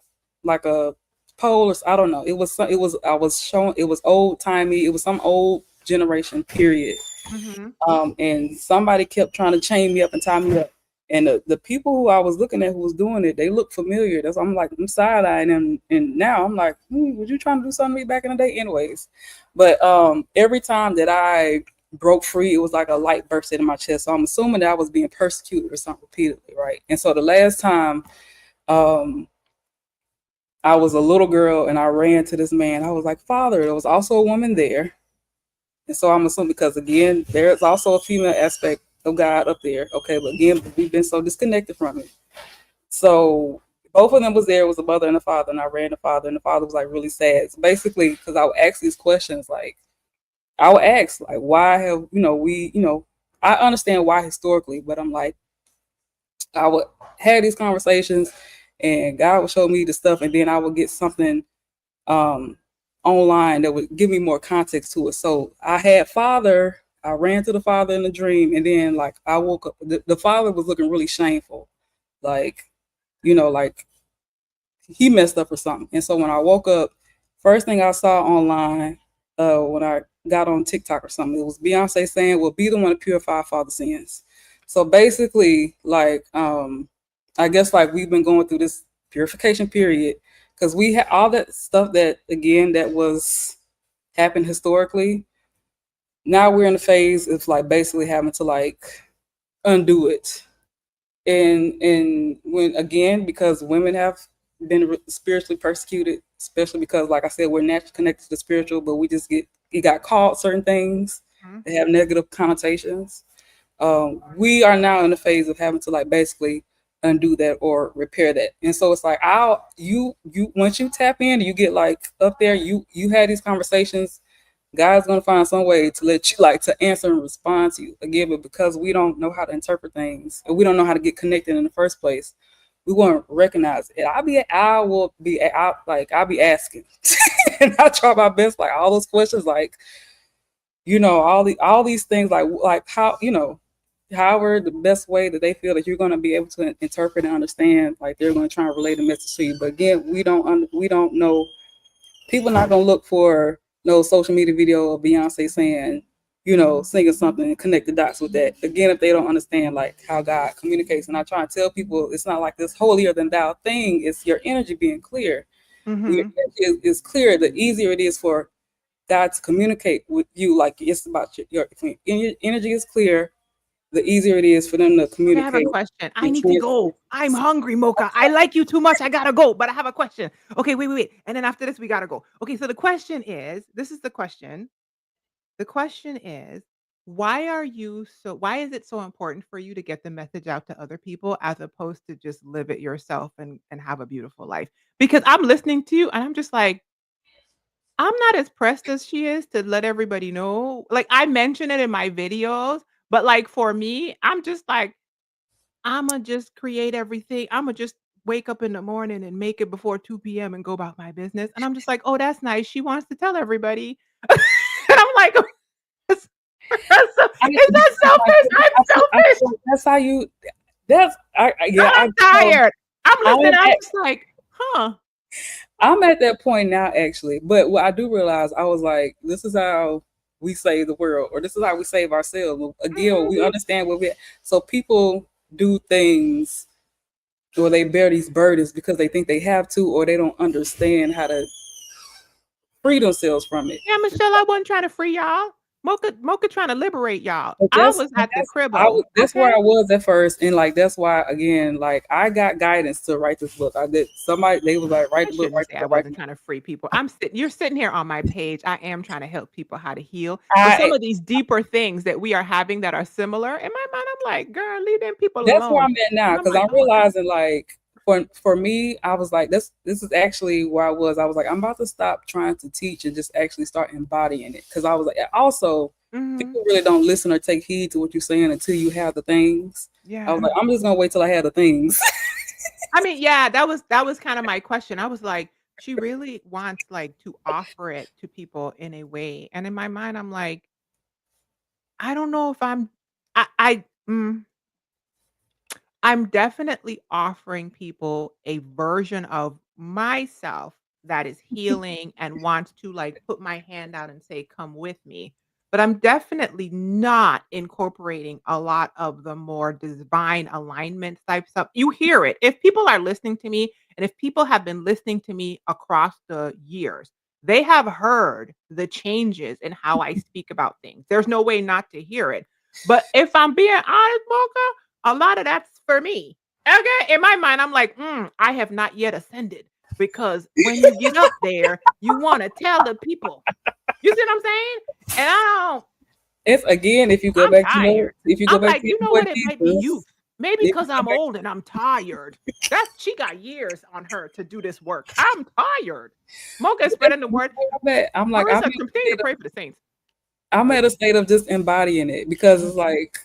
pole, or I don't know. It was I was showing, it was old timey. It was some old generation period. Mhm. And somebody kept trying to chain me up and tie me up. And the people who I was looking at who was doing it, they looked familiar. That's I'm like, I'm side eyeing them, and now I'm like, was you trying to do something to me back in the day, anyways? But every time that I broke free, it was like a light burst in my chest. So I'm assuming that I was being persecuted or something repeatedly, right? And so the last time, um, I was a little girl and I ran to this man. I was like, Father, there was also a woman there. And so I'm assuming, because again, there's also a female aspect of God up there. Okay, but again, we've been so disconnected from it. So both of them was there, it was a mother and a father, and I ran the father, and the father was like really sad. So basically, because I would ask these questions, like I would ask, like, why have I understand why historically, but I'm like, I would have these conversations, and God would show me the stuff, and then I would get something um, online that would give me more context to it. So I ran to the father in the dream, and then like I woke up. The father was looking really shameful, like like he messed up or something. And so when I woke up, first thing I saw online, when I got on TikTok or something, it was Beyonce saying, "Well, be the one to purify Father's sins." So basically, like, I guess like we've been going through this purification period because we had all that stuff that again that was happened historically. Now we're in the phase of like basically having to like undo it, and when again, because women have been spiritually persecuted, especially because like I said, we're naturally connected to the spiritual, but we got called certain things Mhm. that have negative connotations. We are now in the phase of having to like basically undo that or repair that. And so it's like I'll you once you tap in, you get like up there, you had these conversations, God's gonna find some way to let you like to answer and respond to you again. But because we don't know how to interpret things and we don't know how to get connected in the first place, we won't recognize it. I'll be asking, and I try my best, like all those questions, like all these things, like how however the best way that they feel that you're going to be able to interpret and understand, like they're going to try and relay the message to you. But again, we don't know. People not going to look for no social media video of Beyonce saying, singing something and connect the dots with that. Again, if they don't understand like how God communicates. And I try and tell people it's not like this holier than thou thing. It's your energy being clear. When your Mhm. energy is clear, the easier it is for God to communicate with you, like it's about your energy is clear, the easier it is for them to Okay, I have a communicate question. I and need to transfer. go. I'm hungry, Mocha. I like you too much. I gotta go, but I have a question. Okay, wait. And then after this, we gotta go. Okay, so the question is, this is the question. The question is, why is it so important for you to get the message out to other people as opposed to just live it yourself and have a beautiful life? Because I'm listening to you and I'm just like, I'm not as pressed as she is to let everybody know. Like I mention it in my videos, but like for me, I'm just like, Imma just create everything. Imma just wake up in the morning and make it before 2 p.m. and go about my business. And I'm just like, "Oh, that's nice. She wants to tell everybody." And I'm like, "That's that's so I, is that selfish? I'm I selfish." feel like that's how you. That's And yeah. I'm tired. I'm I'm listening. I'm at just like, "Huh." I'm at that point now actually. But what I do realize, I was like, this is how we save the world, or this is how we save ourselves. Again, we Mhm. understand what we. So people do things, or they bear these burdens because they think they have to, or they don't understand how to free themselves from it. Yeah, Michelle, I wasn't trying to free y'all. Mocha trying to liberate y'all. But I was at the cribbo, that's where okay? I was at first, and like that's why again, like I got guidance to write this book. I did. Somebody they was like, write I the book, shouldn't write say the I book, write the wasn't book. trying to free people. You're sitting here on my page. I am trying to help people how to heal. But some I of these deeper things that we are having that are similar, in my mind, I'm like, girl, leave them people That's where alone. I'm at now And I'm because like, I'm oh, realizing like for me, I was like, this is actually where I was. I was like, I'm about to stop trying to teach and just actually start embodying it because I was like, also mhm, people really don't listen or take heed to what you're saying until you have the things. I yeah. was like, I'm just gonna wait till I have the things. I mean, yeah, that was kind of my question. I was like, she really wants like to offer it to people in a way. And in my mind, I'm like, I don't know if I'm definitely offering people a version of myself that is healing and wants to like put my hand out and say, "Come with me." But I'm definitely not incorporating a lot of the more divine alignment type stuff. You hear it. If people are listening to me and if people have been listening to me across the years, they have heard the changes in how I speak about things. There's no way not to hear it. But if I'm being honest, Mocha, a lot of that's for me. Okay? In my mind, I'm like, I have not yet ascended because when you get up there, you wanna tell the people. You see what I'm saying? And It's again, if you go I'm back to your tired. if you go I'm back like, to you your know boy what? It might be youth. Jesus, Maybe if you because go I'm back, old and I'm tired. She got years on her to do this work. I'm tired. Mocha is but that's spreading the word. I'm like, Marissa, continue to pray for the saints. I'm at a Okay. state of just embodying it because it's Mhm. like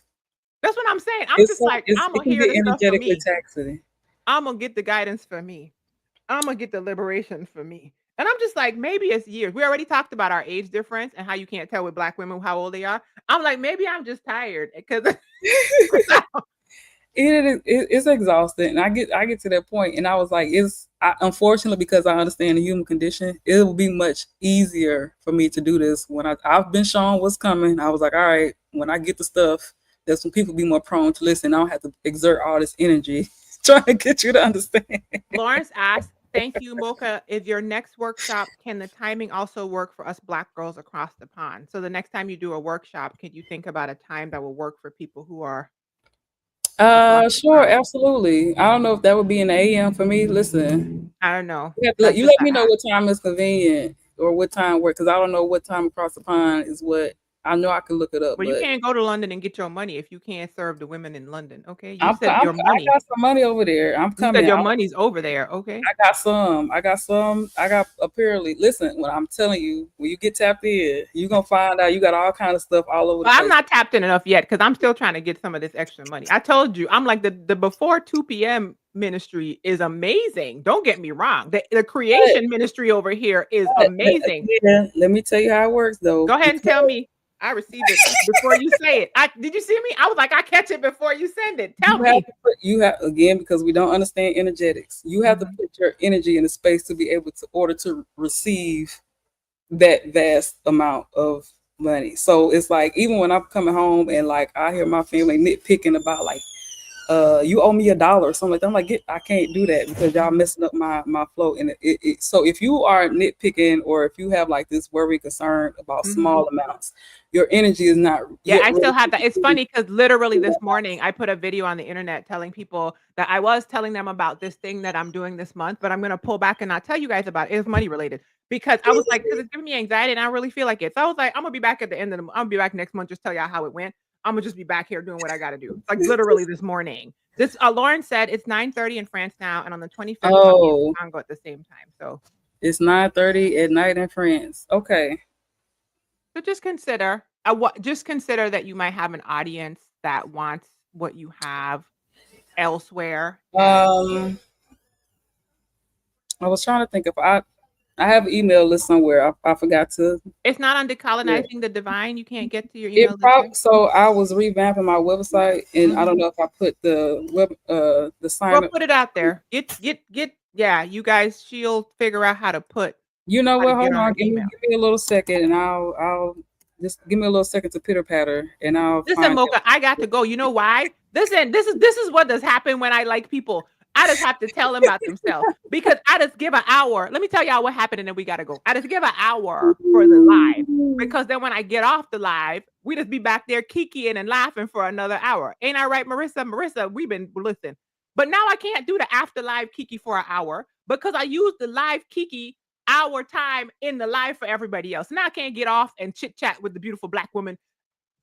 That's what I'm saying. I'm just like, I'm it gonna can hear get the stuff for energetically me. taxing. I'm gonna get the guidance for me. Imma get the liberation for me. And I'm just like, maybe it's years. We already talked about our age difference and how you can't tell with black women how old they are. I'm like, maybe I'm just tired because It's exhausting, and I get to that point, and I was like, unfortunately because I understand the human condition, it will be much easier for me to do this when I've been shown what's coming. I was like, all right, when I get the stuff, that's when people be more prone to listen. I don't have to exert all this energy trying to get you to understand. Lawrence asked, "Thank you, Mocha. Is your next workshop, can the timing also work for us black girls across the pond? So the next time you do a workshop, could you think about a time that will work for people who are across the Sure, pond?" absolutely. I don't know if that would be in the AM for me. Listen, I don't know. you That's just let a me know ask. what time is convenient or what time work, because I don't know what time across the pond is what. I know I can look it up, Well, you but can't go to London and get your money if you can't serve the women in London, okay? You said your I money. got some money over there. I'm You coming. said your money's over there, okay? I got some. I got some. I got apparently. Listen, when I'm telling you, when you get tapped in, you gonna find out you got all kind of stuff all over the Well, I'm place. not tapped in enough yet because 'cause I'm still trying to get some of this extra money. I told you, I'm like the before 2 p.m. ministry is amazing. Don't get me wrong. The But, creation ministry over here is but amazing. again, let me tell you how it works though. Go ahead and tell me. I receive it before you say it. Did you see me? I was like, I catch it before you send it. Tell me. You have again because we don't understand energetics. You have to Mhm. put your energy in a space to be able to order to receive that vast amount of money. So it's like even when I'm coming home and like I hear my family nitpicking about like you owe me $1 or something like that. I'm like, I can't do that because y'all messing up my flow. And so if you are nitpicking or if you have like this worry concern about Mhm. small amounts, your energy is not Yeah, yet I ready still have to that. It's receive. funny because literally this morning I put a video on the internet telling people that I was telling them about this thing that I'm doing this month, but I'm gonna pull back and not tell you guys about it. It's money related because I was like, because it's giving me anxiety and I really feel like it. So I was like, I'm gonna be back at the end of the. I'm gonna be back next month. Just tell y'all how it went. I'm gonna just be back here doing what I gotta do. It's like literally this morning. This Lauren said it's 9:30 in France now, and on the 25th I'll be in Oh, Congo at the same time. it's 9:30 at night in France. Okay. So just consider just consider that you might have an audience that wants what you have elsewhere, and Um, I was trying to think if I have an email list somewhere. I forgot to. it's not on Yeah. Decolonizing the Divine. You can't get to your It email list there? probably so I was revamping my website and I don't Mhm. know if I put the Well, sign up. put it out there. Get yeah, you guys, she'll figure out how to You know how to what? get Hold on on. the email. Give me a little second and I'll just give me a little second to pitter patter and I'll Listen, find Mocha, I got it. to go. You know why? Listen, this is what does happen when I like people. I just have to tell them about themselves because I just give an hour. Let me tell y'all what happened, and then we gotta go. I just give an hour for the live because then when I get off the live, we just be back there kikiing and laughing for another hour. Ain't I right, Marissa? Marissa, we've been listen. But now I can't do the after live kiki for an hour because I use the live kiki hour time in the live for everybody else. Now I can't get off and chit chat with the beautiful black woman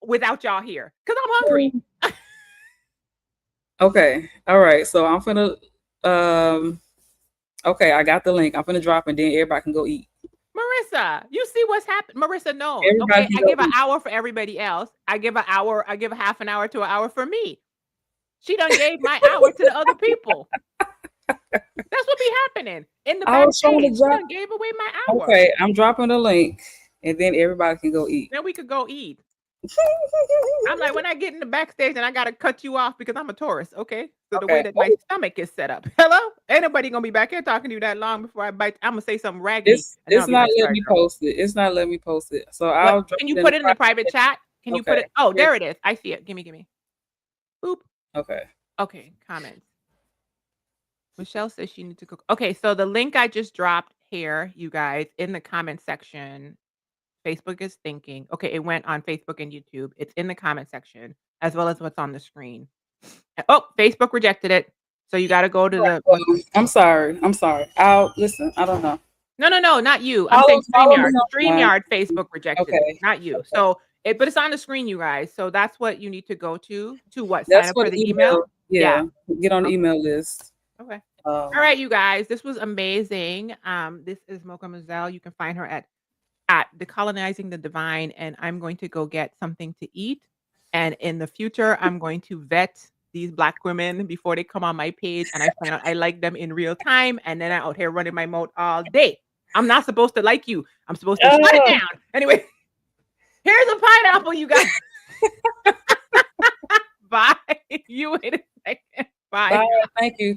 without y'all here because I'm hungry. Okay. All right. So I'm finna um okay, I got the link. I'm finna drop and then everybody can go eat. Marissa, you see what's happened. Marissa knows. Everybody Okay, can I go give an eat. hour for everybody else. I give an hour, I give a half an hour to an hour for me. She done gave my hour to the other people. That's what be happening in the I was trying backstage. to She drop. done gave away my hour. Okay, I'm dropping the link and then everybody can go eat. Then we could go eat. I'm like, when I get in the backstage and I gotta cut you off because I'm a tourist, okay? So the way Okay. that my stomach is set up. Hello? Ain't nobody gonna be back here talking to you that long before I bite. I'm gonna say something raggedy and then It's I'll be not like, letting sorry, me girl. post it. It's not letting me post it. So What I'll drop can you it in the put it in the private private. chat? Can you put it? Okay. Oh, Here. there it is. I see it. Gimme. Boop. Okay. Okay, comments. Michelle says she needs to cook. Okay, so the link I just dropped here, you guys, in the comment section. Facebook is thinking. Okay, it went on Facebook and YouTube. It's in the comment section as well as what's on the screen. Oh, Facebook rejected it. So you got to go to the Well, I'm sorry. I'm sorry. I'll listen. I don't know. no, not you. I'm saying Follow me StreamYard. online. StreamYard Facebook rejected it, Okay. not you. Okay. So but it's on the screen, you guys. So that's what you need to go to what? Sign That's up for for the the email? email. Yeah. Yeah. Get on the Okay. email list. Okay. All Um, right, you guys. This was amazing. This is Mocha Moizelle. You can find her at Decolonizing the Divine, and I'm going to go get something to eat. And in the future, I'm going to vet these black women before they come on my page, and I find out I like them in real time, and then I'm out here running my mouth all day. I'm not supposed to like you. I'm supposed to shut it oh, down. Anyway, here's a pineapple, you guys. Bye. You wait a second. Bye. bye. Thank you.